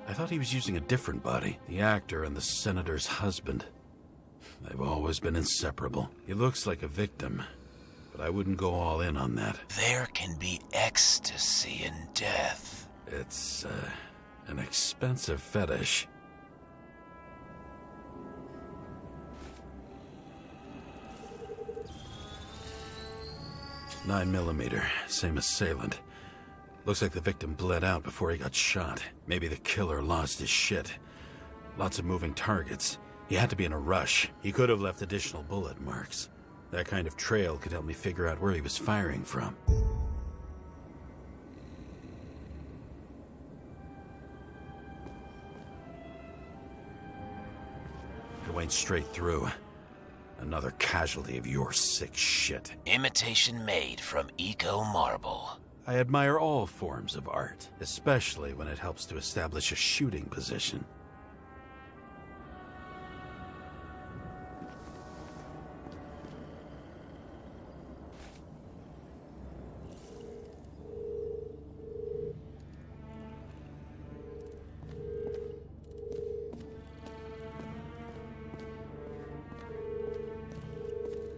I thought he was using a different body. The actor and the senator's husband. They've always been inseparable. He looks like a victim, but I wouldn't go all in on that. There can be ecstasy in death. It's, an expensive fetish. "9mm, same assailant. Looks like the victim bled out before he got shot. Maybe the killer lost his shit. Lots of moving targets. He had to be in a rush. He could have left additional bullet marks. That kind of trail could help me figure out where he was firing from. It went straight through. Another casualty of your sick shit. Imitation made from eco marble. I admire all forms of art, especially when it helps to establish a shooting position.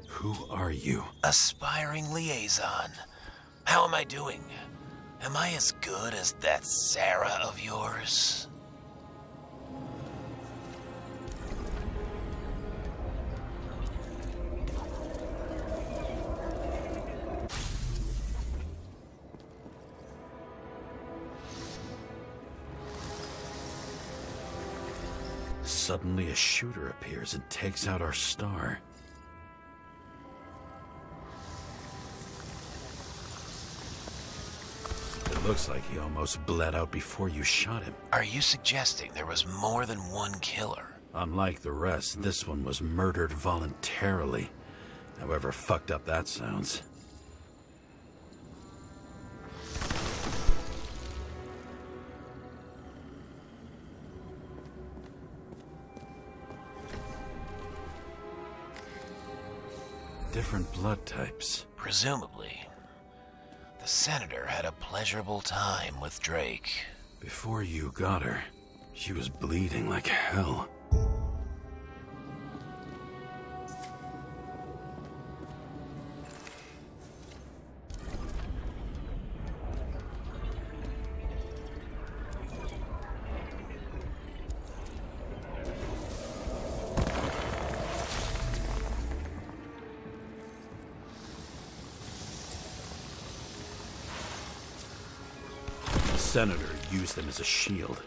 Who are you? Aspiring liaison. How am I doing? Am I as good as that Sarah of yours? Suddenly a shooter appears and takes out our star. It looks like he almost bled out before you shot him. Are you suggesting there was more than one killer? Unlike the rest, this one was murdered voluntarily. However fucked up that sounds. Different blood types. Presumably. The senator had a pleasurable time with Drake. Before you got her, she was bleeding like hell. senator used them as a shield.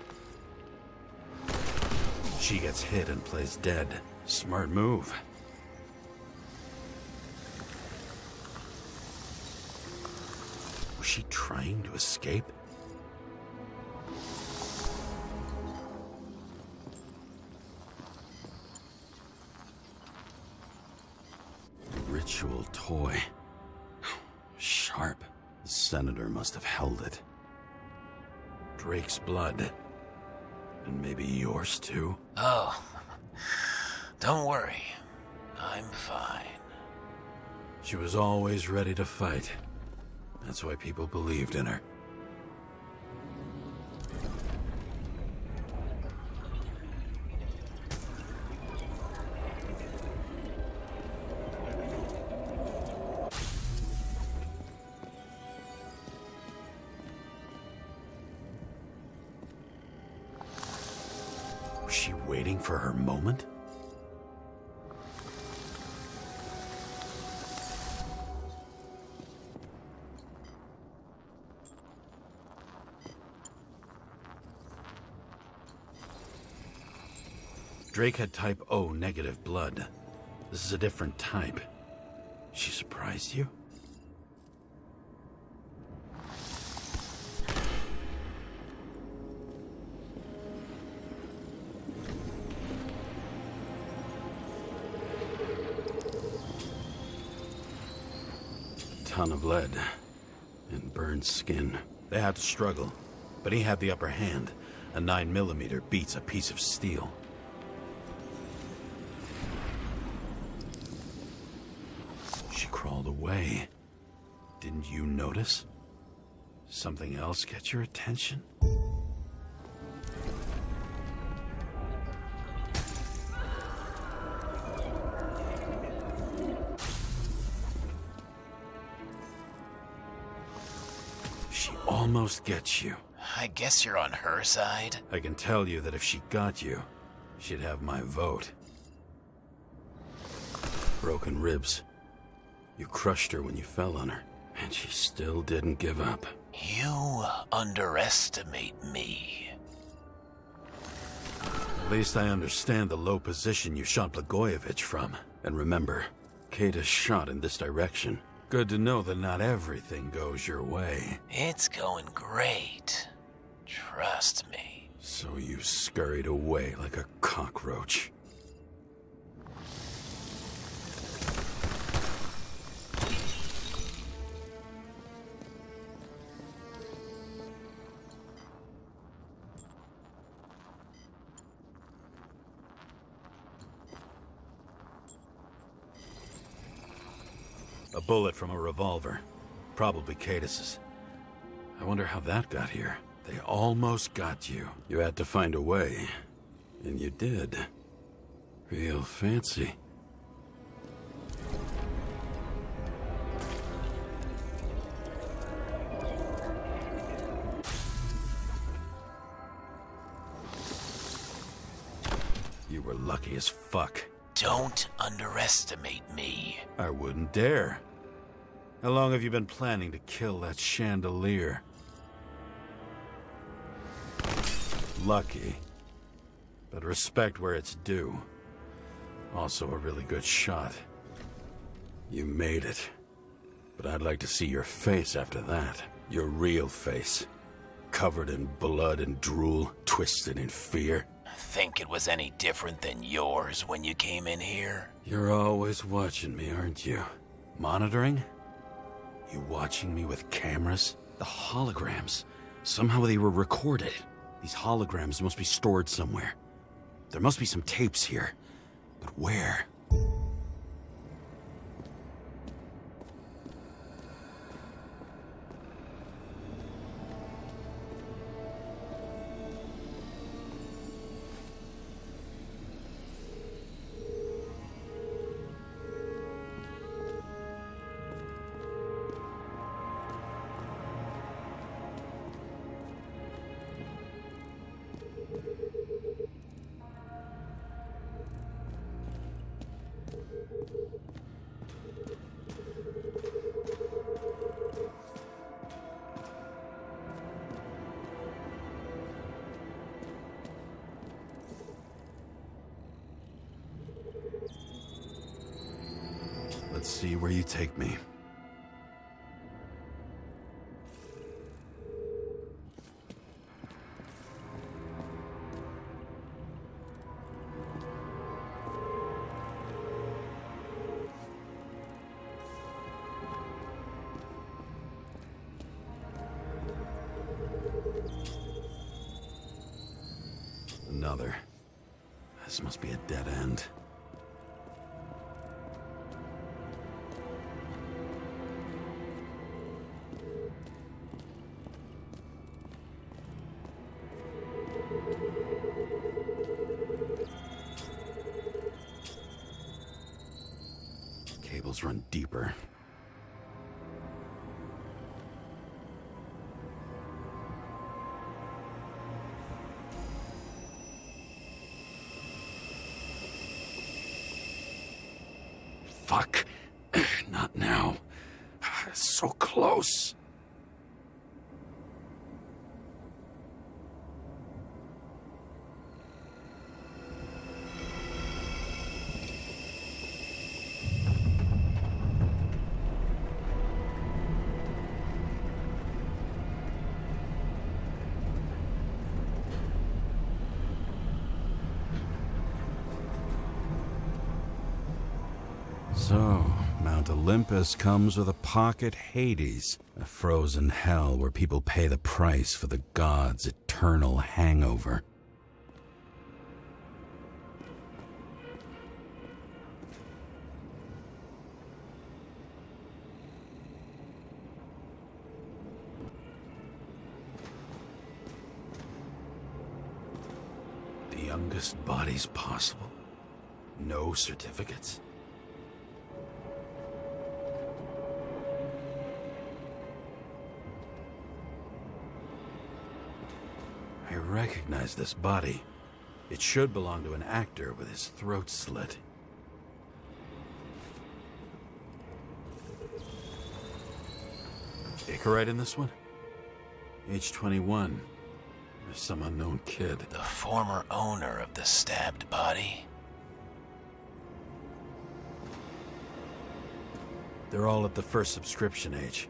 She gets hit and plays dead. Smart move. Was she trying to escape? Ritual toy. Sharp. The senator must have held it. Drake's blood. And maybe yours too? Oh, don't worry. I'm fine. She was always ready to fight. That's why people believed in her. Was she waiting for her moment? Drake had type O negative blood. This is a different type. She surprised you? Ton of lead and burned skin. They had to struggle, but he had the upper hand. A 9mm beats a piece of steel. She crawled away. Didn't you notice? Something else get your attention? She almost gets you. I guess you're on her side. I can tell you that if she got you, she'd have my vote. Broken ribs. You crushed her when you fell on her, and she still didn't give up. You underestimate me. At least I understand the low position you shot Blagojevich from. And remember, Kate is shot in this direction. Good to know that not everything goes your way. It's going great. Trust me. So you scurried away like a cockroach. A bullet from a revolver. Probably Cadis's. I wonder how that got here. They almost got you. You had to find a way. And you did. Real fancy. You were lucky as fuck. Don't underestimate me. I wouldn't dare. How long have you been planning to kill that chandelier? Lucky. But respect where it's due. Also a really good shot. You made it. But I'd like to see your face after that. Your real face. Covered in blood and drool, twisted in fear. Think it was any different than yours when you came in here? You're always watching me, aren't you? Monitoring? You watching me with cameras? The holograms. Somehow they were recorded. These holograms must be stored somewhere. There must be some tapes here. But where? Let's see where you take me. Another. This must be a dead end. Cables run deeper. Fuck. Not now. So close. So, Mount Olympus comes with a pocket Hades, a frozen hell where people pay the price for the gods' eternal hangover. The youngest bodies possible. No certificates. I recognize this body. It should belong to an actor with his throat slit. Icarite in this one? Age 21. There's some unknown kid. The former owner of the stabbed body? They're all at the first subscription age.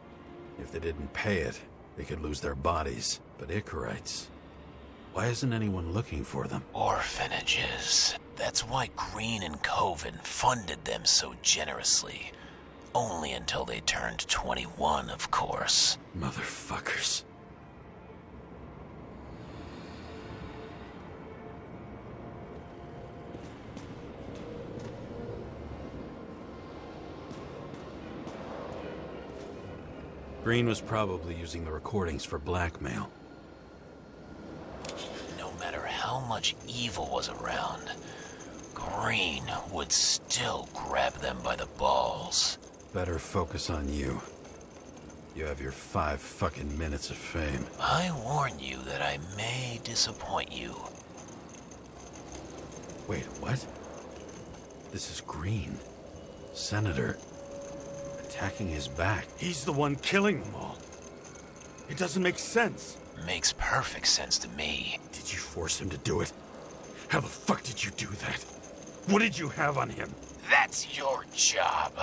If they didn't pay it, they could lose their bodies. But Icarites... why isn't anyone looking for them? Orphanages. That's why Green and Coven funded them so generously. Only until they turned 21, of course. Motherfuckers. Green was probably using the recordings for blackmail. No matter how much evil was around, Green would still grab them by the balls. Better focus on you. You have your 5 fucking minutes of fame. I warn you that I may disappoint you. Wait, what? This is Green. Senator. Attacking his back. He's the one killing them all. It doesn't make sense. Makes perfect sense to me. Did you force him to do it? How the fuck did you do that? What did you have on him? That's your job.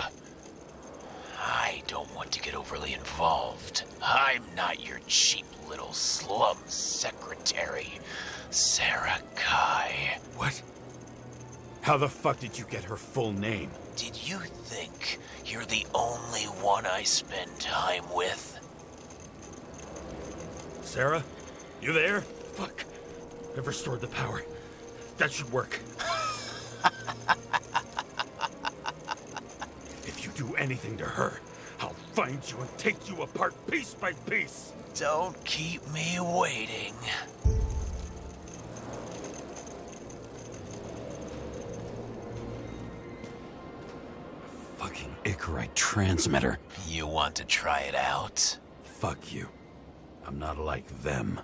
I don't want to get overly involved. I'm not your cheap little slum secretary, Sarah Kai. What? How the fuck did you get her full name? Did you think you're the only one I spend time with? Sarah? You there? Fuck. I've restored the power. That should work. If you do anything to her, I'll find you and take you apart piece by piece. Don't keep me waiting. Fucking Icarite transmitter. You want to try it out? Fuck you. I'm not like them.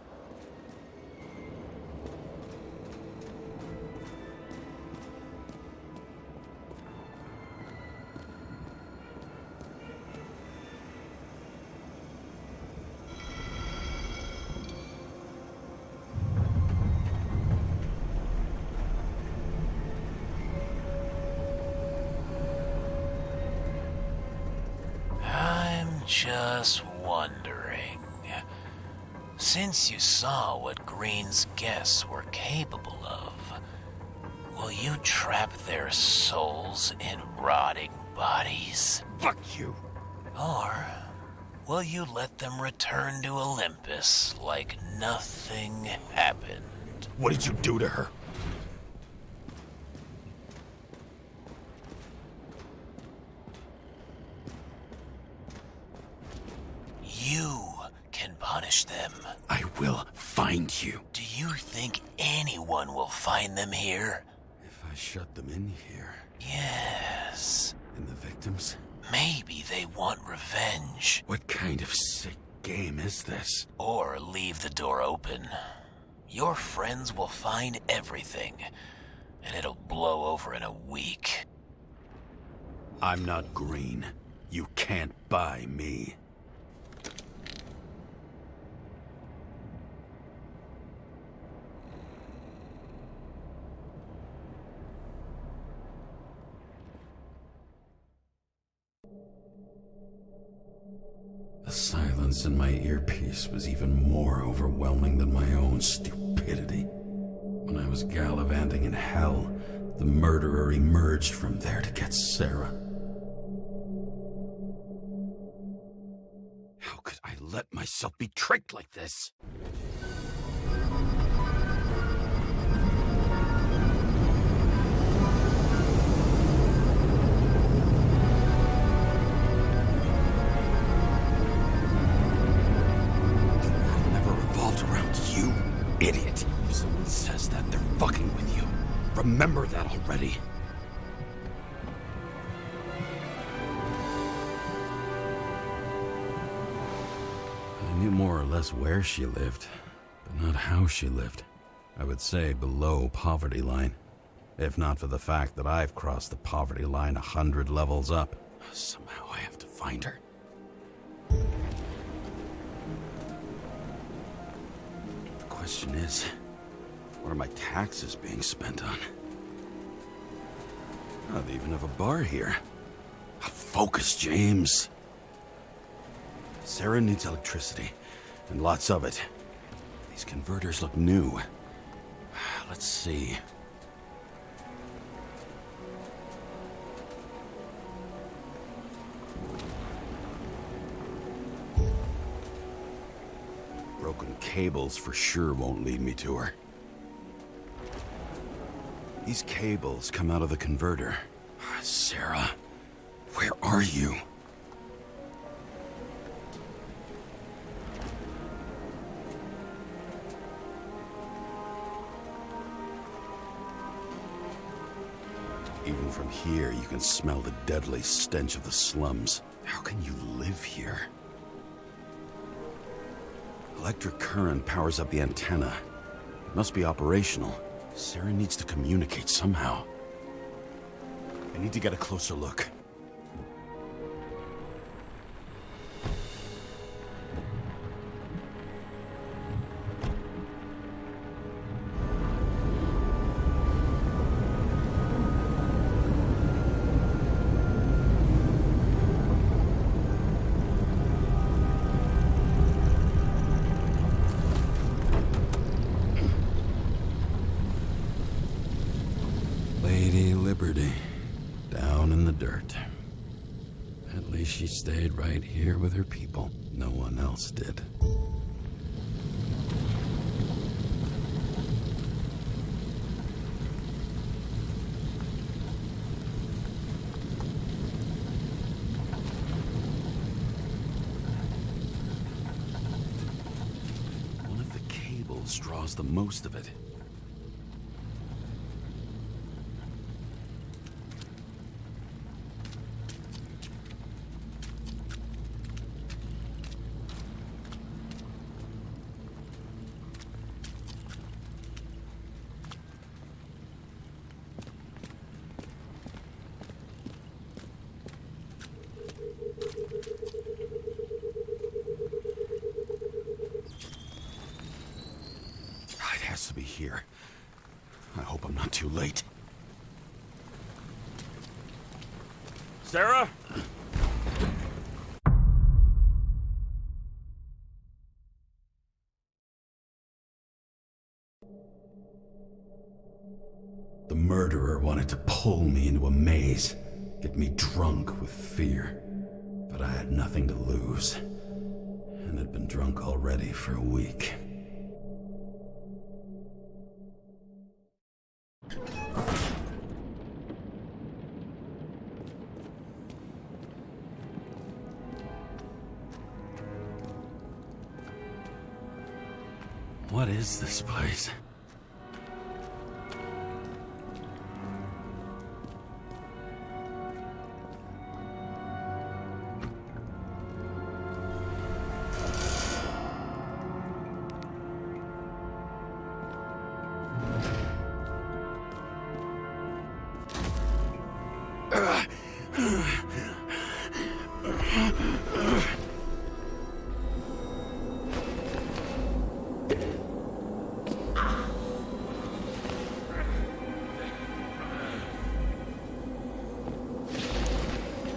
just wondering. Since you saw what Green's guests were capable of, will you trap their souls in rotting bodies? Fuck you! Or will you let them return to Olympus like nothing happened? What did you do to her? You can punish them. I will find you. Do you think anyone will find them here? If I shut them in here... Yes. And the victims? Maybe they want revenge. What kind of sick game is this? Or leave the door open. Your friends will find everything, and it'll blow over in a week. I'm not Green. You can't buy me. The silence in my earpiece was even more overwhelming than my own stupidity. When I was gallivanting in hell, the murderer emerged from there to get Sarah. How could I let myself be tricked like this? Idiot. If someone says that, they're fucking with you. Remember that already. I knew more or less where she lived, but not how she lived. I would say below poverty line. If not for the fact that I've crossed the poverty line 100 levels up. Somehow I have to find her. Question is, what are my taxes being spent on? Oh, they even have a bar here. Focus, James. Sarah needs electricity, and lots of it. These converters look new. Let's see. Broken cables for sure won't lead me to her. These cables come out of the converter. Sarah, where are you? Even from here, you can smell the deadly stench of the slums. How can you live here? Electric current powers up the antenna. It must be operational. Sarah needs to communicate somehow. I need to get a closer look. Lady Liberty, down in the dirt. At least she stayed right here with her people. No one else did. One of the cables draws the most of it. It has to be here. I hope I'm not too late. Sarah? into a maze, get me drunk with fear. But I had nothing to lose, and had been drunk already for a week. What is this place?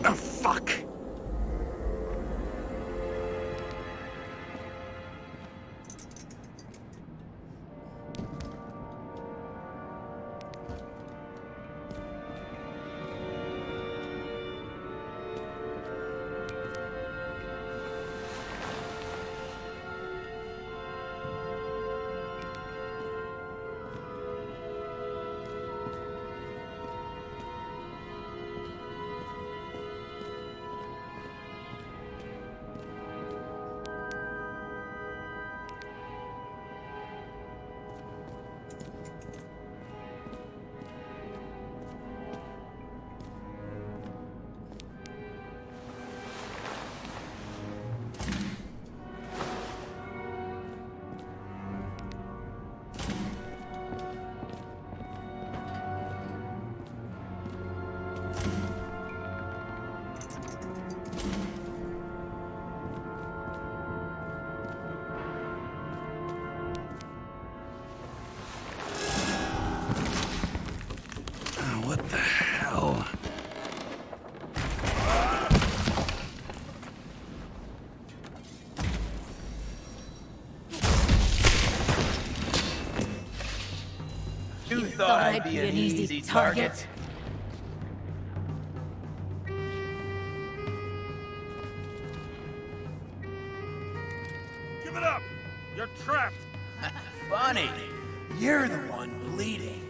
Oh, fuck! What the hell? You thought I'd be an easy target? Give it up! You're trapped! Funny. You're the one bleeding.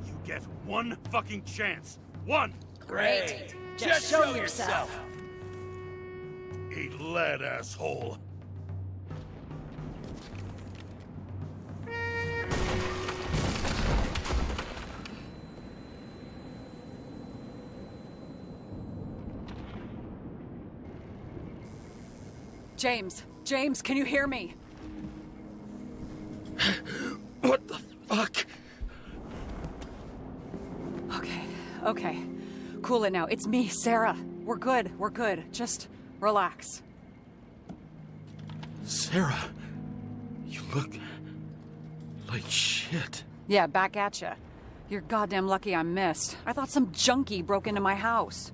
You get one fucking chance. One! Great. Just show yourself. Eat lead, asshole. James, can you hear me? What the fuck? Okay. Cool it now. It's me, Sarah. We're good. Just relax. Sarah, you look like shit. Yeah, back at ya. You're goddamn lucky I missed. I thought some junkie broke into my house.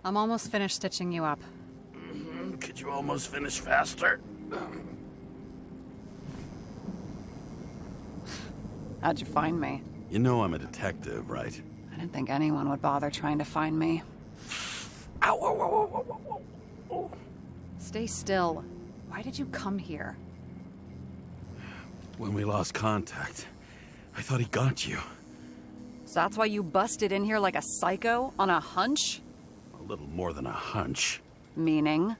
I'm almost finished stitching you up. Could you almost finish faster? How'd you find me? You know I'm a detective, right? I didn't think anyone would bother trying to find me. Ow. Stay still. Why did you come here? When we lost contact, I thought he got you. So that's why you busted in here like a psycho on a hunch? A little more than a hunch. Meaning?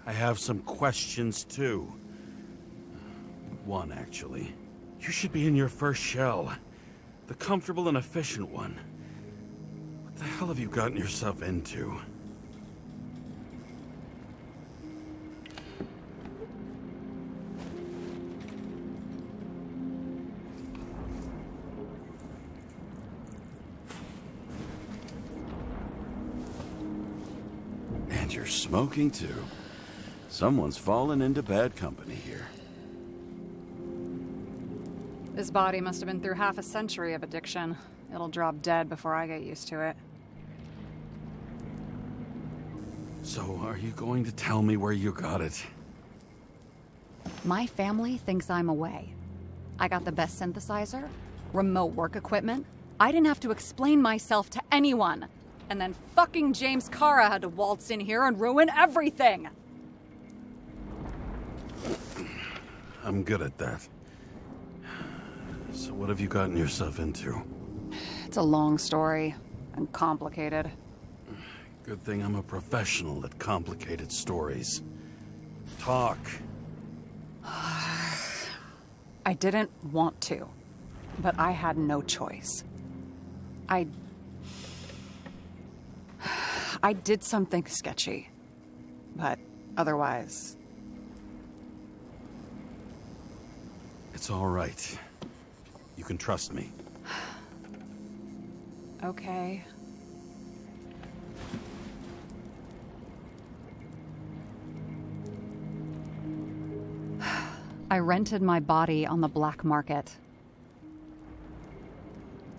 I have some questions, too. One, actually. You should be in your first shell. The comfortable and efficient one. What the hell have you gotten yourself into? And you're smoking, too. Someone's fallen into bad company here. This body must have been through half a century of addiction. It'll drop dead before I get used to it. So, are you going to tell me where you got it? My family thinks I'm away. I got the best synthesizer, remote work equipment. I didn't have to explain myself to anyone. And then fucking James Kara had to waltz in here and ruin everything. I'm good at that. So what have you gotten yourself into? It's a long story and complicated. Good thing I'm a professional at complicated stories. Talk. I didn't want to, but I had no choice. I did something sketchy, but otherwise... It's all right. You can trust me. Okay. I rented my body on the black market.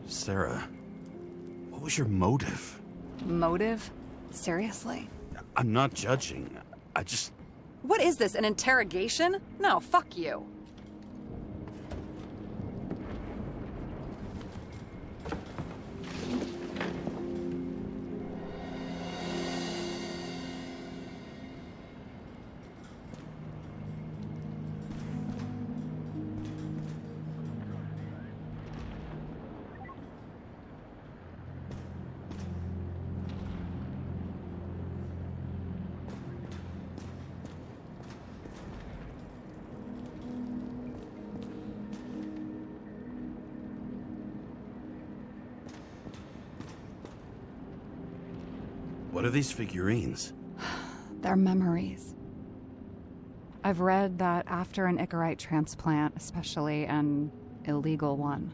Sarah, what was your motive? Motive? Seriously? I'm not judging. I just... What is this, an interrogation? No, fuck you. What are these figurines? They're memories. I've read that after an Icarite transplant, especially an illegal one,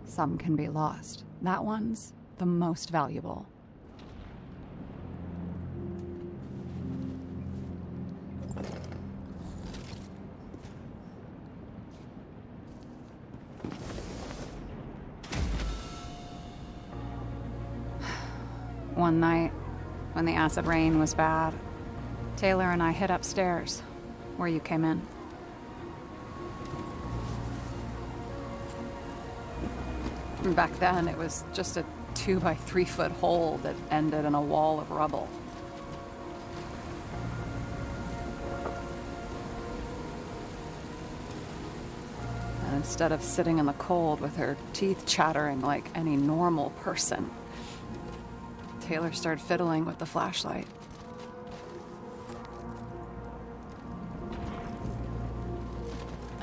some can be lost. That one's the most valuable. One night, when the acid rain was bad, Taylor and I hid upstairs, where you came in. Back then, it was just a 2 by 3 foot hole that ended in a wall of rubble. And instead of sitting in the cold with her teeth chattering like any normal person, Taylor started fiddling with the flashlight.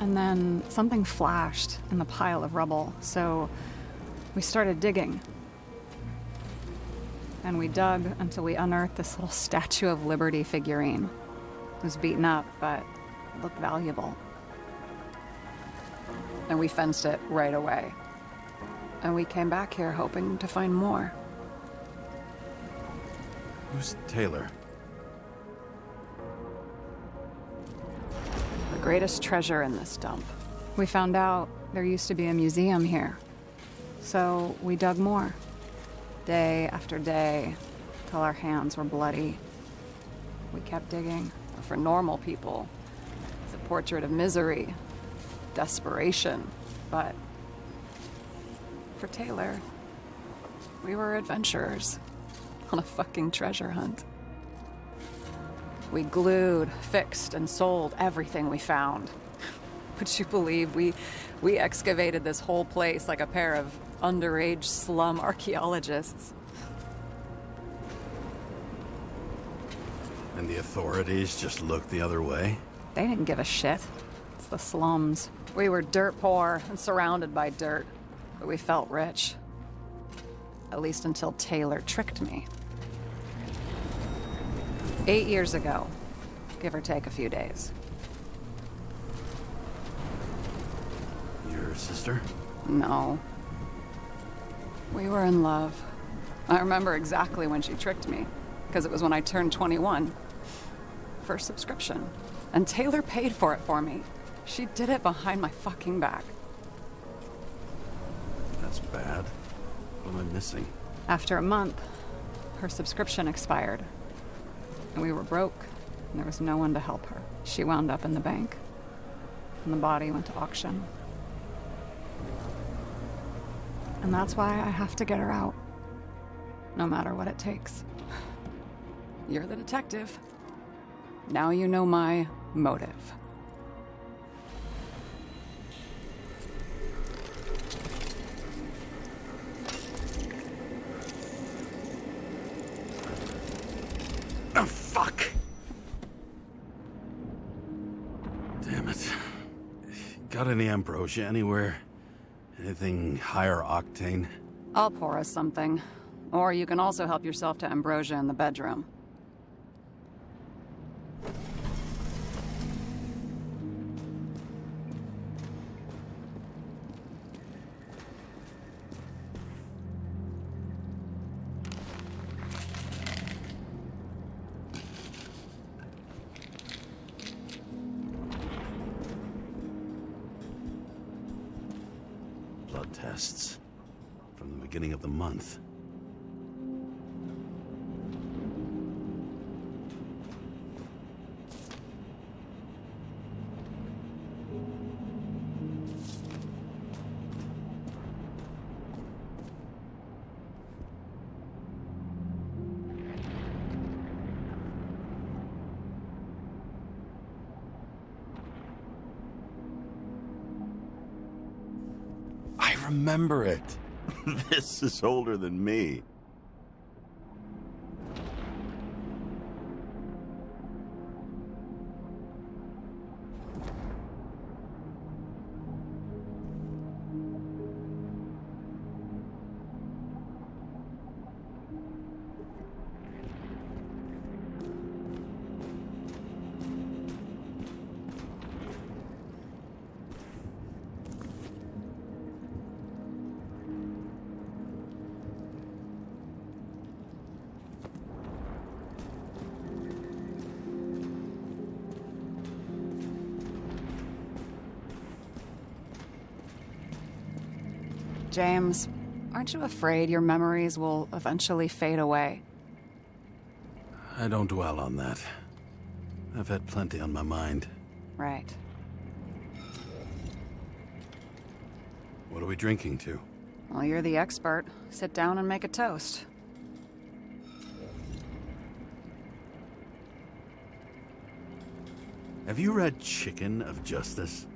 And then something flashed in the pile of rubble, so we started digging. And we dug until we unearthed this little Statue of Liberty figurine. It was beaten up, but it looked valuable. And we fenced it right away. And we came back here hoping to find more. Who's Taylor? The greatest treasure in this dump. We found out there used to be a museum here. So we dug more. Day after day, till our hands were bloody. We kept digging. For normal people, it's a portrait of misery, desperation. But for Taylor, we were adventurers on a fucking treasure hunt. We glued, fixed, and sold everything we found. Would you believe we excavated this whole place like a pair of underage slum archaeologists? And the authorities just looked the other way? They didn't give a shit. It's the slums. We were dirt poor and surrounded by dirt, but we felt rich. At least until Taylor tricked me. 8 years ago, give or take a few days. Your sister? No. We were in love. I remember exactly when she tricked me, because it was when I turned 21. First subscription. And Taylor paid for it for me. She did it behind my fucking back. That's bad. What am I missing? After a month, her subscription expired. And we were broke, and there was no one to help her. She wound up in the bank, and the body went to auction. And that's why I have to get her out, no matter what it takes. You're the detective. Now you know my motive. Oh, fuck! Damn it. Got any ambrosia anywhere? Anything higher octane? I'll pour us something. Or you can also help yourself to ambrosia in the bedroom. Blood tests. From the beginning of the month. Remember it. This is older than me. James, aren't you afraid your memories will eventually fade away? I don't dwell on that. I've had plenty on my mind. Right. What are we drinking to? Well, you're the expert. Sit down and make a toast. Have you read Chicken of Justice?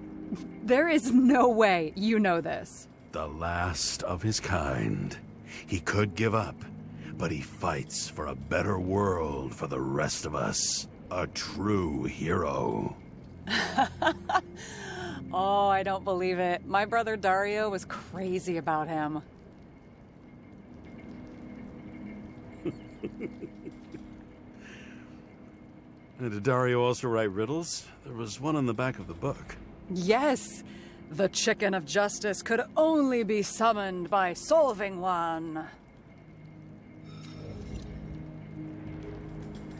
There is no way you know this. The last of his kind. He could give up, but he fights for a better world for the rest of us. A true hero. Oh, I don't believe it. My brother Dario was crazy about him. And did Dario also write riddles? There was one on the back of the book. Yes! The Chicken of Justice could only be summoned by solving one.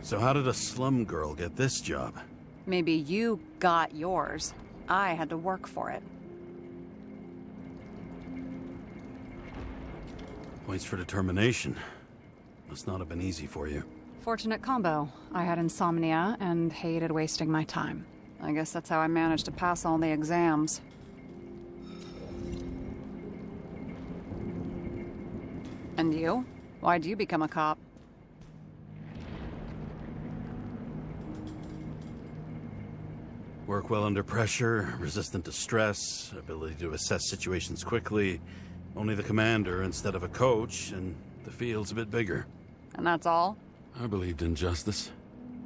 So how did a slum girl get this job? Maybe you got yours. I had to work for it. Points for determination. Must not have been easy for you. Fortunate combo. I had insomnia and hated wasting my time. I guess that's how I managed to pass all the exams. And you? Why'd you become a cop? Work well under pressure, resistant to stress, ability to assess situations quickly. Only the commander instead of a coach, and the field's a bit bigger. And that's all? I believed in justice.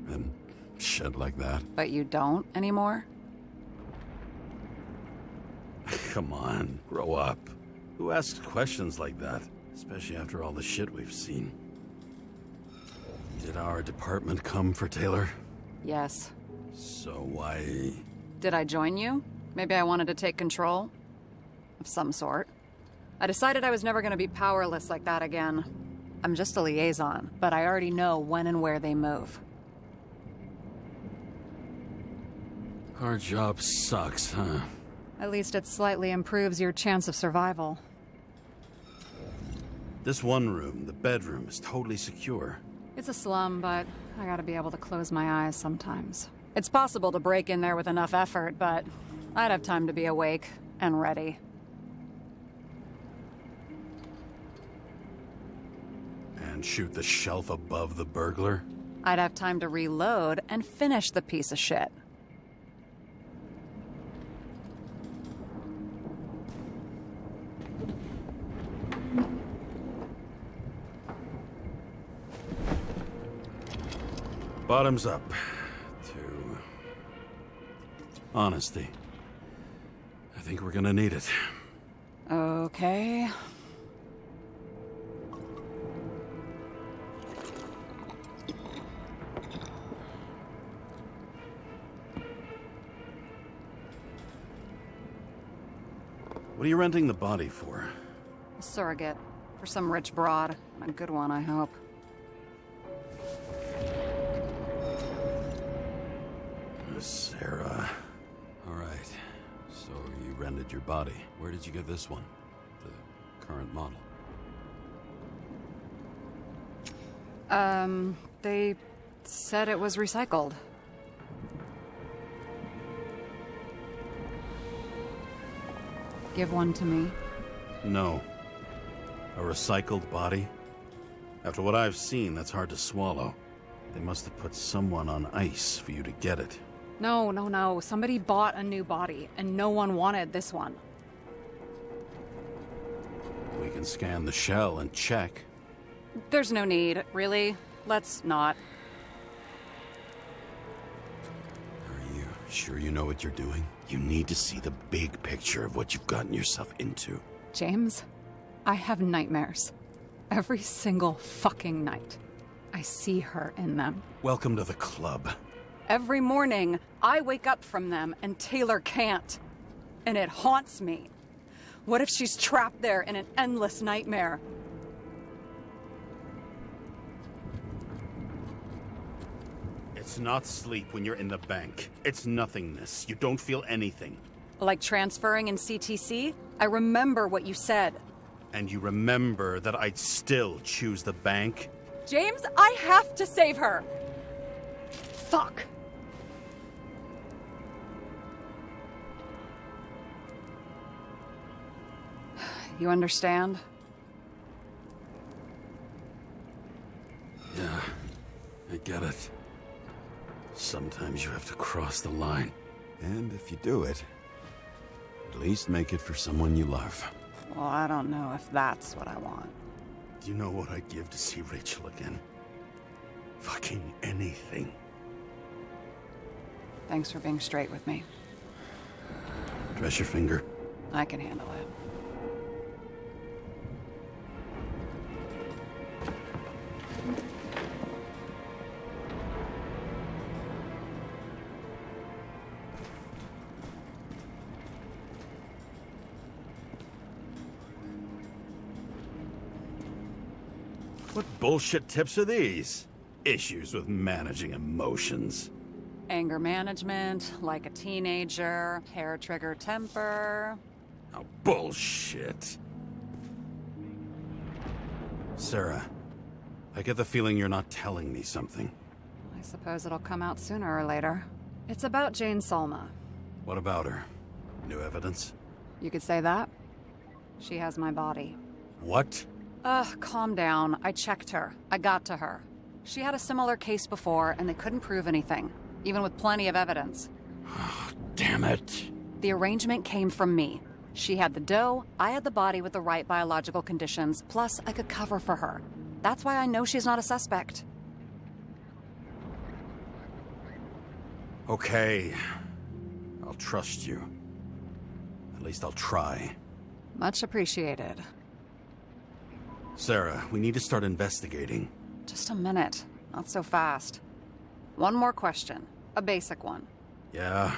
And shit like that. But you don't anymore? Come on, grow up. Who asks questions like that? Especially after all the shit we've seen. Did our department come for Taylor? Yes. So why... Did I join you? Maybe I wanted to take control? Of some sort. I decided I was never going to be powerless like that again. I'm just a liaison, but I already know when and where they move. Our job sucks, huh? At least it slightly improves your chance of survival. This one room, the bedroom, is totally secure. It's a slum, but I gotta be able to close my eyes sometimes. It's possible to break in there with enough effort, but I'd have time to be awake and ready. And shoot the shelf above the burglar? I'd have time to reload and finish the piece of shit. Bottoms up to honesty. I think we're gonna need it. Okay. What are you renting the body for? A surrogate. For some rich broad. A good one, I hope. Sarah. All right. So you rented your body. Where did you get this one? The current model? They said it was recycled. Give one to me. No. A recycled body? After what I've seen, that's hard to swallow. They must have put someone on ice for you to get it. No. Somebody bought a new body, and no one wanted this one. We can scan the shell and check. There's no need, really. Let's not. Are you sure you know what you're doing? You need to see the big picture of what you've gotten yourself into. James, I have nightmares. Every single fucking night. I see her in them. Welcome to the club. Every morning, I wake up from them and Taylor can't. And it haunts me. What if she's trapped there in an endless nightmare? It's not sleep when you're in the bank. It's nothingness. You don't feel anything. Like transferring in CTC? I remember what you said. And you remember that I'd still choose the bank? James, I have to save her! Fuck. You understand? Yeah, I get it. Sometimes you have to cross the line. And if you do it, at least make it for someone you love. Well, I don't know if that's what I want. Do you know what I'd give to see Rachel again? Fucking anything. Thanks for being straight with me. Dress your finger. I can handle it. What bullshit tips are these? Issues with managing emotions. Anger management, like a teenager, hair trigger temper. Oh, bullshit. Sarah, I get the feeling you're not telling me something. I suppose it'll come out sooner or later. It's about Jane Salma. What about her? New evidence? You could say that. She has my body. What? Calm down. I checked her. I got to her. She had a similar case before, and they couldn't prove anything, even with plenty of evidence. Damn it. The arrangement came from me. She had the dough, I had the body with the right biological conditions, plus I could cover for her. That's why I know she's not a suspect. Okay. I'll trust you. At least I'll try. Much appreciated. Sarah, we need to start investigating. Just a minute. Not so fast. One more question. A basic one. Yeah?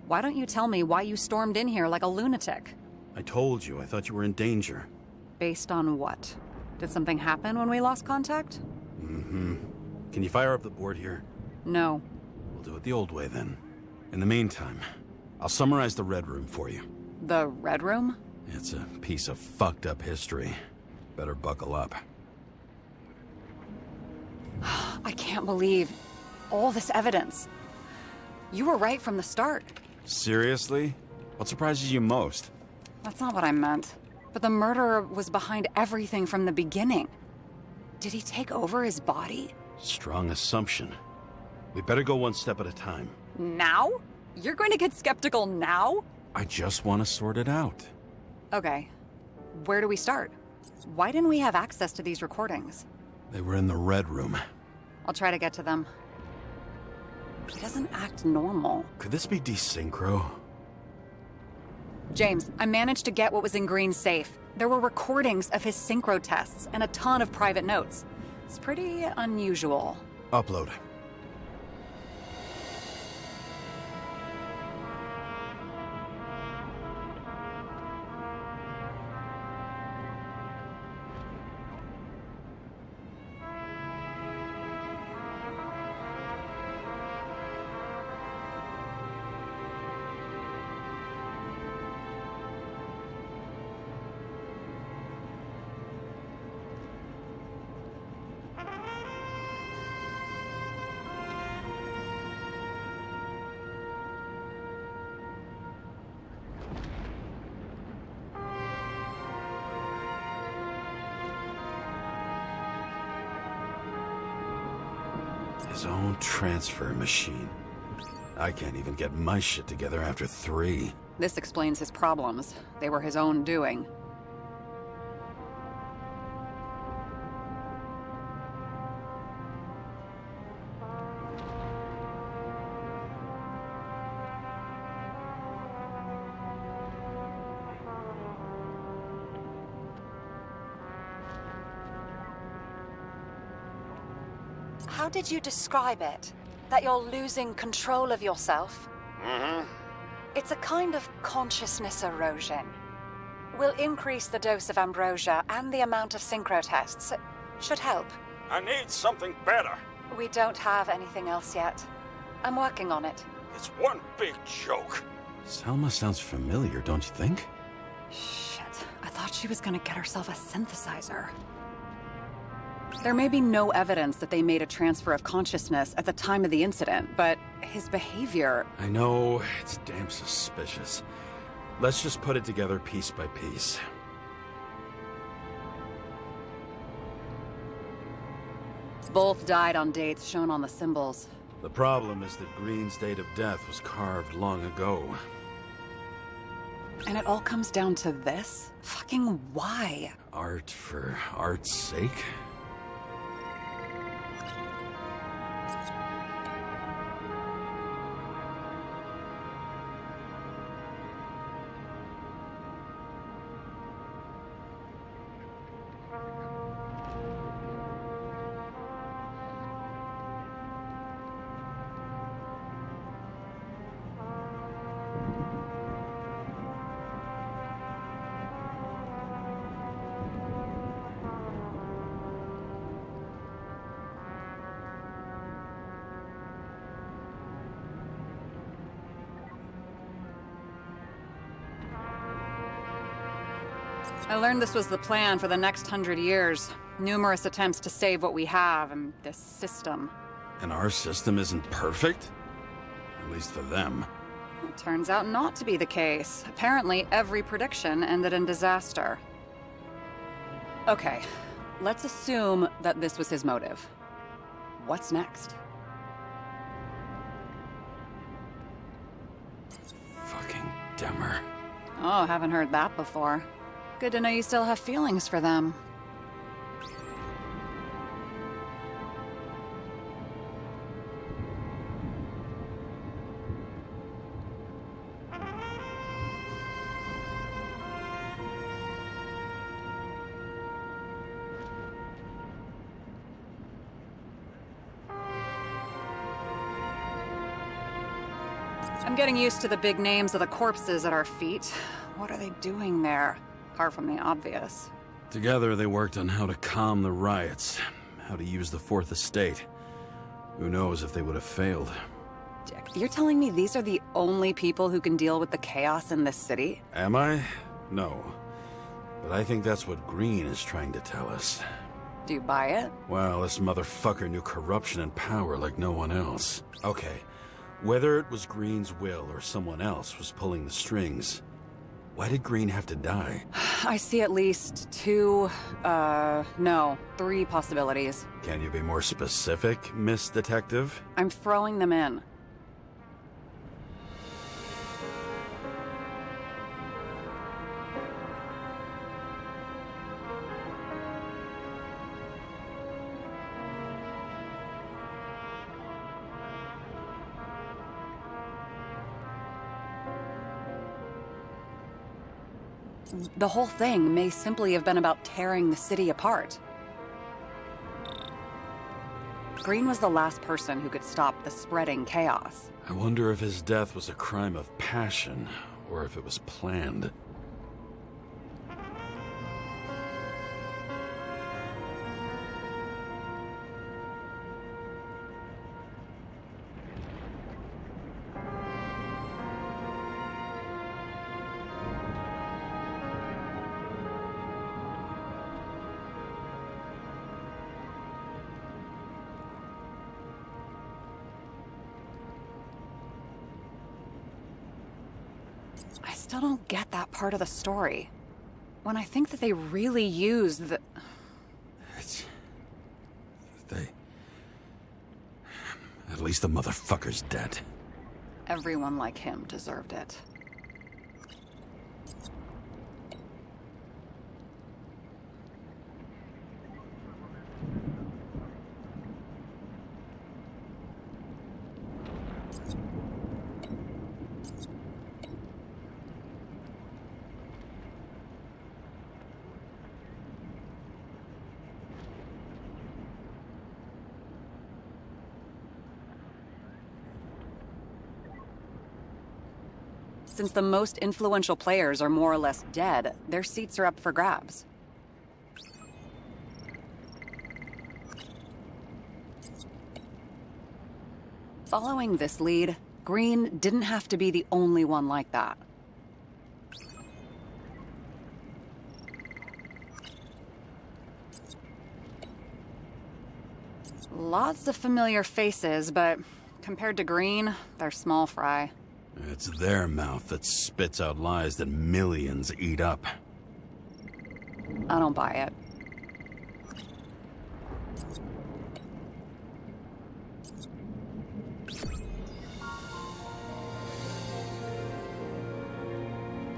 Why don't you tell me why you stormed in here like a lunatic? I told you, I thought you were in danger. Based on what? Did something happen when we lost contact? Mm-hmm. Can you fire up the board here? No. We'll do it the old way then. In the meantime, I'll summarize the Red Room for you. The Red Room? It's a piece of fucked up history. Better buckle up. I can't believe all this evidence. You were right from the start. Seriously? What surprises you most? That's not what I meant. But the murderer was behind everything from the beginning. Did he take over his body? Strong assumption. We better go one step at a time. Now? You're going to get skeptical now? I just want to sort it out. Okay. Where do we start? Why didn't we have access to these recordings? They were in the Red Room. I'll try to get to them. He doesn't act normal. Could this be desynchro? James, I managed to get what was in Green's safe. There were recordings of his synchro tests and a ton of private notes. It's pretty unusual. Upload. His own transfer machine. I can't even get my shit together after 3. This explains his problems. They were his own doing. How did you describe it? That you're losing control of yourself? Mm-hmm. It's a kind of consciousness erosion. We'll increase the dose of ambrosia and the amount of synchro tests. Should help. I need something better. We don't have anything else yet. I'm working on it. It's one big joke. Selma sounds familiar, don't you think? Shit, I thought she was gonna get herself a synthesizer. There may be no evidence that they made a transfer of consciousness at the time of the incident, but his behavior... I know, it's damn suspicious. Let's just put it together piece by piece. Both died on dates shown on the symbols. The problem is that Green's date of death was carved long ago. And it all comes down to this? Fucking why? Art for art's sake? I learned this was the plan for the next 100 years. Numerous attempts to save what we have in this system. And our system isn't perfect? At least for them. It turns out not to be the case. Apparently, every prediction ended in disaster. Okay, let's assume that this was his motive. What's next? Fucking Demmer. Oh, haven't heard that before. Good to know you still have feelings for them. I'm getting used to the big names of the corpses at our feet. What are they doing there? Apart from the obvious. Together they worked on how to calm the riots, how to use the Fourth Estate. Who knows if they would have failed. Dick, you're telling me these are the only people who can deal with the chaos in this city? Am I? No. But I think that's what Green is trying to tell us. Do you buy it? Well, this motherfucker knew corruption and power like no one else. Okay, whether it was Green's will or someone else was pulling the strings, why did Green have to die? I see at least 3 possibilities. Can you be more specific, Miss Detective? I'm throwing them in. The whole thing may simply have been about tearing the city apart. Green was the last person who could stop the spreading chaos. I wonder if his death was a crime of passion, or if it was planned. I still don't get that part of the story. When I think that they really used the... At least the motherfucker's dead. Everyone like him deserved it. Since the most influential players are more or less dead, their seats are up for grabs. Following this lead, Green didn't have to be the only one like that. Lots of familiar faces, but compared to Green, they're small fry. It's their mouth that spits out lies that millions eat up. I don't buy it.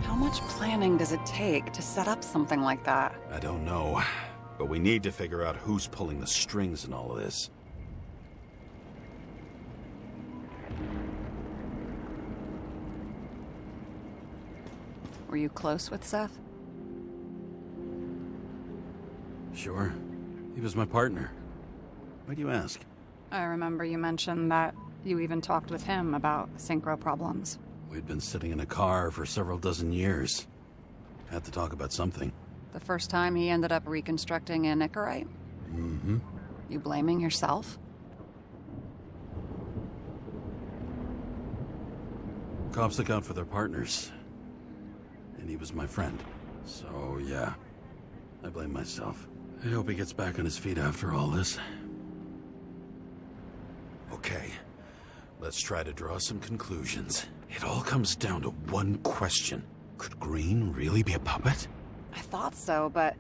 How much planning does it take to set up something like that? I don't know, but we need to figure out who's pulling the strings in all of this. Were you close with Seth? Sure. He was my partner. Why do you ask? I remember you mentioned that you even talked with him about synchro problems. We'd been sitting in a car for several dozen years. Had to talk about something. The first time he ended up reconstructing an Icarite? Mm-hmm. You blaming yourself? Cops look out for their partners. And he was my friend. So, yeah. I blame myself. I hope he gets back on his feet after all this. Okay. Let's try to draw some conclusions. It all comes down to one question. Could Green really be a puppet? I thought so, but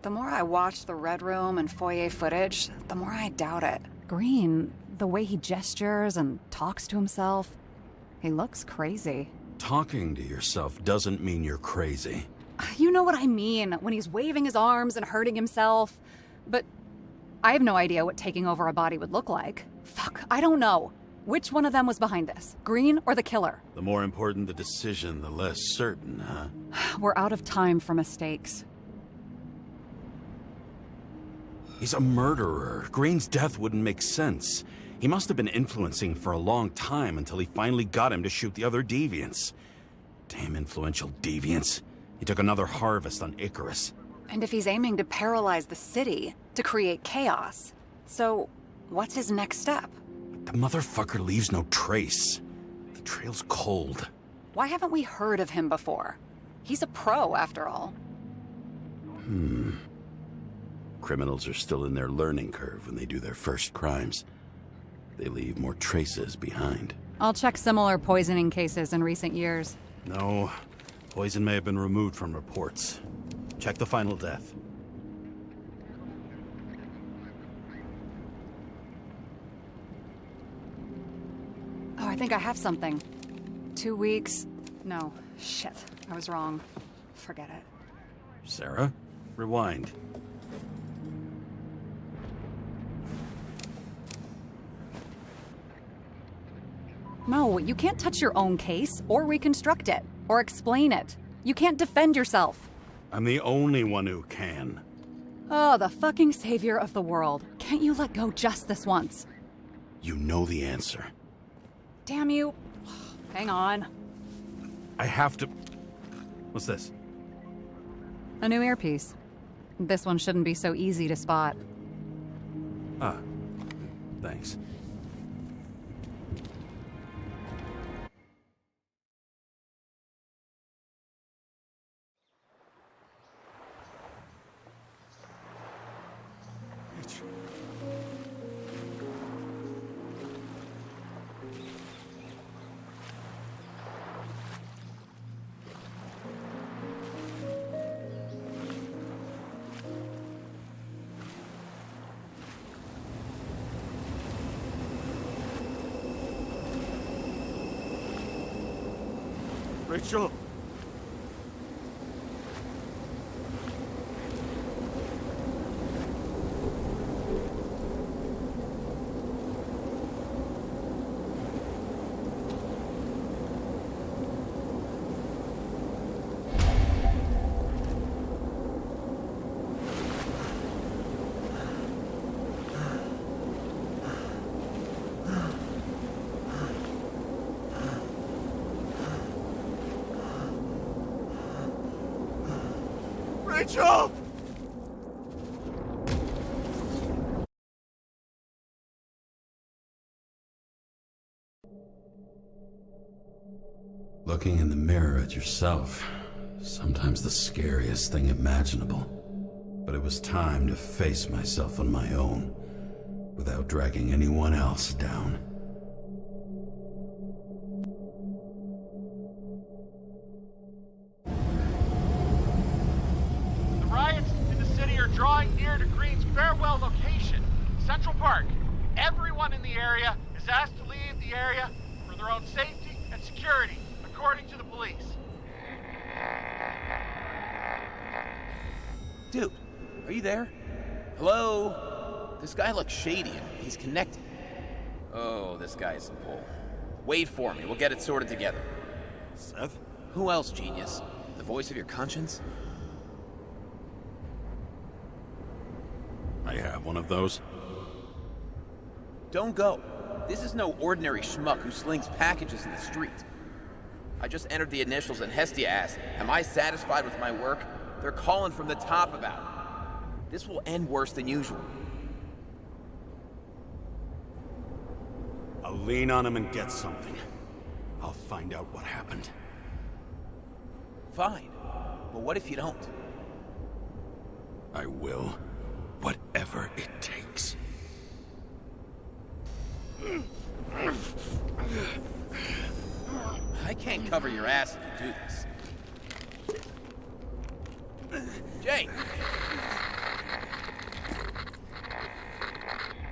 the more I watch the Red Room and foyer footage, the more I doubt it. Green, the way he gestures and talks to himself, he looks crazy. Talking to yourself doesn't mean you're crazy. You know what I mean, when he's waving his arms and hurting himself. But I have no idea what taking over a body would look like. Fuck, I don't know. Which one of them was behind this? Green or the killer? The more important the decision, the less certain, huh? We're out of time for mistakes. He's a murderer. Green's death wouldn't make sense. He must have been influencing for a long time until he finally got him to shoot the other deviants. Damn influential deviants. He took another harvest on Icarus. And if he's aiming to paralyze the city, to create chaos, so what's his next step? The motherfucker leaves no trace. The trail's cold. Why haven't we heard of him before? He's a pro, after all. Criminals are still in their learning curve when they do their first crimes. They leave more traces behind. I'll check similar poisoning cases in recent years. No. Poison may have been removed from reports. Check the final death. Oh, I think I have something. 2 weeks. No, shit. I was wrong. Forget it. Sarah, rewind. No, you can't touch your own case, or reconstruct it, or explain it. You can't defend yourself. I'm the only one who can. Oh, the fucking savior of the world. Can't you let go just this once? You know the answer. Damn you. Hang on. I have to... What's this? A new earpiece. This one shouldn't be so easy to spot. Ah, thanks. Rachel! Rachel! Looking in the mirror at yourself, sometimes the scariest thing imaginable. But it was time to face myself on my own, without dragging anyone else down. The riots in the city are drawing near to Green's farewell location, Central Park. Everyone in the area is asked to leave the area for their own safety and security, according to the police. Dude, are you there? Hello? This guy looks shady and he's connected. Oh, this guy is a bull. Wait for me, we'll get it sorted together. Seth? Who else, genius? The voice of your conscience? I have one of those. Don't go. This is no ordinary schmuck who slings packages in the street. I just entered the initials and Hestia asked, am I satisfied with my work? They're calling from the top about it. This will end worse than usual. I'll lean on him and get something. I'll find out what happened. Fine. But what if you don't? I will. Whatever it takes. I can't cover your ass if you do this. Jay!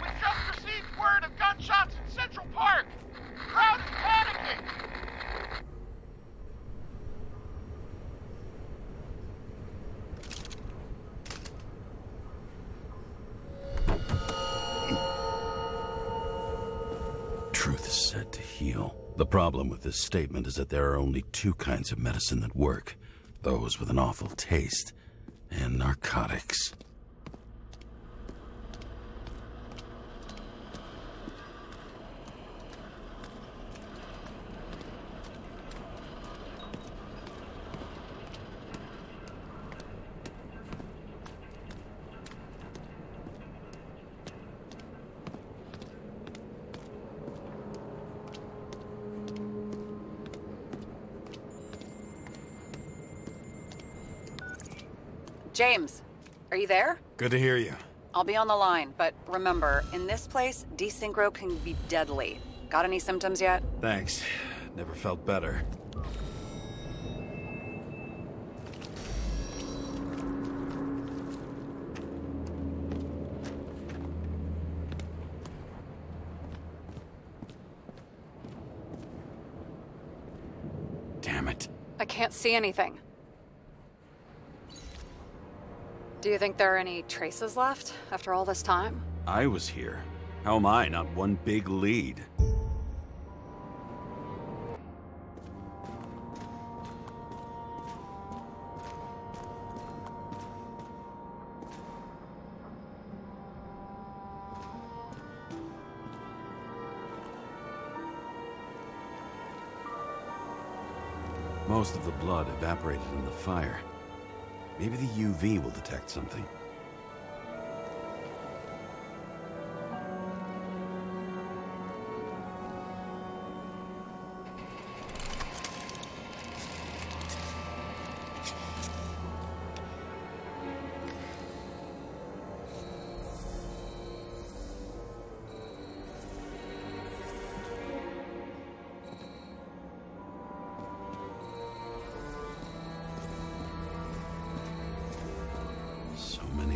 We just received word of gunshots in Central Park. Crowd is panicking. Truth is said to heal. The problem with this statement is that there are only two kinds of medicine that work. Those with an awful taste, and narcotics. James, are you there? Good to hear you. I'll be on the line, but remember, in this place, desynchro can be deadly. Got any symptoms yet? Thanks. Never felt better. Damn it. I can't see anything. Do you think there are any traces left after all this time? I was here. How am I not one big lead? Most of the blood evaporated in the fire. Maybe the UV will detect something.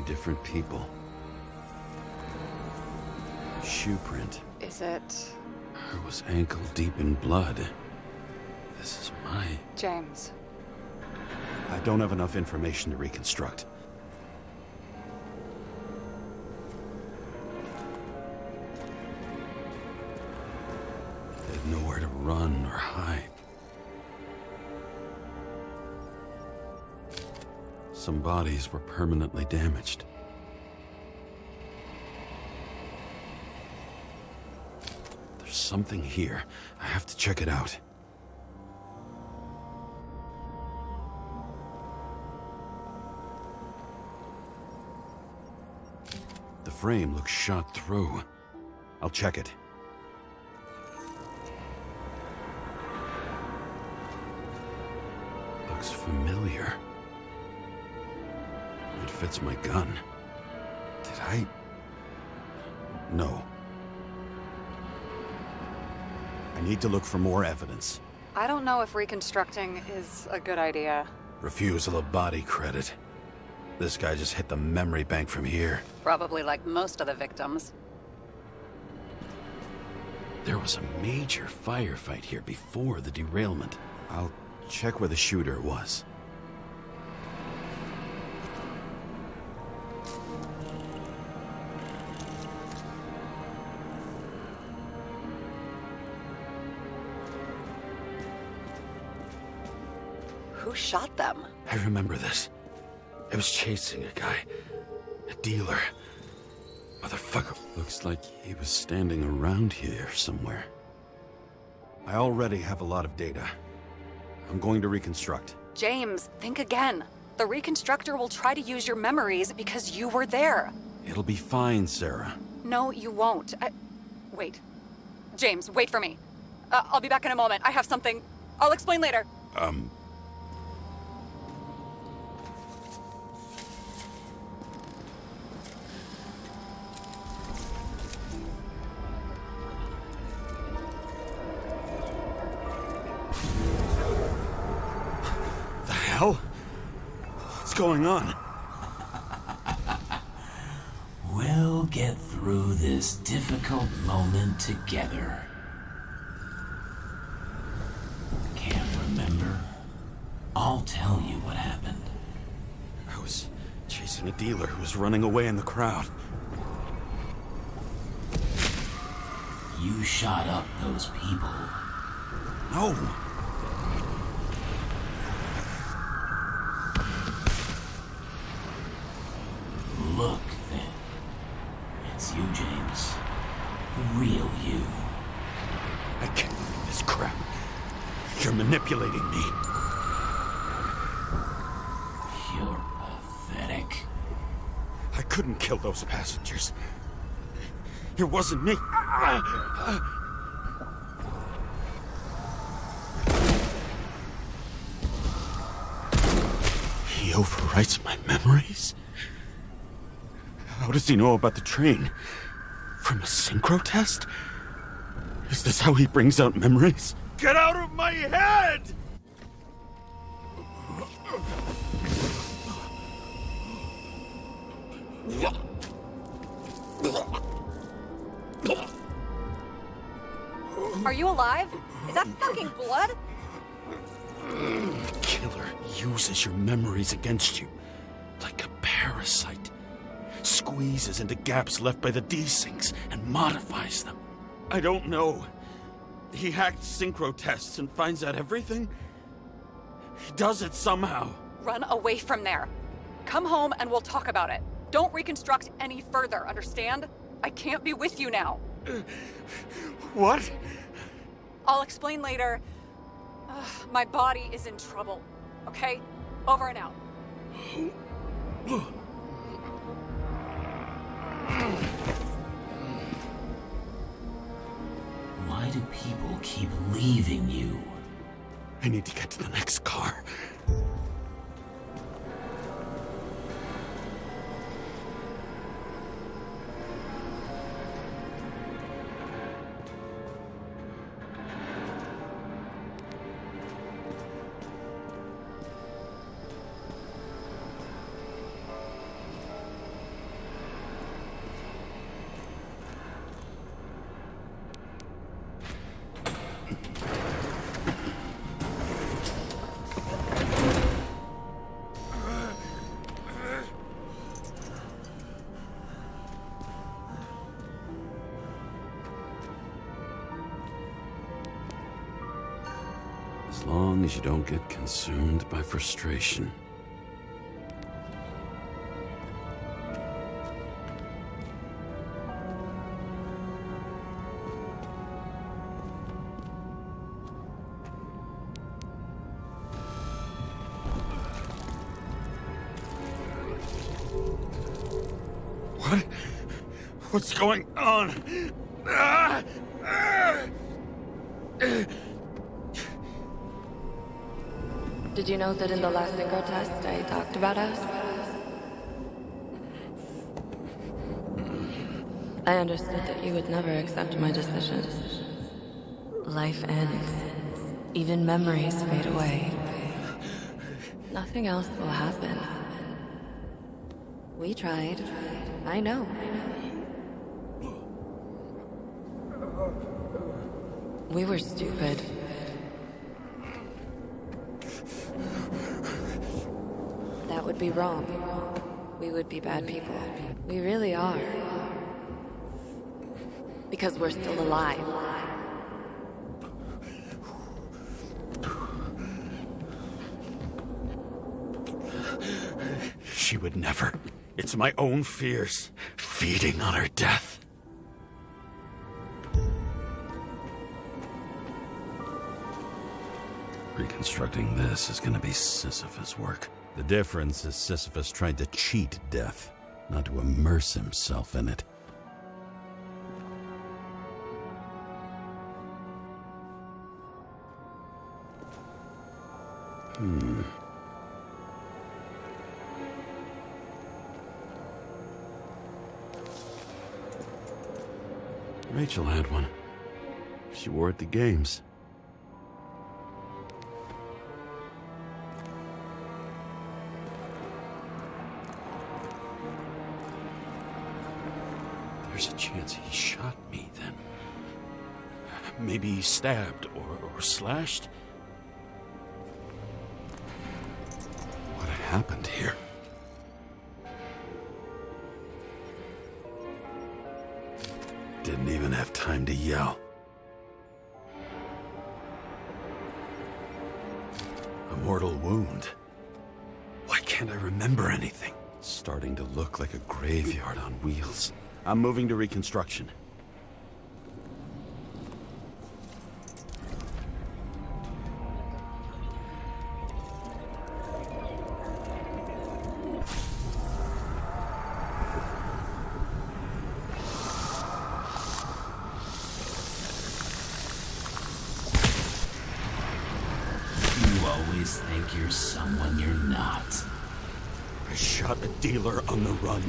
Different people. Shoe print. Is it... Her was ankle deep in blood. This is my... James. I don't have enough information to reconstruct. They had nowhere to run or hide. Some bodies were permanently damaged. There's something here. I have to check it out. The frame looks shot through. I'll check it. Looks familiar. It fits my gun. Did I... No. I need to look for more evidence. I don't know if reconstructing is a good idea. Refusal of body credit. This guy just hit the memory bank from here. Probably like most of the victims. There was a major firefight here before the derailment. I'll check where the shooter was. Who shot them? I remember this. I was chasing a guy. A dealer. Motherfucker. Looks like he was standing around here somewhere. I already have a lot of data. I'm going to reconstruct. James, think again. The reconstructor will try to use your memories because you were there. It'll be fine, Sarah. No, you won't. Wait. James, wait for me. I'll be back in a moment. I have something. I'll explain later. What's going on? We'll get through this difficult moment together. Can't remember? I'll tell you what happened. I was chasing a dealer who was running away in the crowd. You shot up those people. No! Look, then. It's you, James. The real you. I can't do this crap. You're manipulating me. You're pathetic. I couldn't kill those passengers. It wasn't me. He overwrites my memories? How does he know about the train? From a synchro test? Is this how he brings out memories? Get out of my head! Are you alive? Is that fucking blood? The killer uses your memories against you, like a parasite. Squeezes into gaps left by the desyncs and modifies them. I don't know. He hacked synchro tests and finds out everything? He does it somehow. Run away from there. Come home and we'll talk about it. Don't reconstruct any further, understand? I can't be with you now. What? I'll explain later. My body is in trouble, okay? Over and out. Why do people keep leaving you? I need to get to the next car. As long as you don't get consumed by frustration. What? What's going on? Did you know that in the last synchro test I talked about us? I understood that you would never accept my decisions. Life ends. Even memories fade away. Nothing else will happen. We tried. I know. We were stupid. That would be wrong. We would be bad people. We really are. Because we're still alive. She would never. It's my own fears, feeding on her death. Reconstructing this is gonna be Sisyphus work. The difference is Sisyphus tried to cheat death, not to immerse himself in it. Rachel had one. She wore it to games. There's a chance he shot me then. Maybe he stabbed or slashed. What happened here? Didn't even have time to yell. A mortal wound. Why can't I remember anything? It's starting to look like a graveyard on wheels. I'm moving to reconstruction. You always think you're someone you're not. I shot a dealer on the run.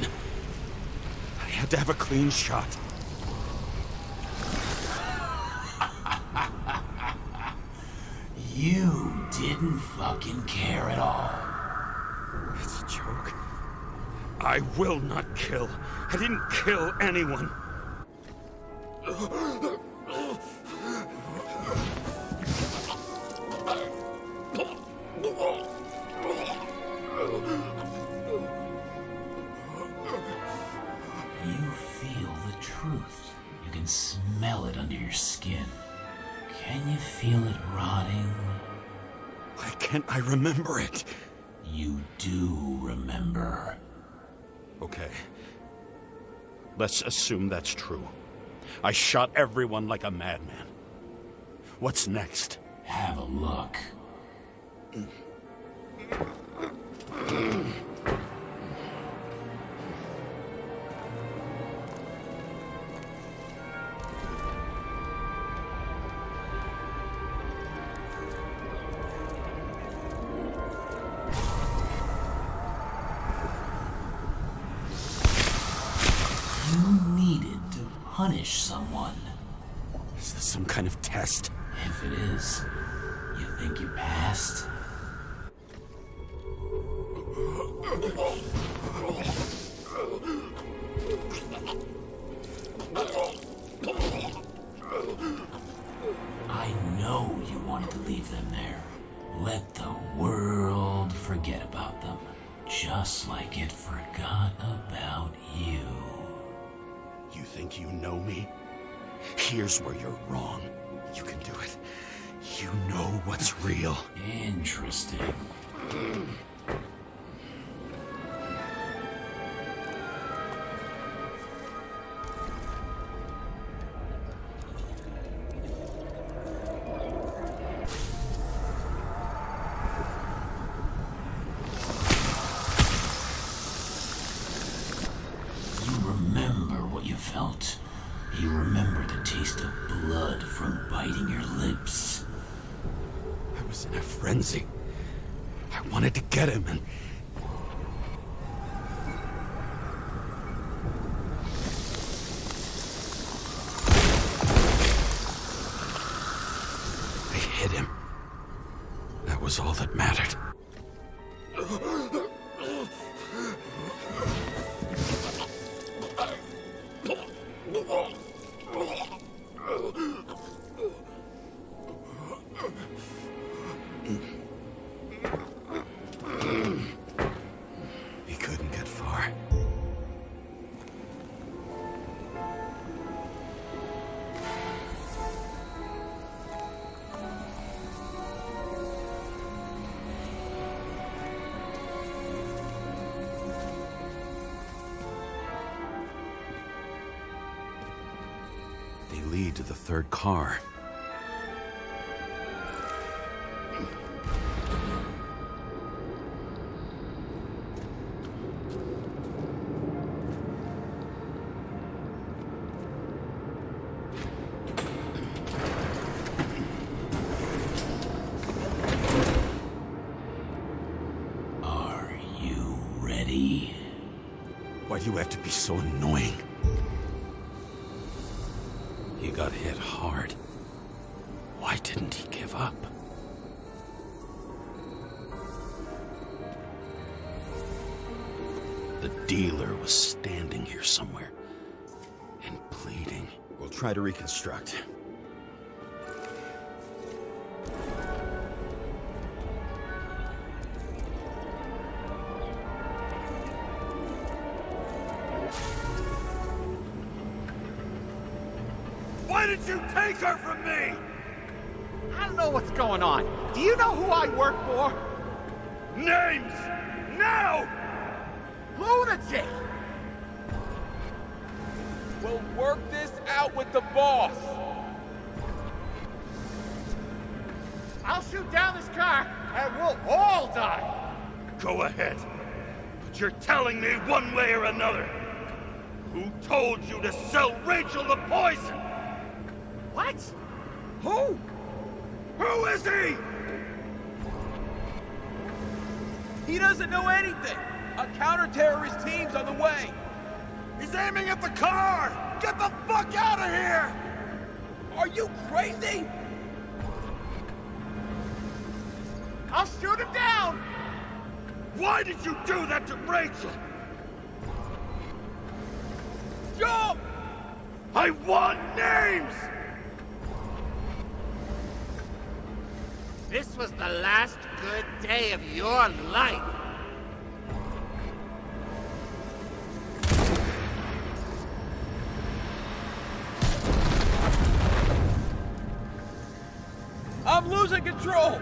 had to have a clean shot. You didn't fucking care at all. It's a joke. I will not kill. I didn't kill anyone. You feel the truth. You can smell it under your skin. Can you feel it rotting? Why can't I remember it? You do remember. Okay. Let's assume that's true. I shot everyone like a madman. What's next? Have a look. You needed to punish someone. Is this some kind of test? If it is, you think you passed? I know you wanted to leave them there. Let the world forget about them, just like it forgot about you. You think you know me? Here's where you're wrong. You can do it. You know what's real. Interesting. You remember what you felt. You remember the taste of blood from biting your lips. I was in a frenzy. I wanted to get him and... I hit him. That was all that mattered. He couldn't get far. They lead to the third car. Are you ready? Why do you have to be so annoying? He got hit hard. Why didn't he give up? The dealer was standing here somewhere and bleeding. We'll try to reconstruct. Why did you take her from me? I don't know what's going on. Do you know who I work for? Names! Now! Lunatic! We'll work this out with the boss. I'll shoot down this car and we'll all die. Go ahead. But you're telling me one way or another. Who told you to sell Rachel the poison? What? Who? Who is he? He doesn't know anything. A counter-terrorist team's on the way. He's aiming at the car! Get the fuck out of here! Are you crazy? I'll shoot him down! Why did you do that to Rachel? Jump! I want names! This was the last good day of your life. I'm losing control!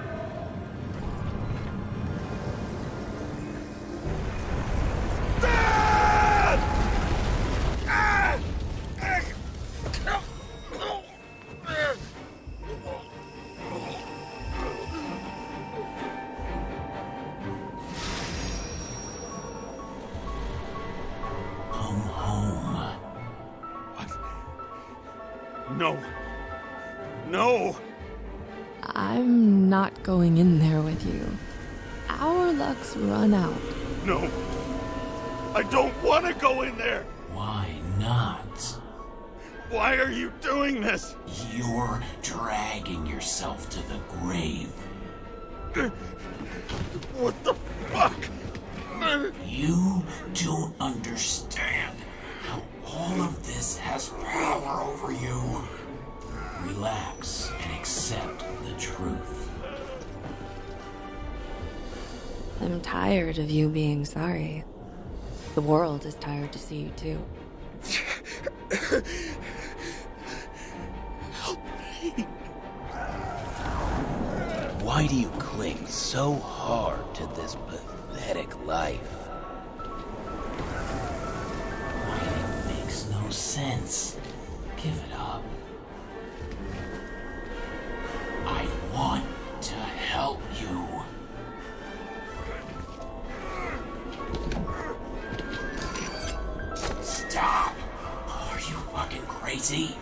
No. No! I'm not going in there with you. Our luck's run out. No. I don't want to go in there! Why not? Why are you doing this? You're dragging yourself to the grave. What the fuck? You don't understand how all of this has power over you. Relax and accept the truth. I'm tired of you being sorry. The world is tired to see you too. Help me. Why do you cling so hard to this pathetic life? Waiting makes no sense. Give it up. I want to help you. Stop! Are you fucking crazy?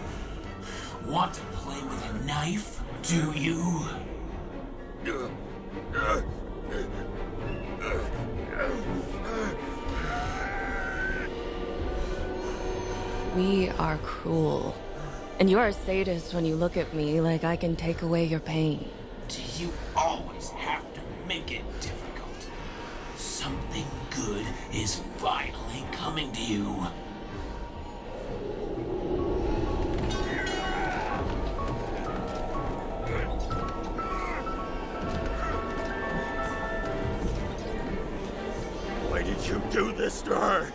Want to play with a knife? Do you? We are cruel. And you're a sadist when you look at me like I can take away your pain. Do you always have to make it difficult? Something good is finally coming to you. Why did you do this to her?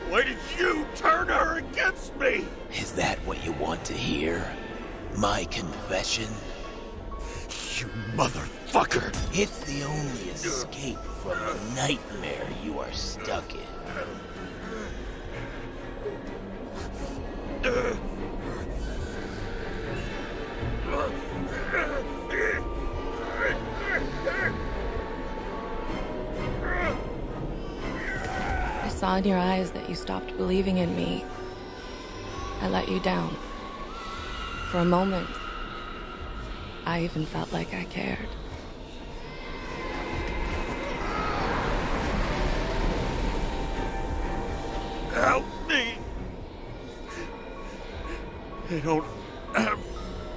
Why did you turn her against me? Is that what you want to hear? My confession? You motherfucker! It's the only escape from the nightmare you are stuck in. I saw in your eyes that you stopped believing in me. I let you down. For a moment, I even felt like I cared. Help me! I don't have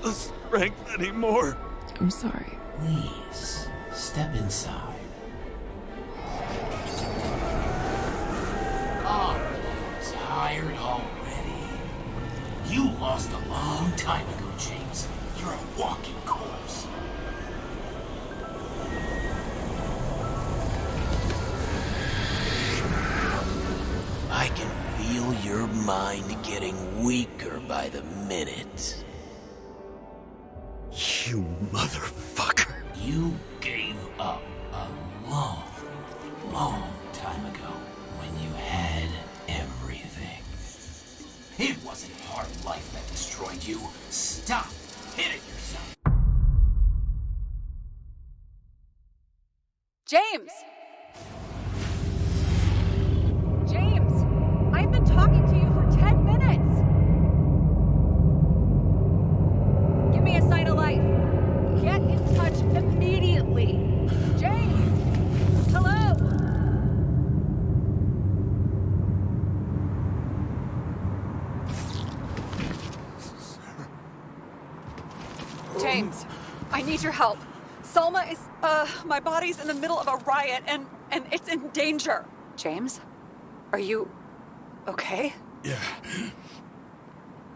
the strength anymore. I'm sorry. Please, step inside. Are you tired already? You lost a long time ago, James. You're a walking corpse. I can feel your mind getting weaker by the minute. You motherfucker. You gave up a long, long time ago when you had everything. It wasn't hard life that destroyed you. Stop hitting yourself. James! James! I've been talking to you for 10 minutes! Give me a sign of life. Get in touch immediately. James! Hello? James, I need your help. Salma is, my body's in the middle of a riot and it's in danger. James? Are you okay? Yeah.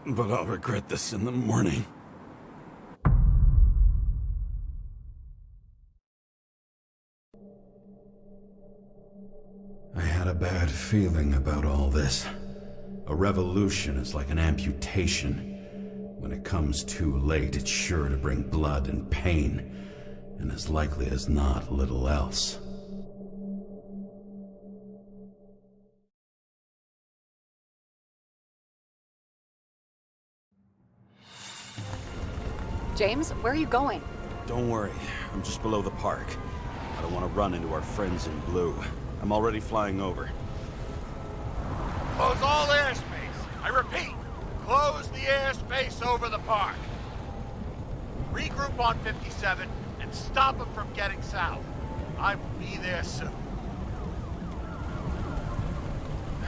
But I'll regret this in the morning. I had a bad feeling about all this. A revolution is like an amputation. When it comes too late, it's sure to bring blood and pain, and as likely as not, little else. James, where are you going? Don't worry, I'm just below the park. I don't want to run into our friends in blue. I'm already flying over. Close all airspace. I repeat, close the airspace over the park. Regroup on 57 and stop them from getting south. I will be there soon.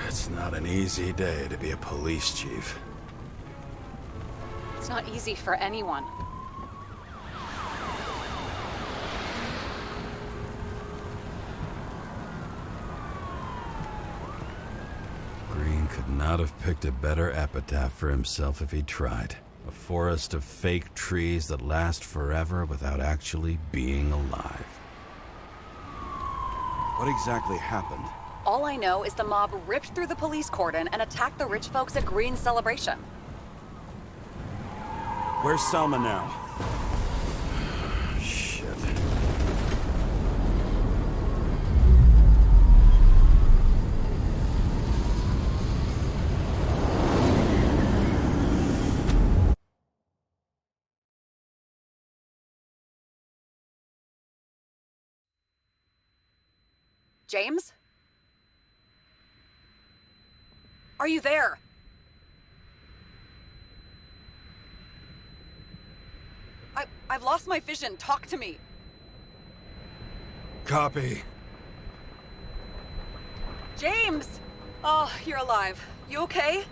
It's not an easy day to be a police chief. It's not easy for anyone. Green could not have picked a better epitaph for himself if he tried. A forest of fake trees that last forever without actually being alive. What exactly happened? All I know is the mob ripped through the police cordon and attacked the rich folks at Green's celebration. Where's Salma now? Shit. James? Are you there? I've lost my vision. Talk to me. Copy. James! Oh, you're alive. You okay?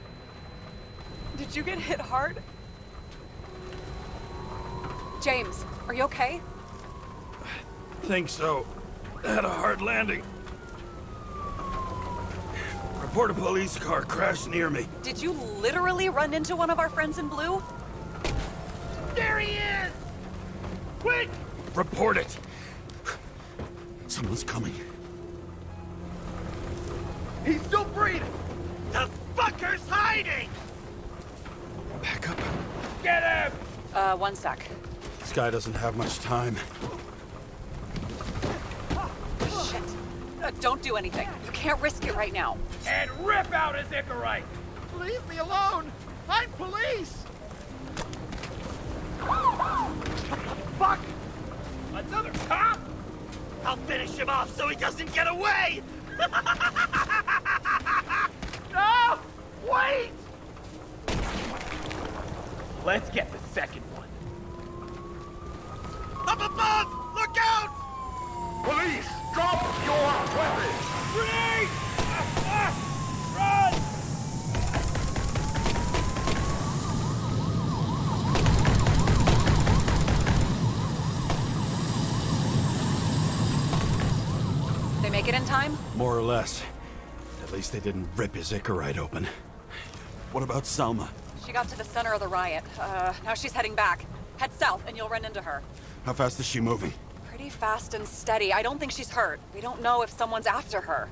Did you get hit hard? James, are you okay? Think so. Had a hard landing. Report a police car crashed near me. Did you literally run into one of our friends in blue? There he is! Quick! Report it! Someone's coming. He's still breathing! The fucker's hiding! Back up. Get him! 1 sec. This guy doesn't have much time. Shit. Don't do anything. You can't risk it right now. And rip out his Icarite! Leave me alone! I'm police! Fuck! Another cop? I'll finish him off so he doesn't get away! No! Wait! Let's get the second one. Up above! Look out! Police, drop your weapons! Grenade! Run! They make it in time? More or less. At least they didn't rip his Icarite open. What about Salma? She got to the center of the riot. Now she's heading back. Head south and you'll run into her. How fast is she moving? Pretty fast and steady. I don't think she's hurt. We don't know if someone's after her.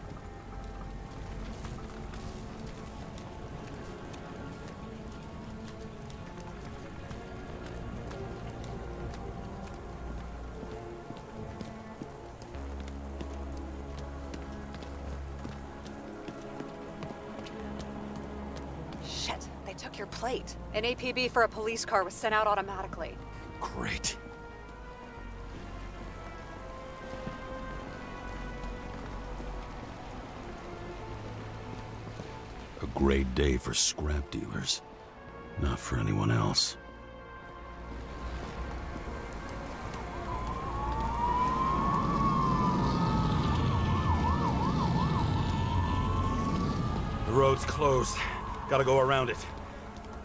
Shit, they took your plate. An APB for a police car was sent out automatically. Great. A great day for scrap dealers. Not for anyone else. The road's closed. Gotta go around it.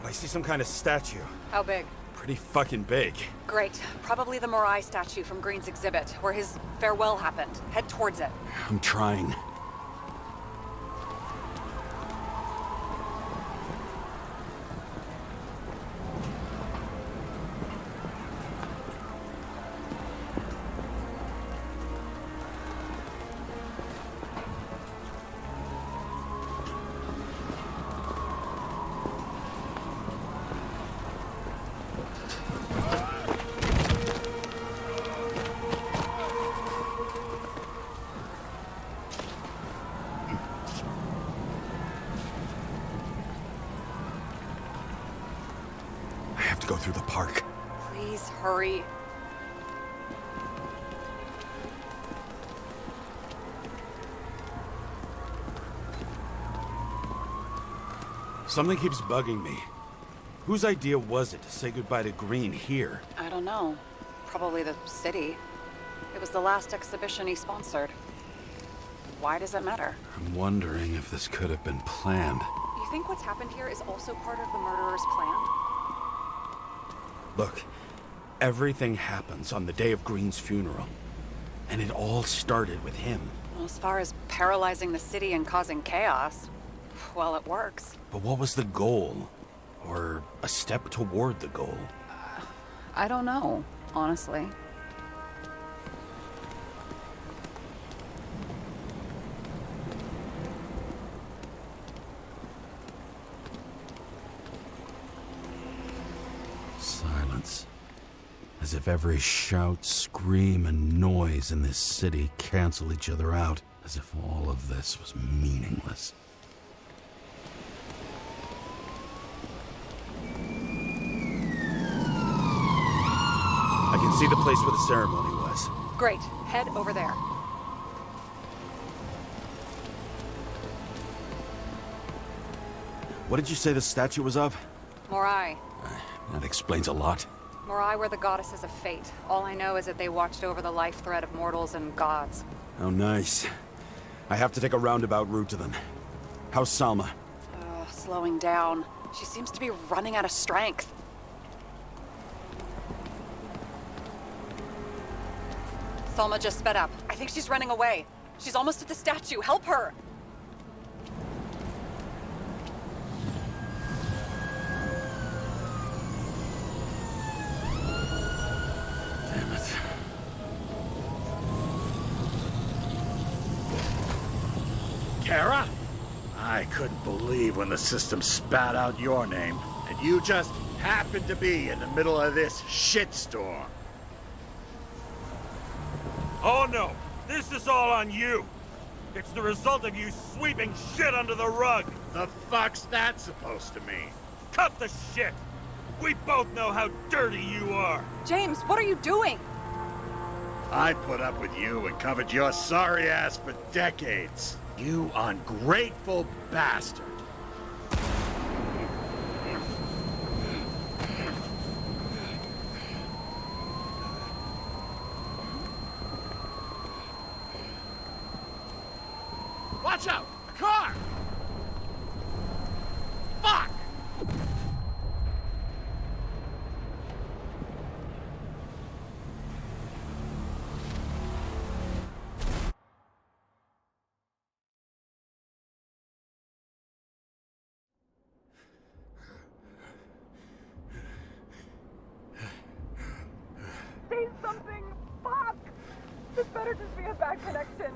But I see some kind of statue. How big? pretty fucking big. Great. Probably the Morai statue from Green's exhibit, where his farewell happened. Head towards it. I'm trying. Go through the park. Please hurry. Something keeps bugging me. Whose idea was it to say goodbye to Green here? I don't know. Probably the city. It was the last exhibition he sponsored. Why does it matter? I'm wondering if this could have been planned. You think what's happened here is also part of the murderer's plan? Look, everything happens on the day of Green's funeral. And it all started with him. Well, as far as paralyzing the city and causing chaos, well, it works. But what was the goal? Or a step toward the goal? I don't know, honestly. Silence. As if every shout, scream, and noise in this city cancel each other out. As if all of this was meaningless. I can see the place where the ceremony was. Great. Head over there. What did you say the statue was of? Morai. That explains a lot. Morai were the goddesses of fate. All I know is that they watched over the life thread of mortals and gods. Oh, nice. I have to take a roundabout route to them. How's Salma? Slowing down. She seems to be running out of strength. Salma just sped up. I think she's running away. She's almost at the statue. Help her! Damn it. Kara? I couldn't believe when the system spat out your name, and you just happened to be in the middle of this shitstorm. Oh no, this is all on you. It's the result of you sweeping shit under the rug. The fuck's that supposed to mean? Cut the shit. We both know how dirty you are. James, what are you doing? I put up with you and covered your sorry ass for decades. You ungrateful bastard. Watch out! A car! Fuck! Say something! Fuck! This better just be a bad connection.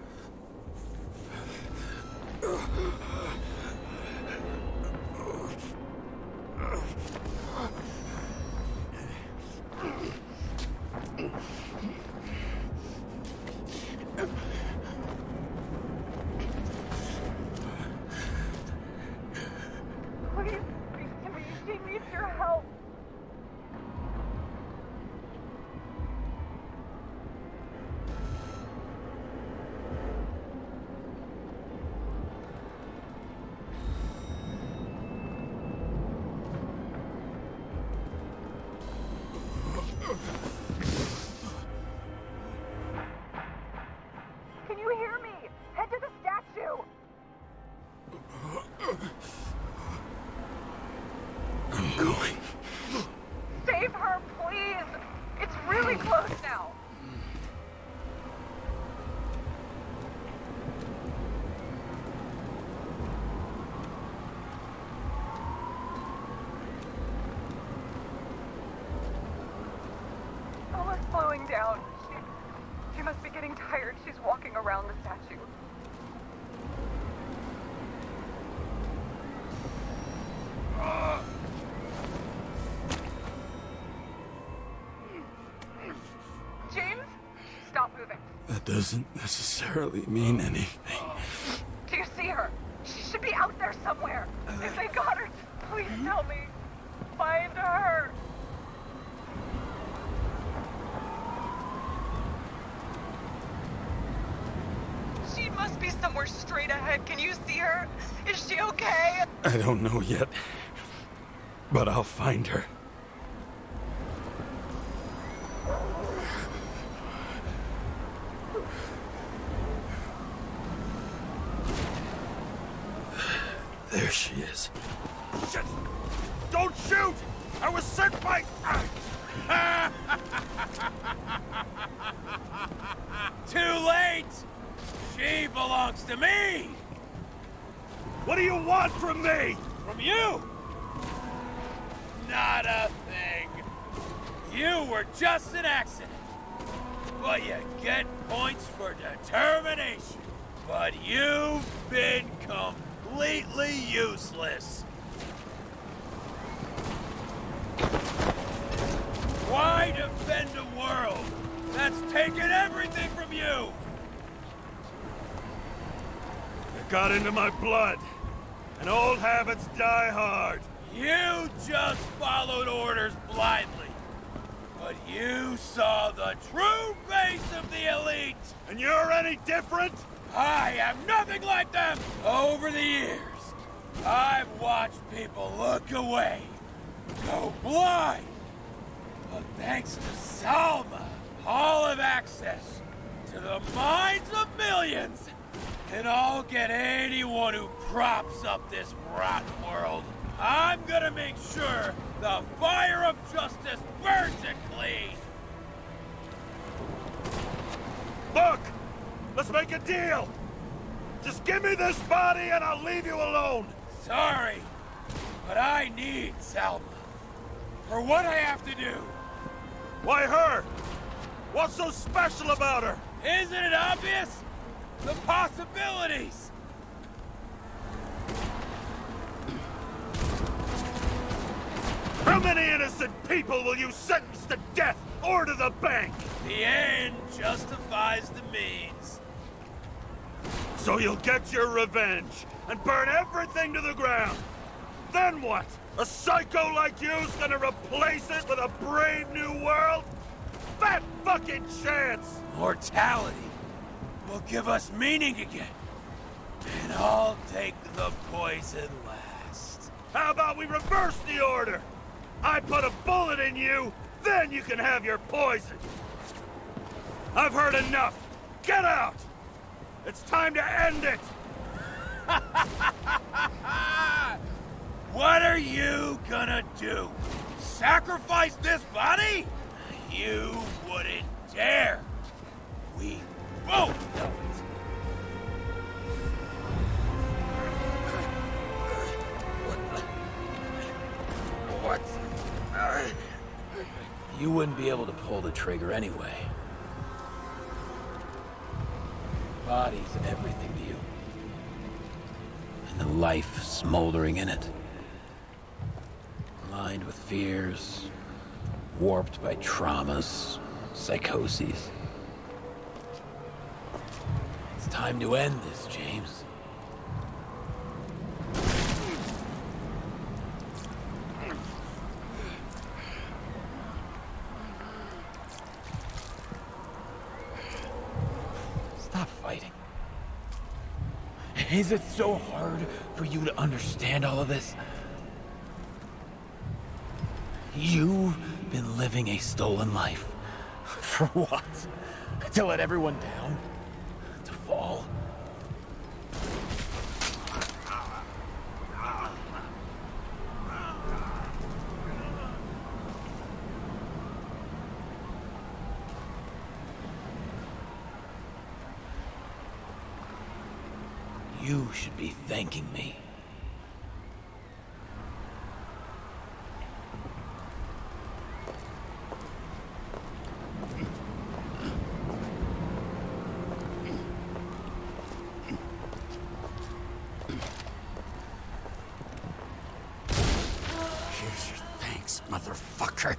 Please speak to me. She needs your help. Can you hear me? Head to the statue. I'm going. Save her, It's really close now. Almost slowing down. She must be getting tired. She's walking around the statue. James, stop moving. That doesn't necessarily mean anything. Do you see her? She should be out there somewhere. If they got her, please tell me. Find her. She must be somewhere straight ahead. Can you see her? Is she okay? I don't know yet, but I'll find her. There she is. Shit! Don't shoot! I was sent by... Too late! She belongs to me! What do you want from me? From you? Not a thing. You were just an accident. But you get points for determination. But you've been completely useless. Why defend a world that's taken everything from you? It got into my blood, and old habits die hard. You just followed orders blindly. But you saw the true face of the elite. And you're any different? I am nothing like them! Over the years, I've watched people look away, go blind. But thanks to Salma, I'll have access to the minds of millions. And I'll get anyone who props up this rotten world. I'm gonna make sure the fire of justice burns it clean. Look! Let's make a deal! Just give me this body and I'll leave you alone! Sorry, but I need Salma. For what I have to do. Why her? What's so special about her? Isn't it obvious? The possibilities! How many innocent people will you sentence to death or to the bank? The end justifies the means. So you'll get your revenge and burn everything to the ground. Then what? A psycho like you's gonna replace it with a brave new world? Fat fucking chance! Mortality will give us meaning again. And I'll take the poison last. How about we reverse the order? I put a bullet in you, then you can have your poison. I've heard enough. Get out! It's time to end it! What are you gonna do? Sacrifice this body? You wouldn't dare. We both know it. What? You wouldn't be able to pull the trigger anyway. Body's everything to you. And the life smoldering in it. Lined with fears, warped by traumas, psychoses. It's time to end this, James. Stop fighting. Is it so hard for you to understand all of this? You've been living a stolen life. For what? To let everyone down? To fall? You should be thanking me. Here's your thanks, motherfucker.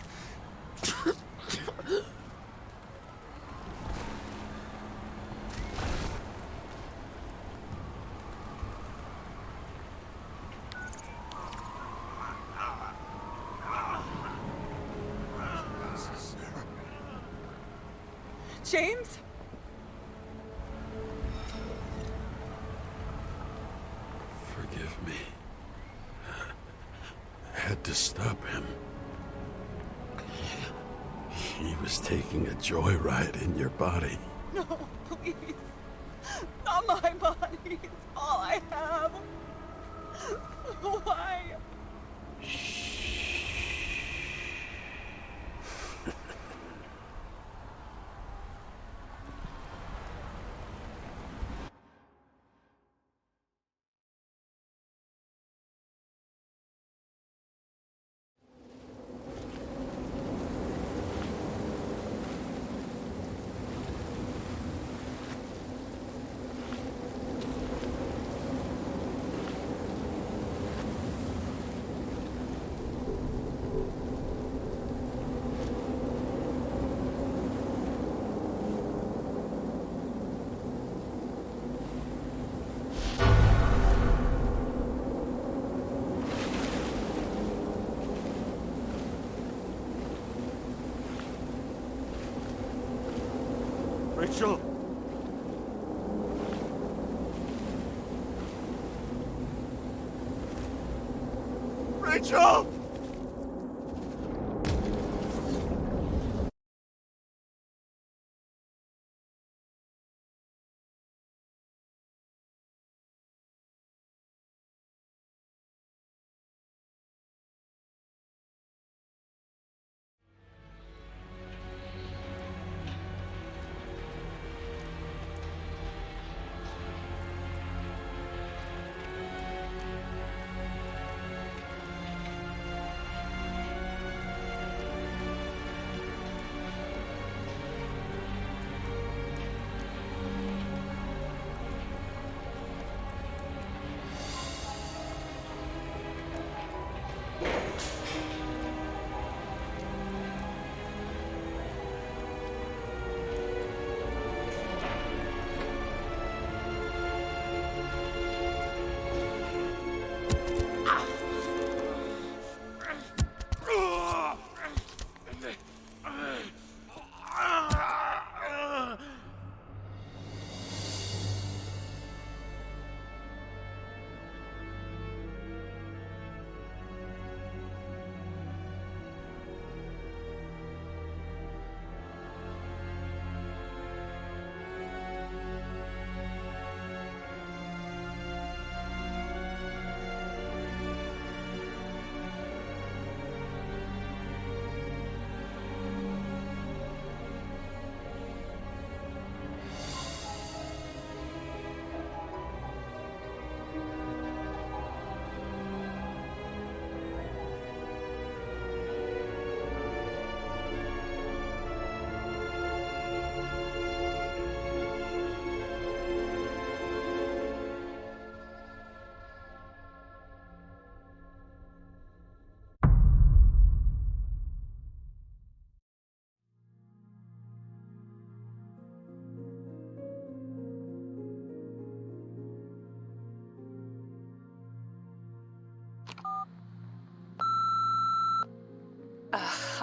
James? Forgive me. Had to stop him. He was taking a joyride in your body. No, please. Not my body. It's all I have. Why? Rachel! Rachel!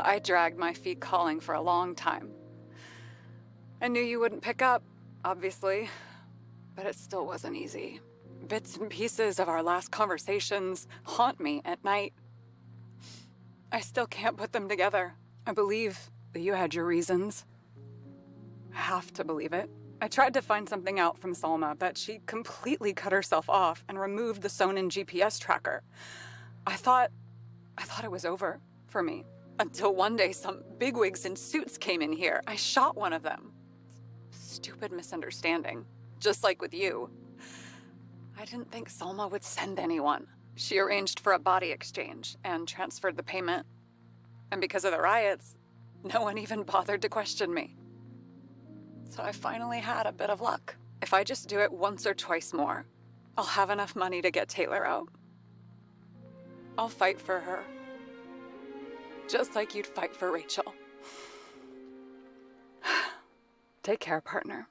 I dragged my feet calling for a long time. I knew you wouldn't pick up, obviously, but it still wasn't easy. Bits and pieces of our last conversations haunt me at night. I still can't put them together. I believe that you had your reasons. I have to believe it. I tried to find something out from Salma, but she completely cut herself off and removed the Sonin GPS tracker. I thought it was over for me. Until one day some bigwigs in suits came in here. I shot one of them. Stupid misunderstanding. Just like with you. I didn't think Salma would send anyone. She arranged for a body exchange and transferred the payment. And because of the riots, no one even bothered to question me. So I finally had a bit of luck. If I just do it once or twice more, I'll have enough money to get Taylor out. I'll fight for her. Just like you'd fight for Rachel. Take care, partner.